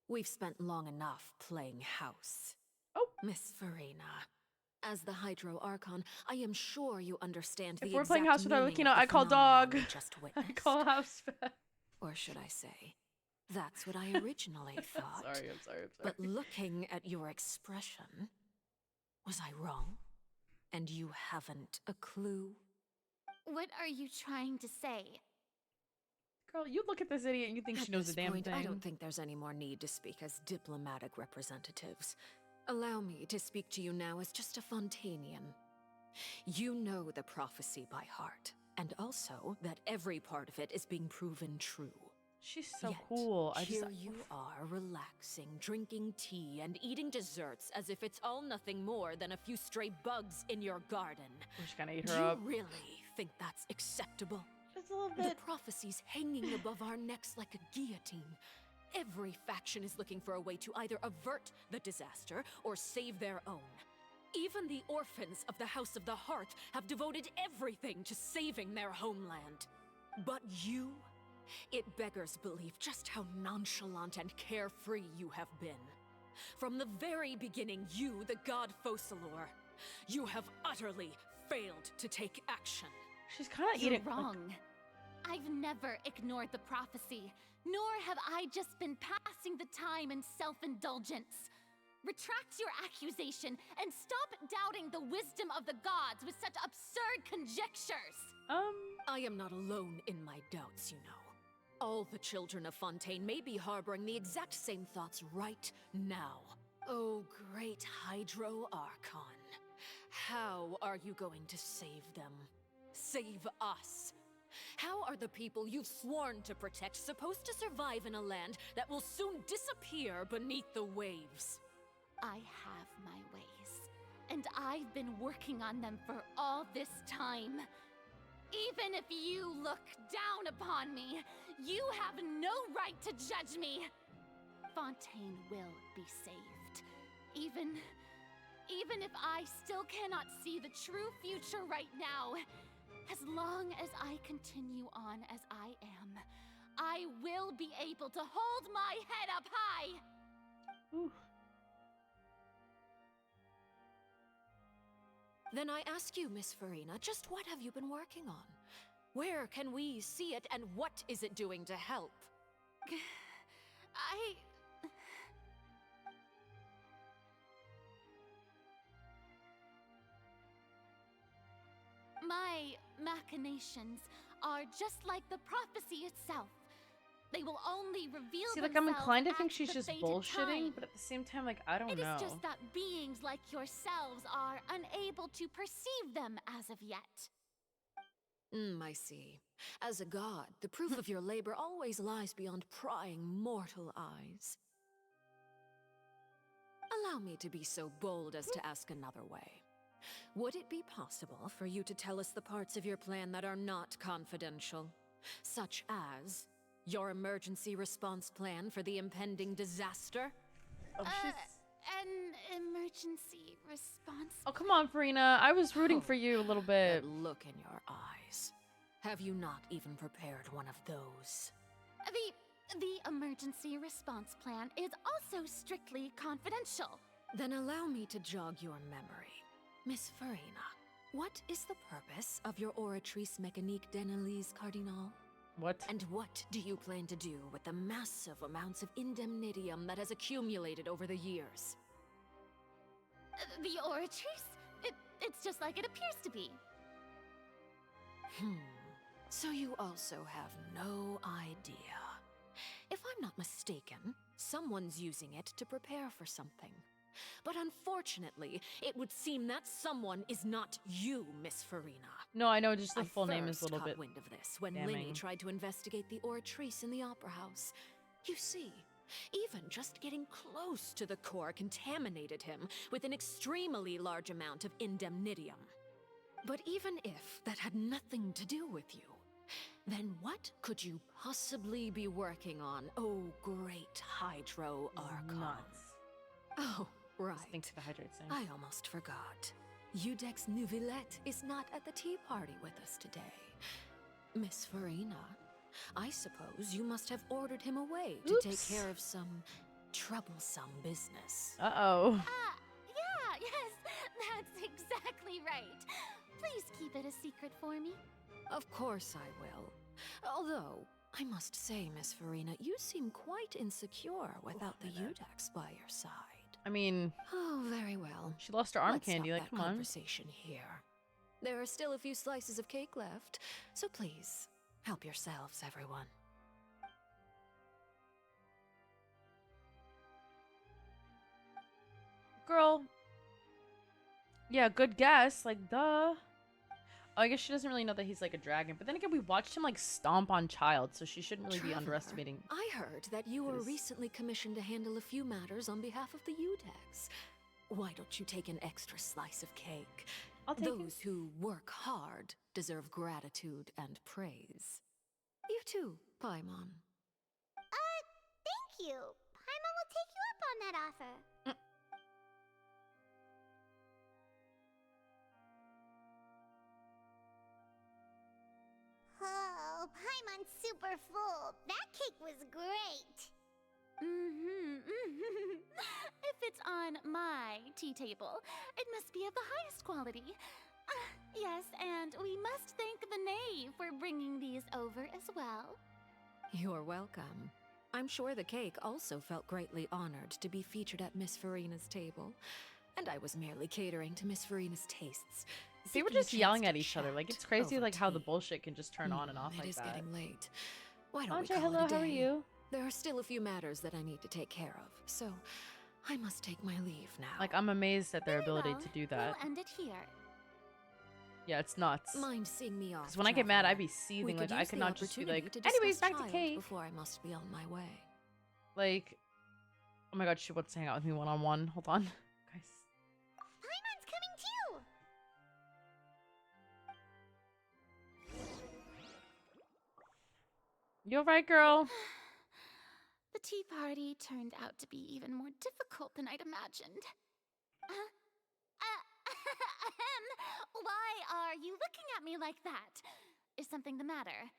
we've spent long enough playing house. Oh, Miss Farina, as the Hydro Archon, I am sure you understand the if we're exact playing house with meaning Arlecchino, of the I call phenomenon dog. we just I witnessed. call house pet. Or should I say, that's what I originally thought. I'm sorry. But looking at your expression, was I wrong? And you haven't a clue? What are you trying to say? Girl, you look at this idiot and you think she knows a damn point, thing. I don't think there's any more need to speak as diplomatic representatives. Allow me to speak to you now as just a Fontanian. You know the prophecy by heart, and also that every part of it is being proven true. She's so Yet, cool. Here you are, relaxing, drinking tea, and eating desserts as if it's all nothing more than a few stray bugs in your garden. We're just gonna eat Do her you up. really think that's acceptable? Just a little The bit. prophecy's hanging above our necks like a guillotine. Every faction is looking for a way to either avert the disaster or save their own. Even the orphans of the House of the Hearth have devoted everything to saving their homeland. But you? It beggars belief just how nonchalant and carefree you have been. From the very beginning, you, the god Focalor, you have utterly failed to take action. She's kind of You're eating. wrong. I've never ignored the prophecy, nor have I just been passing the time in self-indulgence. Retract your accusation and stop doubting the wisdom of the gods with such absurd conjectures. I am not alone in my doubts, you know. All the children of Fontaine may be harboring the exact same thoughts right now. Oh, great Hydro Archon. How are you going to save them? Save us? How are the people you've sworn to protect supposed to survive in a land that will soon disappear beneath the waves? I have my ways, and I've been working on them for all this time. Even if you look down upon me, you have no right to judge me. Fontaine will be saved. Even if I still cannot see the true future right now, as long as I continue on as I am, I will be able to hold my head up high. Ooh. Then I ask you, Miss Farina, just what have you been working on? Where can we see it, and what is it doing to help? My machinations are just like the prophecy itself. They will only reveal See, like, I'm themselves inclined to at think she's the just fated bullshitting, time. but at the same time, like, I don't It know. is just that beings like yourselves are unable to perceive them as of yet. I see. As a god, the proof of your labor always lies beyond prying mortal eyes. Allow me to be so bold as to ask another way. Would it be possible for you to tell us the parts of your plan that are not confidential? Such as your emergency response plan for the impending disaster? An emergency response. Oh, come on, Farina. I was rooting for you a little bit. That look in your eyes. Have you not even prepared one of those? The emergency response plan is also strictly confidential. Then allow me to jog your memory. Miss Farina, what is the purpose of your Oratrice Mécanique d'Analyse Cardinal? What? And what do you plan to do with the massive amounts of indemnitium that has accumulated over the years? The Oratrice? It's just like it appears to be. So you also have no idea. If I'm not mistaken, someone's using it to prepare for something. But unfortunately, it would seem that someone is not you, Miss Farina. No, I know, just the full name is a little bit wind of this when damning. Linny tried to investigate the Oratrice in the Opera House. You see, even just getting close to the core contaminated him with an extremely large amount of indemnitium. But even if that had nothing to do with you, then what could you possibly be working on, oh great Hydro Archon? Nuts. Oh, right. Thanks for the hydrate thing. I almost forgot. Udex Nouvillette is not at the tea party with us today. Miss Farina, I suppose you must have ordered him away to take care of some troublesome business. Uh-oh. Yeah, yes, that's exactly right. Please keep it a secret for me. Of course I will. Although, I must say, Miss Farina, you seem quite insecure without the Udex by your side. I mean... Oh, very well. She lost her arm Let's candy, stop like, that come on. conversation here. There are still a few slices of cake left, so please, help yourselves, everyone. Girl. Yeah, good guess. Like, duh. Oh, I guess she doesn't really know that he's like a dragon. But then again, we watched him like stomp on Child, so she shouldn't really be Traveler, underestimating. I heard that you were recently commissioned to handle a few matters on behalf of the Udex. Why don't you take an extra slice of cake? I'll take Those who work hard deserve gratitude and praise. You too, Paimon. Thank you. Paimon will take you up on that offer. Oh, Paimon's super full. That cake was great. If it's on my tea table, it must be of the highest quality. Yes, and we must thank the knave for bringing these over as well. You're welcome. I'm sure the cake also felt greatly honored to be featured at Miss Farina's table. And I was merely catering to Miss Farina's tastes. They were seeking a just chance yelling to at each other. chat Like, it's crazy over like how the tea. bullshit can just turn on and off like It is that. getting late. Why don't Andre, we call hello, it a how are day? you? There are still a few matters that I need to take care of, so I must take my leave now. Like, I'm amazed at their Very ability well. to do that. We'll end it here. Yeah, it's nuts. Mind seeing me off? Because when I get mad, I'd be We seething. Like, I use could the not just be opportunity like, to anyways, discuss back to Child cake. before I must be on my way. Like, oh my god, she wants to hang out with me one-on-one. Hold on. Guys. Paimon's coming too. You alright, girl? The tea party turned out to be even more difficult than I'd imagined. Why are you looking at me like that? Is something the matter?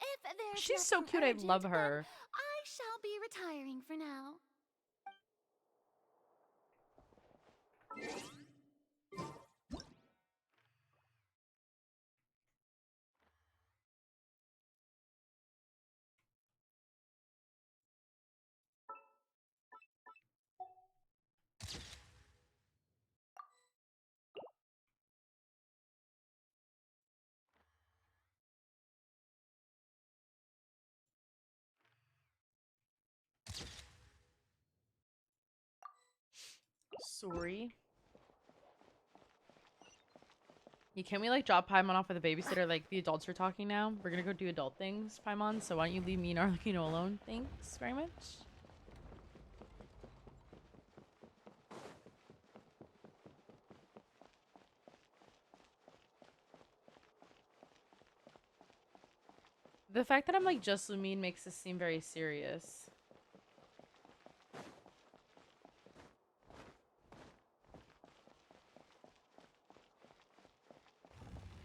If there's She's so nothing cute, I urgent, love then her. I shall be retiring for now. Sorry. Yeah, can we like drop Paimon off with a babysitter? Like the adults are talking now. We're gonna go do adult things, Paimon. So why don't you leave me and Arlecchino alone? Thanks very much. The fact that I'm like just Lumine makes this seem very serious.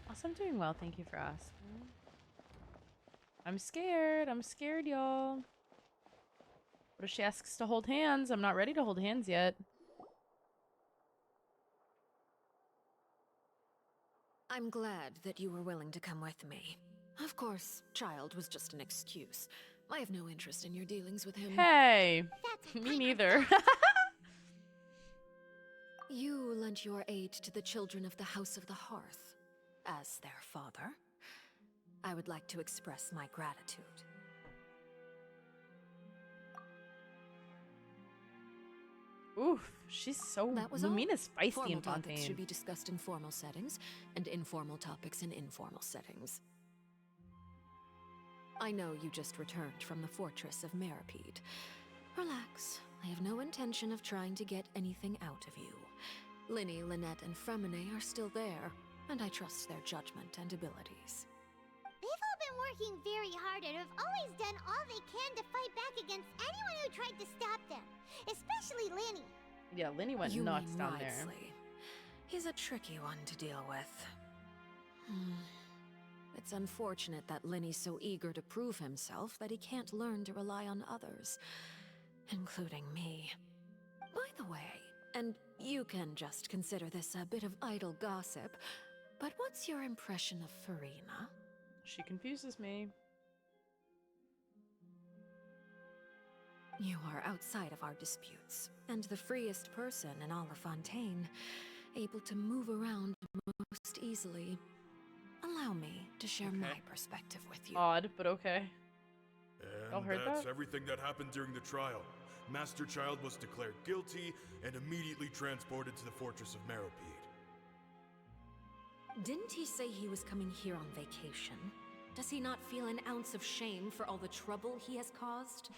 Also, I'm doing well. Thank you for asking. I'm scared. I'm scared, y'all. What if she asks to hold hands? I'm not ready to hold hands yet. I'm glad that you were willing to come with me. Of course, child was just an excuse. I have no interest in your dealings with him. Hey, me neither. You lent your aid to the children of the House of the Hearth. As their father, I would like to express my gratitude. Oof, she's so That was Lumina's all. feisty Formal and topics Fontaine. should be discussed in formal settings, and informal topics in informal settings. I know you just returned from the fortress of Meripede. Relax. I have no intention of trying to get anything out of you. Linny, Lynette, and Fremine are still there, and I trust their judgment and abilities. They've all been working very hard and have always done all they can to fight back against anyone who tried to stop them, especially Linny. Yeah, Linny went You nuts mean down there. Writhosley. He's a tricky one to deal with. It's unfortunate that Linny's so eager to prove himself that he can't learn to rely on others, including me. By the way, and you can just consider this a bit of idle gossip, but what's your impression of Farina? She confuses me. You are outside of our disputes, and the freest person in all of Fontaine, able to move around most easily. Allow me to share my perspective with you. Odd, but okay. Y'all And heard that's that? everything that happened during the trial. Master Child was declared guilty and immediately transported to the Fortress of Meripede. Didn't he say he was coming here on vacation? Does he not feel an ounce of shame for all the trouble he has caused?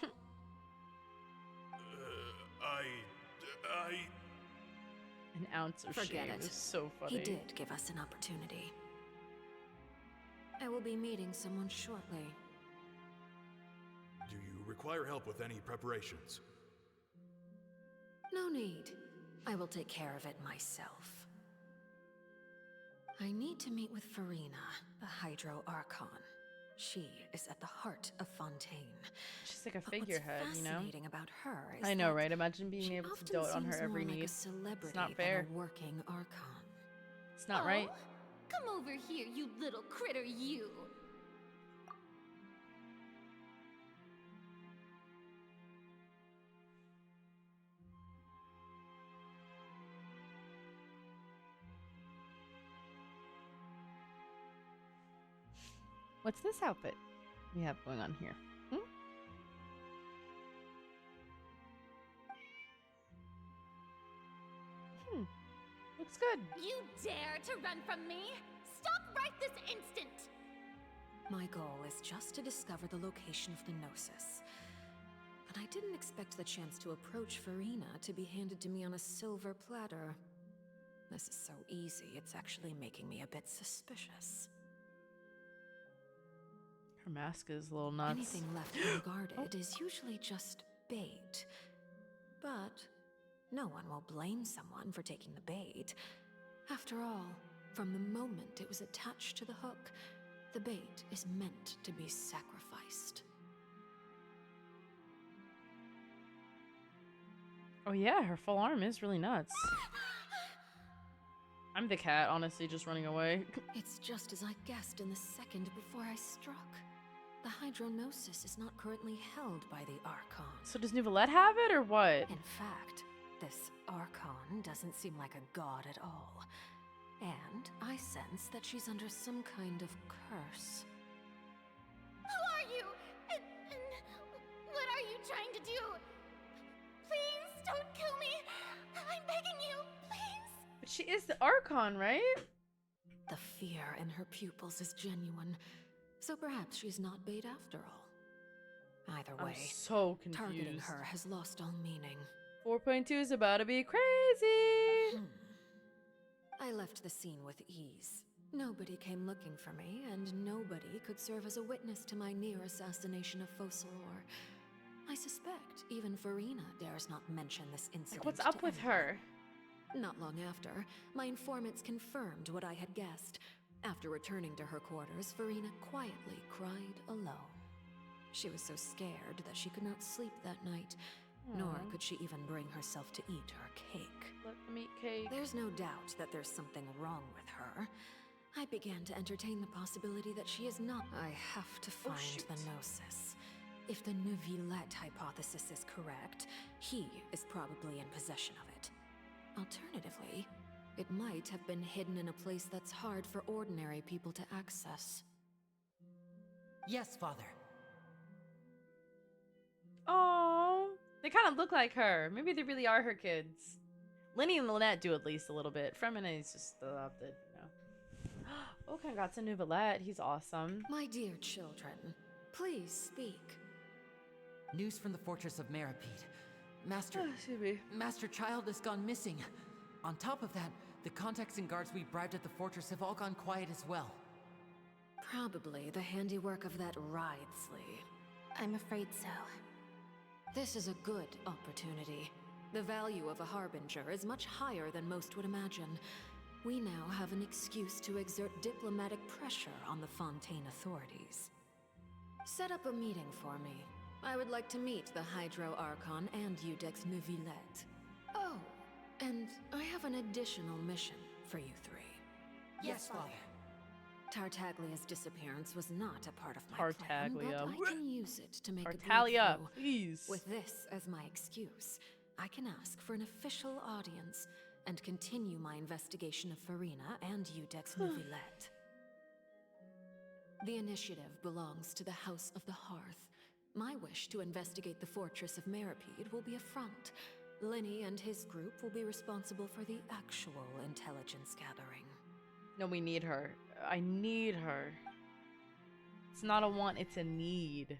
An ounce of Forget shame it. is so funny. He did give us an opportunity. I will be meeting someone shortly. Do you require help with any preparations? No need. I will take care of it myself. I need to meet with Farina, the Hydro Archon. She is at the heart of Fontaine. She's like a But figurehead, what's you know? fascinating about her is I know, that right? Imagine being she able to often dote on her seems every more like need. a celebrity It's not fair. than a working Archon. It's not right. Come over here, you little critter, you! What's this outfit we have going on here? Looks good. You dare to run from me? Stop right this instant! My goal is just to discover the location of the Gnosis. But I didn't expect the chance to approach Farina to be handed to me on a silver platter. This is so easy, it's actually making me a bit suspicious. Her mask is a little nuts. Anything left unguarded is usually just bait. But no one will blame someone for taking the bait. After all, from the moment it was attached to the hook, the bait is meant to be sacrificed. Oh yeah, her full arm is really nuts. I'm the cat, honestly, just running away. It's just as I guessed in the second before I struck. The Hydronosis is not currently held by the Archon. So does Neuvillette have it, or what? In fact, this Archon doesn't seem like a god at all. And I sense that she's under some kind of curse. Who are you? And what are you trying to do? Please don't kill me! I'm begging She is the Archon, right? The fear in her pupils is genuine, so perhaps she's not bait after all. Either way, I'm so confused. Targeting her has lost all meaning. 4.2 is about to be crazy. I left the scene with ease. Nobody came looking for me, and nobody could serve as a witness to my near assassination of Writhosley. I suspect even Farina dares not mention this incident. Like, what's up with her? Not long after, my informants confirmed what I had guessed. After returning to her quarters, Farina quietly cried alone. She was so scared that she could not sleep that night, nor could she even bring herself to eat her cake. Let them eat cake. There's no doubt that there's something wrong with her. I began to entertain the possibility that she is not. I have to find the Gnosis. If the Neuvillette hypothesis is correct, he is probably in possession of it. Alternatively, it might have been hidden in a place that's hard for ordinary people to access. Yes, Father. Oh, they kind of look like her. Maybe they really are her kids. Lenny and Lynette do at least a little bit. Fremene's just still up the, you know. Oh, congrats on Neuvillette. He's awesome. My dear children, please speak. News from the fortress of Meripede. Master Child has gone missing. On top of that, the contacts and guards we bribed at the fortress have all gone quiet as well. Probably the handiwork of that Writhosley. I'm afraid so. This is a good opportunity. The value of a harbinger is much higher than most would imagine. We now have an excuse to exert diplomatic pressure on the Fontaine authorities. Set up a meeting for me. I would like to meet the Hydro Archon and Iudex Neuvillette. Oh, and I have an additional mission for you three. Yes, Father. Tartaglia's disappearance was not a part of my plan, but I can use it to make a Tartaglia, breakthrough. please. With this as my excuse, I can ask for an official audience and continue my investigation of Farina and Iudex Neuvillette. The initiative belongs to the House of the Hearth. My wish to investigate the fortress of Meripede will be a front. Lenny and his group will be responsible for the actual intelligence gathering. No, we need her. I need her. It's not a want, it's a need.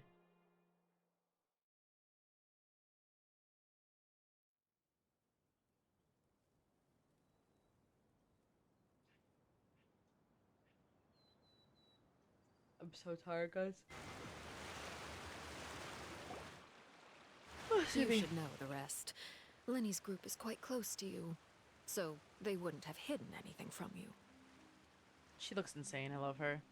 I'm so tired, guys. You should know the rest. Lenny's group is quite close to you, so they wouldn't have hidden anything from you. She looks insane. I love her.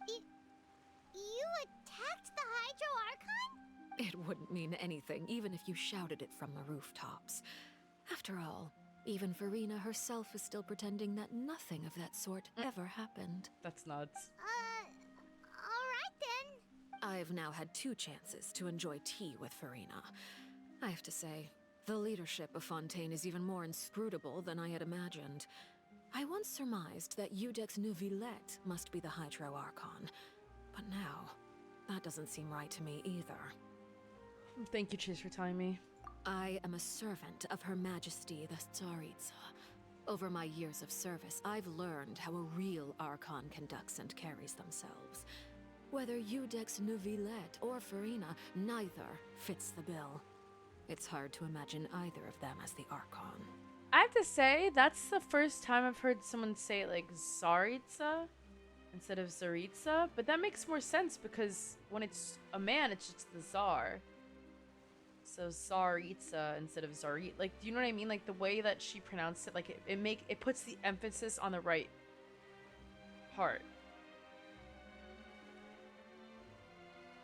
You attacked the Hydro Archon? It wouldn't mean anything, even if you shouted it from the rooftops. After all, even Farina herself is still pretending that nothing of that sort ever happened. That's nuts. Alright then. I've now had 2 chances to enjoy tea with Farina. I have to say, the leadership of Fontaine is even more inscrutable than I had imagined. I once surmised that Iudex Neuvillette must be the Hydro Archon, but now, that doesn't seem right to me either. Thank you, Chase, for telling me. I am a servant of Her Majesty the Tsaritsa. Over my years of service, I've learned how a real Archon conducts and carries themselves. Whether Iudex Neuvillette or Farina, neither fits the bill. It's hard to imagine either of them as the Archon. I have to say, that's the first time I've heard someone say like Tsaritsa instead of Tsaritsa, but that makes more sense because when it's a man, it's just the Tsar. So Tsaritsa instead of Tsarit. Like, do you know what I mean? Like the way that she pronounced it, like it puts the emphasis on the right part.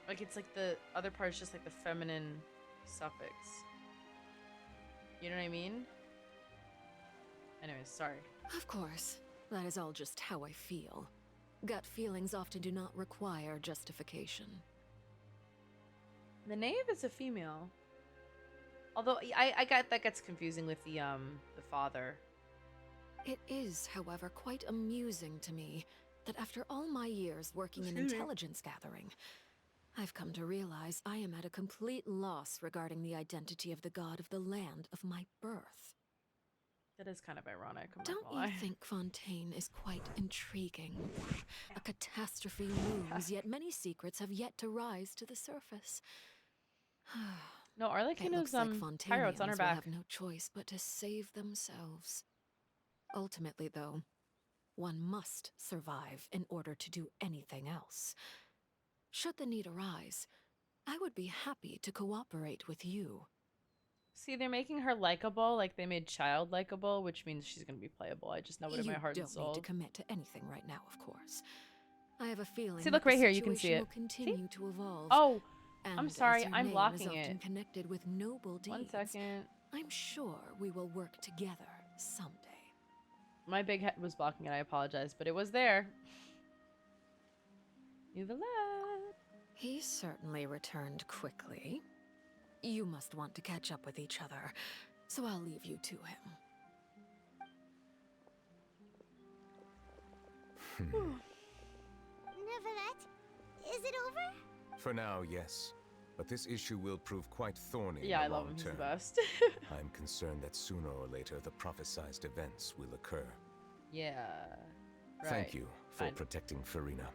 Like it's like the other part is just like the feminine suffix. You know what I mean? Anyways, sorry. Of course. That is all just how I feel. Gut feelings often do not require justification. The knave is a female. Although I got that gets confusing with the father. It is, however, quite amusing to me that after all my years working in intelligence gathering, I've come to realize I am at a complete loss regarding the identity of the god of the land of my birth. That is kind of ironic. I'm not Don't gonna you lie. think Fontaine is quite intriguing? A catastrophe looms, yet many secrets have yet to rise to the surface. No, It Arlecchino's looks like pyro. It's on her Fontainians will back. have no choice but to save themselves. Ultimately, though, one must survive in order to do anything else. Should the need arise, I would be happy to cooperate with you. See, they're making her likable, like they made Child likable, which means she's gonna be playable. I just know it in my You heart and don't need soul. to commit to anything right now, of course. I have a feeling See, that look right the here. You can see situation it. will continue to evolve. Oh, And I'm as sorry. your I'm name blocking is often it. connected with noble deeds. 1 second. I'm sure we will work together someday. My big head was blocking it. I apologize, but it was there. Nouvellette. He certainly returned quickly. You must want to catch up with each other, so I'll leave you to him. Nouvellette, is it over? For now, yes. But this issue will prove quite thorny Yeah, I in the love long him. He's term. the best. I'm concerned that sooner or later the prophesized events will occur. Yeah. Right. Thank you for Fine. protecting Farina.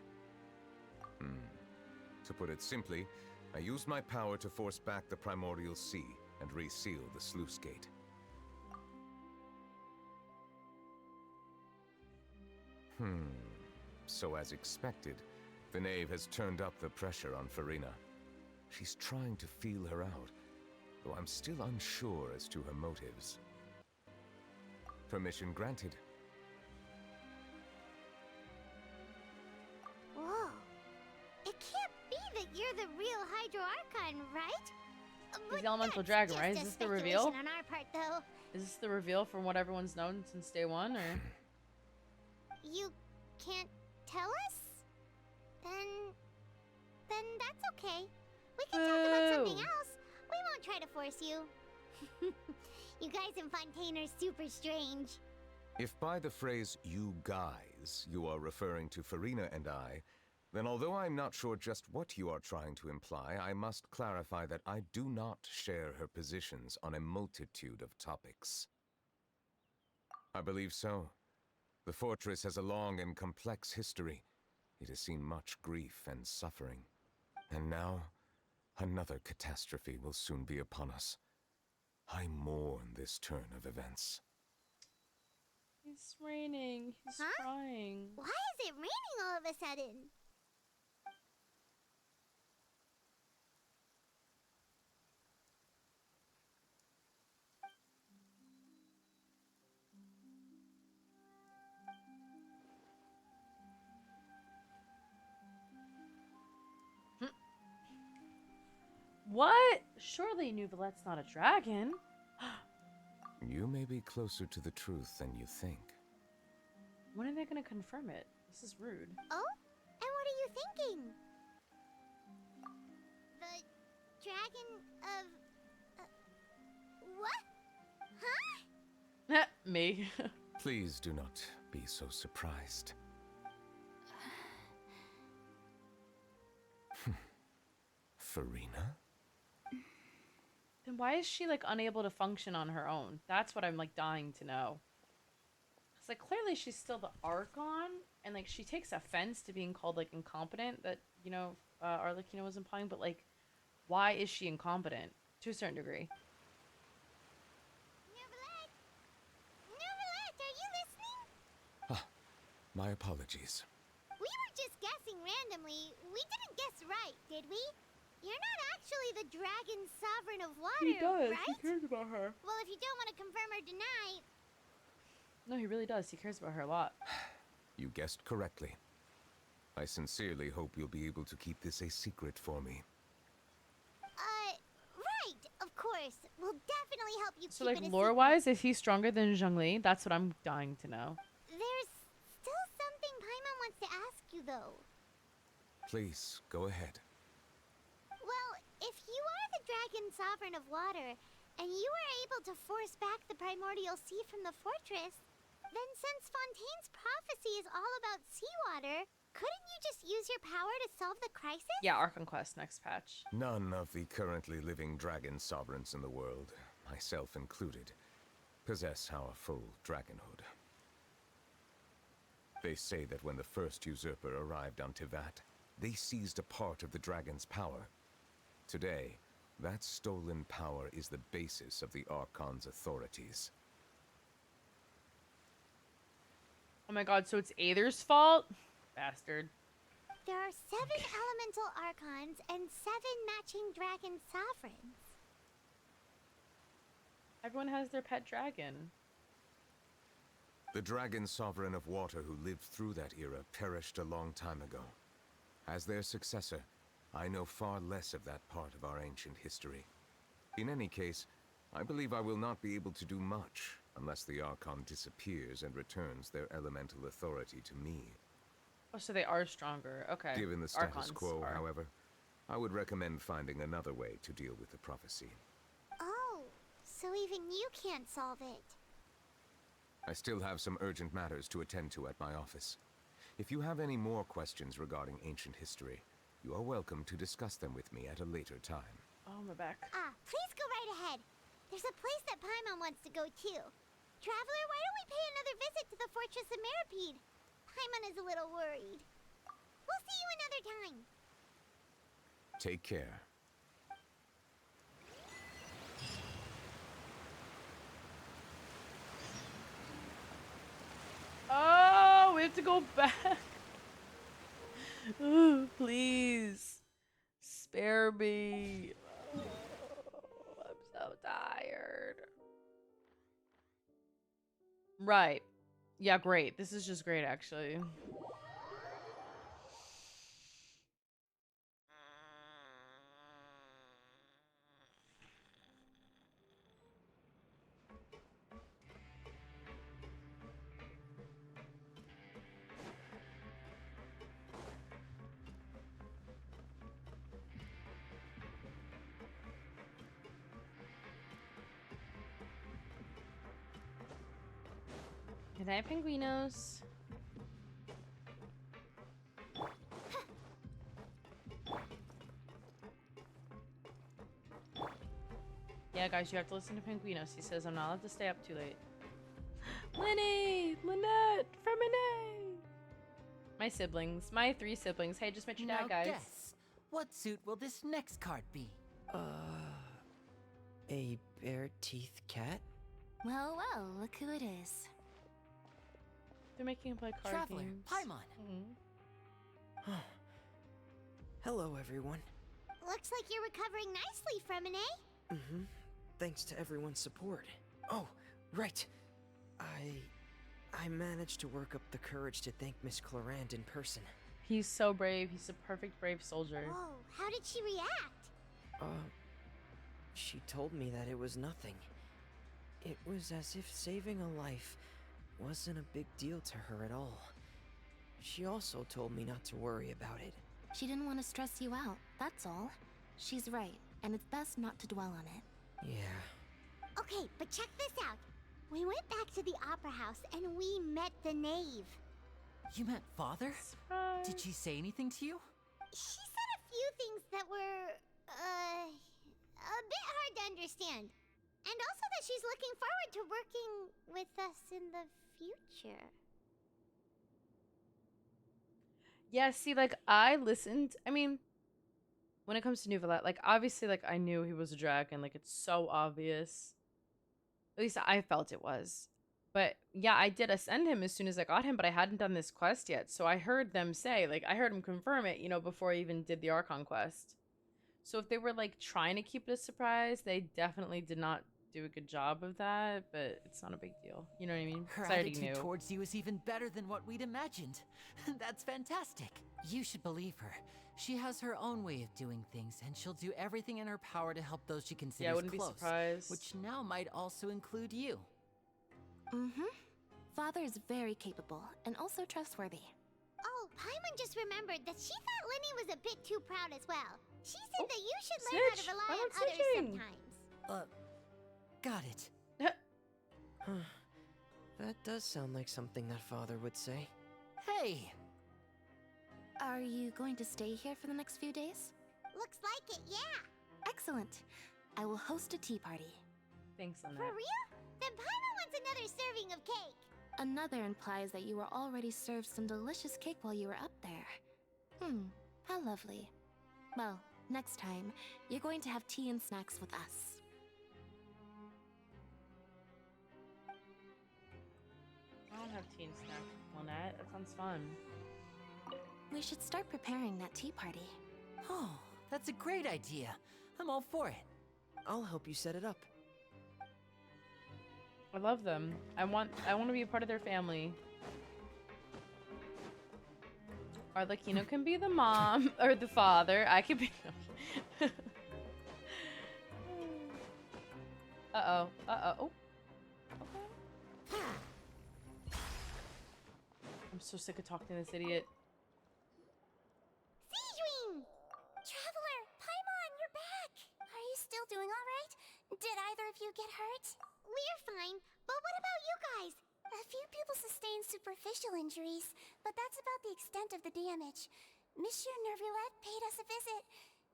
To put it simply, I used my power to force back the primordial sea and reseal the sluice gate. So as expected, the knave has turned up the pressure on Farina. She's trying to feel her out, though I'm still unsure as to her motives. Permission granted. Whoa. It can't be that you're the real Hydro Archon, right? He's the elemental dragon, right? Is this the reveal? On our part, though. Is this the reveal from what everyone's known since day one, or? You can't tell us? Then that's okay. We can talk about something Boo. else. We won't try to force you. You guys in Fontaine are super strange. If by the phrase "you guys" you are referring to Farina and I, then although I'm not sure just what you are trying to imply, I must clarify that I do not share her positions on a multitude of topics. I believe so. The fortress has a long and complex history. It has seen much grief and suffering. And now, another catastrophe will soon be upon us. I mourn this turn of events. It's raining. He's crying. Why is it raining all of a sudden? What? Surely Nouvellette's not a dragon. You may be closer to the truth than you think. When are they gonna confirm it? This is rude. Oh? And what are you thinking? The dragon of... what? Huh? Me. Please do not be so surprised. Farina? Then why is she like unable to function on her own? That's what I'm like dying to know. It's like clearly she's still the Archon, and like she takes offense to being called like incompetent. That Arlecchino was implying, but like, why is she incompetent to a certain degree? Nouvellette! Nouvellette, are you listening? My apologies. We were just guessing randomly. We didn't guess right, did we? You're not actually the dragon sovereign of water, right? He cares about her. Well, if you don't want to confirm or deny... No, he really does. He cares about her a lot. You guessed correctly. I sincerely hope you'll be able to keep this a secret for me. Right, of course. We'll definitely help you So keep like it a lore-wise, is he stronger than Zhongli? That's what I'm dying to know. There's still something Paimon wants to ask you, though. Please, go ahead. Well, if you are the dragon sovereign of water, and you were able to force back the primordial sea from the fortress, then since Fontaine's prophecy is all about seawater, couldn't you just use your power to solve the crisis? Yeah, Archon Quest next patch. None of the currently living dragon sovereigns in the world, myself included, possess our full dragonhood. They say that when the first usurper arrived on Tivat, they seized a part of the dragon's power. Today, that stolen power is the basis of the Archon's authorities. Oh my god, so it's Aether's fault? Bastard. There are 7 elemental archons and 7 matching dragon sovereigns. Everyone has their pet dragon. The dragon sovereign of water who lived through that era perished a long time ago. As their successor, I know far less of that part of our ancient history. In any case, I believe I will not be able to do much unless the Archon disappears and returns their elemental authority to me. Oh, so they are stronger. Okay. Given the status Archons quo, are. however, I would recommend finding another way to deal with the prophecy. Oh, so even you can't solve it. I still have some urgent matters to attend to at my office. If you have any more questions regarding ancient history, you are welcome to discuss them with me at a later time. Oh, my back. Please go right ahead. There's a place that Paimon wants to go too. Traveler, why don't we pay another visit to the Fortress of Meripede? Paimon is a little worried. We'll see you another time. Take care. Oh, we have to go back. Ooh, please. Spare me. Oh, I'm so tired. Right. Yeah, great. This is just great, actually. Good night, Penguinos. Yeah, guys, you have to listen to Penguinos. He says I'm not allowed to stay up too late. Lenny! Lynette! Fremine! My siblings. My 3 siblings. Hey, just met your dad, Now guys. guess, what suit will this next card be? A bare-teeth cat? Well, well, look who it is. They're making him play card Traveler, games. Paimon. Hello, everyone. Looks like you're recovering nicely, Fremine. Mm-hmm. Thanks to everyone's support. Oh, right. I managed to work up the courage to thank Miss Clorand in person. He's so brave. He's a perfect brave soldier. Whoa, how did she react? She told me that it was nothing. It was as if saving a life wasn't a big deal to her at all. She also told me not to worry about it. She didn't want to stress you out, that's all. She's right, and it's best not to dwell on it. Yeah. Okay, but check this out. We went back to the opera house and we met the knave. You met Father? Surprise. Did she say anything to you? She said a few things that were, a bit hard to understand. And also that she's looking forward to working with us in the future. Yeah, see, like, I listened. I mean, when it comes to Nouvelet, like, obviously, like, I knew he was a dragon. Like, it's so obvious. At least I felt it was. But, yeah, I did ascend him as soon as I got him, but I hadn't done this quest yet. So I heard them say, like, I heard him confirm it, you know, before I even did the Archon quest. So if they were, like, trying to keep it a surprise, they definitely did not do a good job of that, but it's not a big deal. You know what I mean? Her 'Cause I already attitude knew. towards you is even better than what we'd imagined. That's fantastic. You should believe her. She has her own way of doing things, and she'll do everything in her power to help those she considers Yeah, I wouldn't close, be surprised. which now might also include you. Mm-hmm. Father is very capable, and also trustworthy. Oh, Paimon just remembered that she thought Lenny was a bit too proud as well. She said that you should learn how snitch. to rely I'm on not others snitching. sometimes. Got it. That does sound like something that Father would say. Hey! Are you going to stay here for the next few days? Looks like it, yeah. Excellent. I will host a tea party. Thanks, For Lynette. real? Then Paimon another serving of cake. Another implies that you were already served some delicious cake while you were up there. How lovely. Well, next time, you're going to have tea and snacks with us. I don't have tea and snack, Lynette. That sounds fun. We should start preparing that tea party. Oh, that's a great idea. I'm all for it. I'll help you set it up. I love them. I want to be a part of their family. Arlecchino can be the mom or the father. I could be. Uh-oh. Oh. Okay. I'm so sick of talking to this idiot. Sijuin! Traveler, Paimon, you're back! Are you still doing alright? Did either of you get hurt? We're fine, but what about you guys? A few people sustained superficial injuries, but that's about the extent of the damage. Monsieur Nervulette paid us a visit.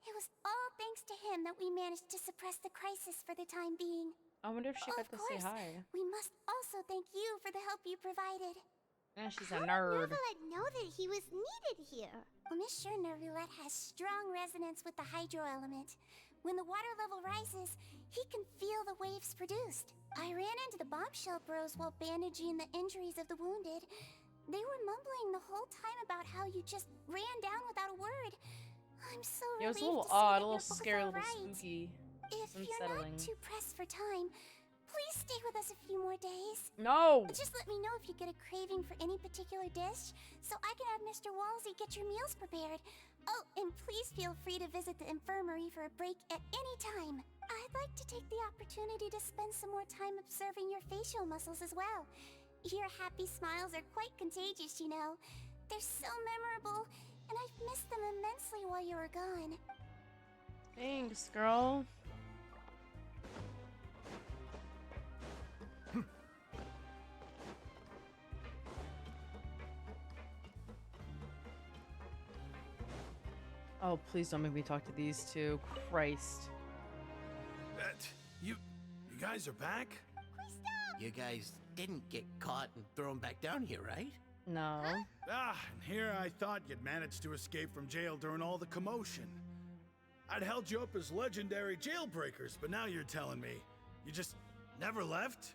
It was all thanks to him that we managed to suppress the crisis for the time being. I wonder if she got to say hi. We must also thank you for the help you provided. Yeah, she's a nerd. How did Nervulette know that he was needed here? Well, Monsieur Nervulette has strong resonance with the hydro element. When the water level rises, he can feel the waves produced. I ran into the bombshell bros while bandaging the injuries of the wounded. They were mumbling the whole time about how you just ran down without a word. I'm so It was relieved a little to see odd, that a little you're both scary, a little alright. spooky. If It's you're unsettling. not too pressed for time, please stay with us a few more days. No! Just let me know if you get a craving for any particular dish, so I can have Mr. Walsey get your meals prepared. Oh, and please feel free to visit the infirmary for a break at any time. I'd like to take the opportunity to spend some more time observing your facial muscles as well. Your happy smiles are quite contagious, you know. They're so memorable, and I've missed them immensely while you were gone. Thanks, girl. Oh, please don't make me talk to these two. Christ. You guys are back? You guys didn't get caught and thrown back down here, right? No. And here I thought you'd managed to escape from jail during all the commotion. I'd held you up as legendary jailbreakers, but now you're telling me you just never left?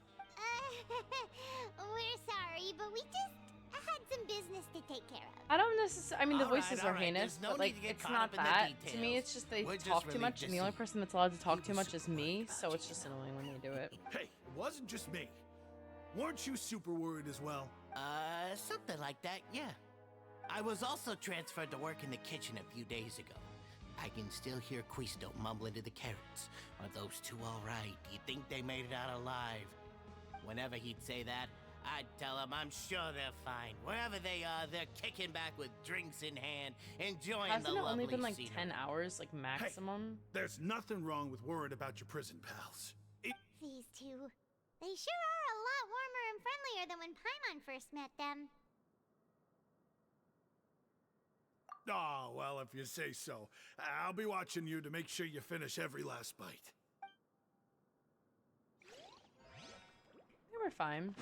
We're sorry, but we just had some business to take care of. I don't necessarily. I mean, the voices are alright, heinous, there's no but like, need to get it's caught not up in the that. To me, details. it's just they We're just talk too relieved much, to and the only see person that's allowed to talk too you much is me, so it's just annoying when they do it. Hey, it wasn't just me. Weren't you super worried as well? Something like that, yeah. I was also transferred to work in the kitchen a few days ago. I can still hear Quisto mumbling to the carrots. Are those two all right? Do you think they made it out alive? Whenever he'd say that, I'd tell him I'm sure they're fine. Wherever they are, they're kicking back with drinks in hand, enjoying Hasn't the it lovely only been like scenery. 10 hours, like maximum? There's nothing wrong with worried about your prison pals. These two. They sure are a lot warmer and friendlier than when Paimon first met them. Oh, well, if you say so. I'll be watching you to make sure you finish every last bite. They were fine.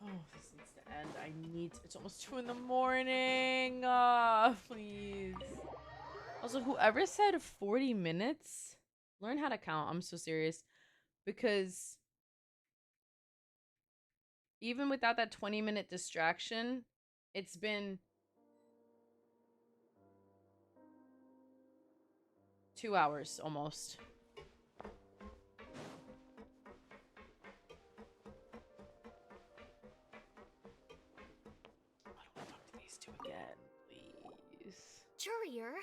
Oh, this needs to end. I need to, it's almost 2 in the morning. Please. Also, whoever said 40 minutes, learn how to count. I'm so serious. Because even without that 20-minute distraction, it's been 2 hours almost. I don't want to talk to these two again, please. Courier?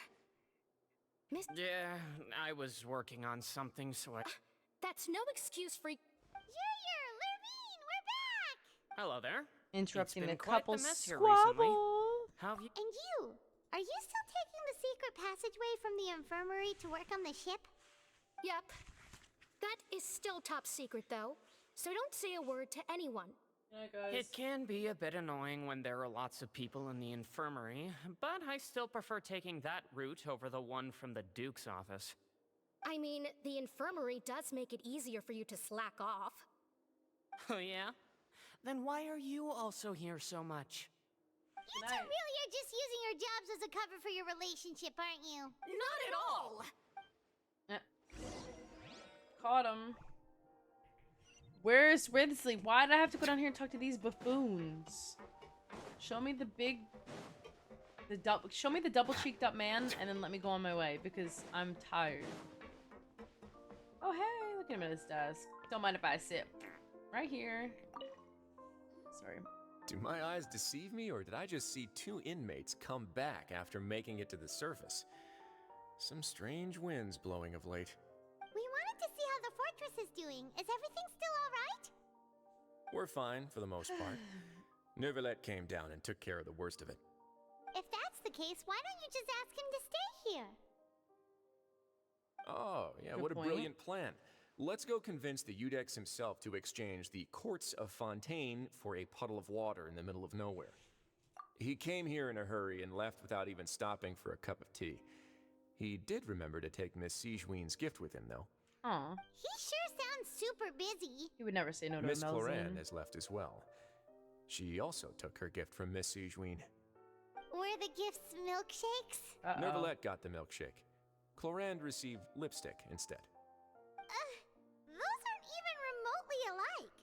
Yeah, I was working on something, so I... That's no excuse for... Courier, Lurvine, we're back! Hello there. Interrupting It's the been quite couple the mess here recently. squabble. How have you... And you? Are you still taking the secret passageway from the infirmary to work on the ship? Yep. That is still top secret, though. So don't say a word to anyone. It can be a bit annoying when there are lots of people in the infirmary, but I still prefer taking that route over the one from the Duke's office. I mean, the infirmary does make it easier for you to slack off. Oh yeah? Then why are you also here so much? You two really are just using your jobs as a cover for your relationship, aren't you? Not at all! Caught him. Where's Writhosley? Why did I have to go down here and talk to these buffoons? Show me the double cheeked up man, and then let me go on my way because I'm tired. Oh hey, look at him at his desk. Don't mind if I sit right here. Sorry. Do my eyes deceive me, or did I just see 2 inmates come back after making it to the surface? Some strange winds blowing of late. We wanted to see how the fortress is doing. Is everything still alright? We're fine, for the most part. Neuvillette came down and took care of the worst of it. If that's the case, why don't you just ask him to stay here? Oh, yeah, Good what a point. brilliant plan. Let's go convince the Udex himself to exchange the Courts of Fontaine for a puddle of water in the middle of nowhere. He came here in a hurry and left without even stopping for a cup of tea. He did remember to take Miss Sigewinne's gift with him, though. Aw. He sure sounds super busy. He would never say no to Miss a Melzine. Cloran has left as well. She also took her gift from Miss Sigewinne. Were the gifts milkshakes? Neuvillette got the milkshake. Cloran received lipstick instead. Those aren't even remotely alike.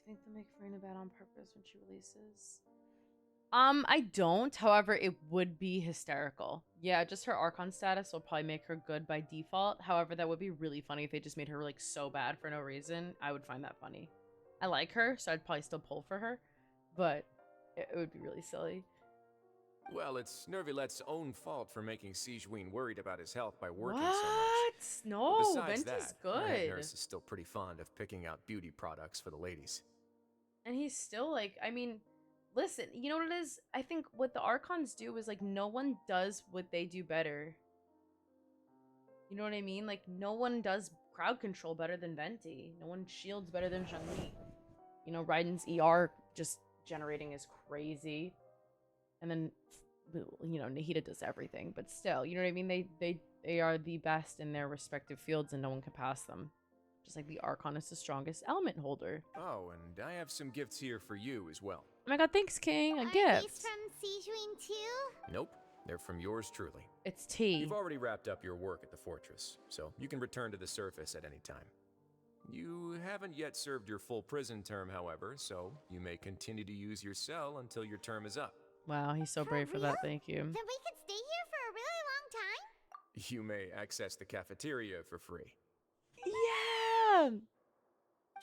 Do you think they'll make Farina bad on purpose when she releases? I don't. However, it would be hysterical. Yeah, just her Archon status will probably make her good by default. However, that would be really funny if they just made her like so bad for no reason. I would find that funny. I like her, so I'd probably still pull for her, but it would be really silly. Well, it's Neuvillette's own fault for making Sigewinne worried about his health by working What? so much. No, Besides Venti's that, our head good. nurse is still pretty fond of picking out beauty products for the ladies. And he's still like, I mean, listen, you know what it is? I think what the Archons do is like no one does what they do better. You know what I mean? Like no one does crowd control better than Venti. No one shields better than Zhongli. You know, Raiden's ER just generating is crazy. And then, you know, Nahida does everything. But still, you know what I mean? They are the best in their respective fields and no one can pass them. Just like the Archon is the strongest element holder. Oh, and I have some gifts here for you as well. Oh my god, thanks, King. A Are gift. these from Sigewinne too? Nope, they're from yours truly. It's tea. You've already wrapped up your work at the fortress, so you can return to the surface at any time. You haven't yet served your full prison term, however, so you may continue to use your cell until your term is up. Wow, he's so brave for that. Thank you. Then we could stay here for a really long time? You may access the cafeteria for free. Yeah!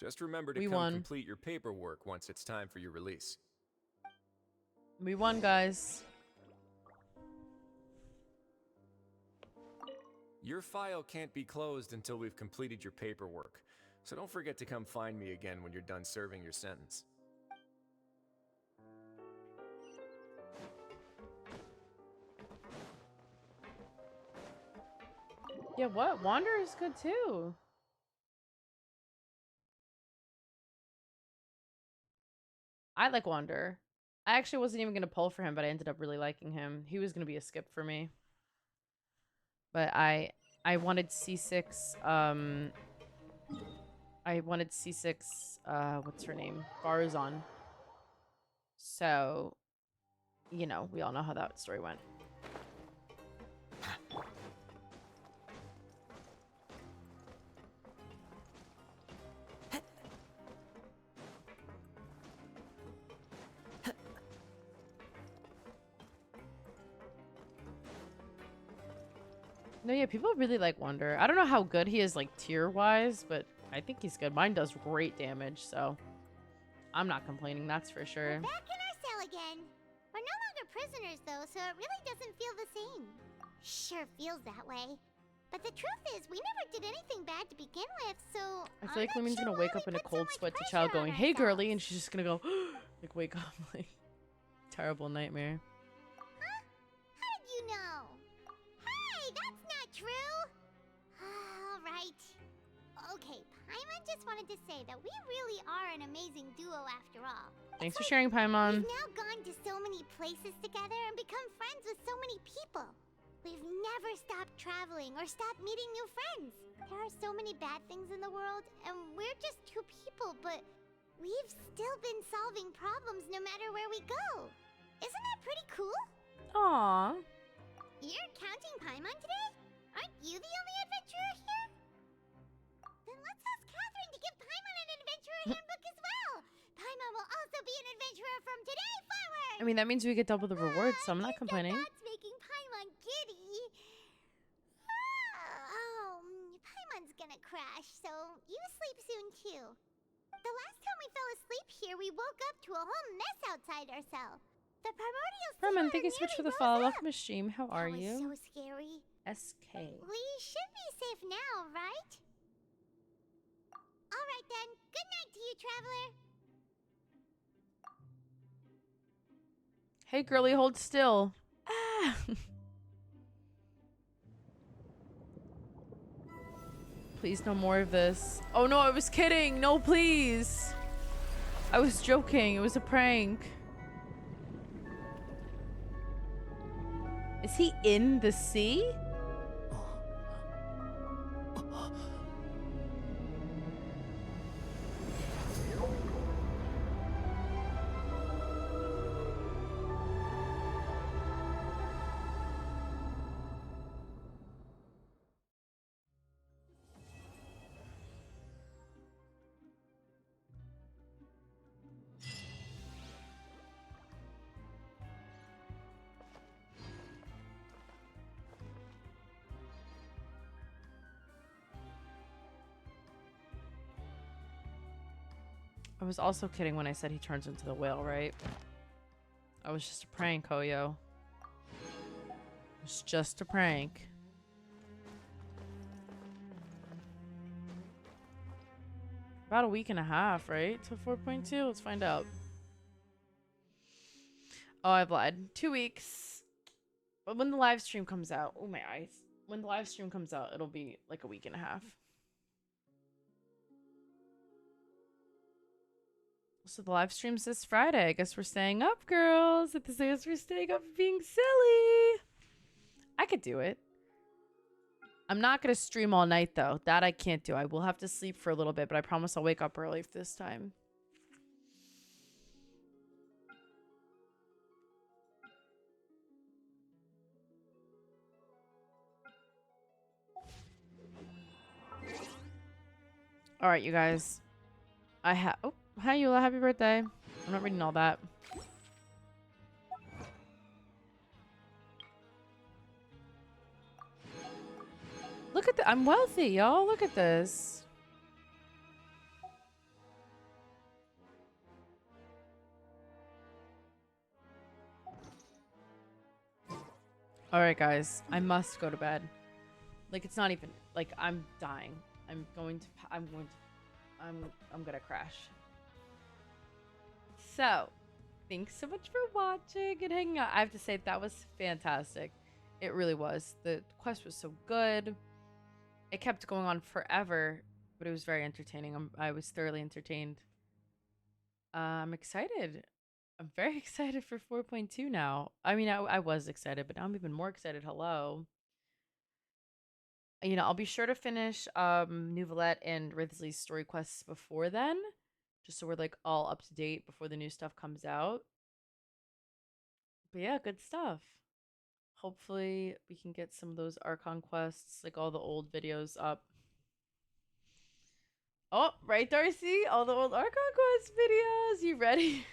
Just remember to We come won. complete your paperwork once it's time for your release. We won, guys. Your file can't be closed until we've completed your paperwork, so don't forget to come find me again when you're done serving your sentence. Yeah, what? Wander is good too. I like Wander. I actually wasn't even going to pull for him, but I ended up really liking him. He was going to be a skip for me. But I wanted C6, I wanted C6, what's her name? Barzon. So, you know, we all know how that story went. No, yeah, people really like Wander. I don't know how good he is, like, tier-wise, but I think he's good. Mine does great damage, so I'm not complaining, that's for sure. We're back in our cell again. We're no longer prisoners, though, so it really doesn't feel the same. Sure feels that way. But the truth is, we never did anything bad to begin with, so I feel like Lumine's gonna wake up in a cold sweat to Child going, "Hey, girly," and she's just gonna go, like, wake up, like, terrible nightmare. How did you know? Hey, that's not true! Alright. Okay, Paimon just wanted to say that we really are are an amazing duo after all. Thanks for sharing, Paimon. We've now gone to so many places together and become friends with so many people. We've never stopped traveling or stopped meeting new friends. There are so many bad things in the world, and we're just two people, but we've still been solving problems no matter where we go. Isn't that pretty cool? Aww. You're counting Paimon today? Aren't you the only adventurer here? Then let's ask Catherine to give Paimon an adventurer handbook as well. Paimon will also be an adventurer from today forward. I mean, that means we get double the rewards, so I'm not complaining. That's making Paimon giddy. Paimon's gonna crash, so you sleep soon too. The last time we fell asleep here, we woke up to a whole mess outside our cell. The primordial sea Herman, water thank you so much for the nearly follow. rose Welcome to stream. How are That was you? so scary. SK. We should be safe now, right? All right then. Good night to you, traveler. Hey, girly, hold still. Ah. Please, no more of this. Oh no, I was kidding. No, please. I was joking. It was a prank. Is he in the sea? I was also kidding when I said he turns into the whale, right? I was just a prank, Koyo. It was just a prank. About a week and a half, right? To 4.2? Let's find out. Oh, I've lied. 2 weeks. But when the live stream comes out... Oh, my eyes. When the live stream comes out, it'll be like a week and a half. So the live stream's this Friday. I guess we're staying up, girls. I guess we're staying up being silly. I could do it. I'm not going to stream all night, though. That I can't do. I will have to sleep for a little bit, but I promise I'll wake up early this time. All right, you guys. Oh, hi, Eula. Happy birthday. I'm not reading all that. Look at I'm wealthy, y'all. Look at this. All right, guys. I must go to bed. Like, it's not even like I'm dying. I'm going to crash. So, thanks so much for watching and hanging out. I have to say that was fantastic. It really was. The quest was so good. It kept going on forever, but it was very entertaining. I was thoroughly entertained. I'm excited. I'm very excited for 4.2 now. I mean, I was excited, but now I'm even more excited. Hello. You know, I'll be sure to finish Nouvellette and Writhosley's story quests before then, just so we're like all up to date before the new stuff comes out. But yeah, good stuff. Hopefully we can get some of those Archon quests, like all the old videos up. Oh, right, Darcy? All the old Archon quest videos. You ready?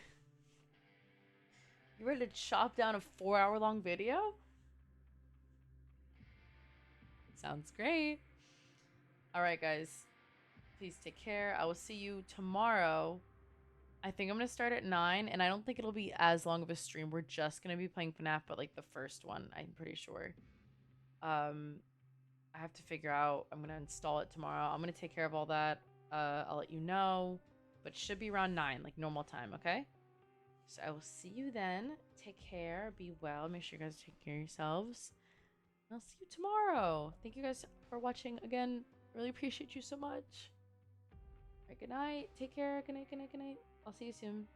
You ready to chop down a 4-hour-long video? Sounds great. All right, guys. Please take care. I will see you tomorrow. I think I'm going to start at 9, and I don't think it'll be as long of a stream. We're just going to be playing FNAF, but like the first one, I'm pretty sure. I have to figure out. I'm going to install it tomorrow. I'm going to take care of all that. I'll let you know, but it should be around 9, like normal time, okay? So I will see you then. Take care. Be well. Make sure you guys take care of yourselves. I'll see you tomorrow. Thank you guys for watching again. Really appreciate you so much. Alright, good night. Take care. Good night, good night, good night. I'll see you soon.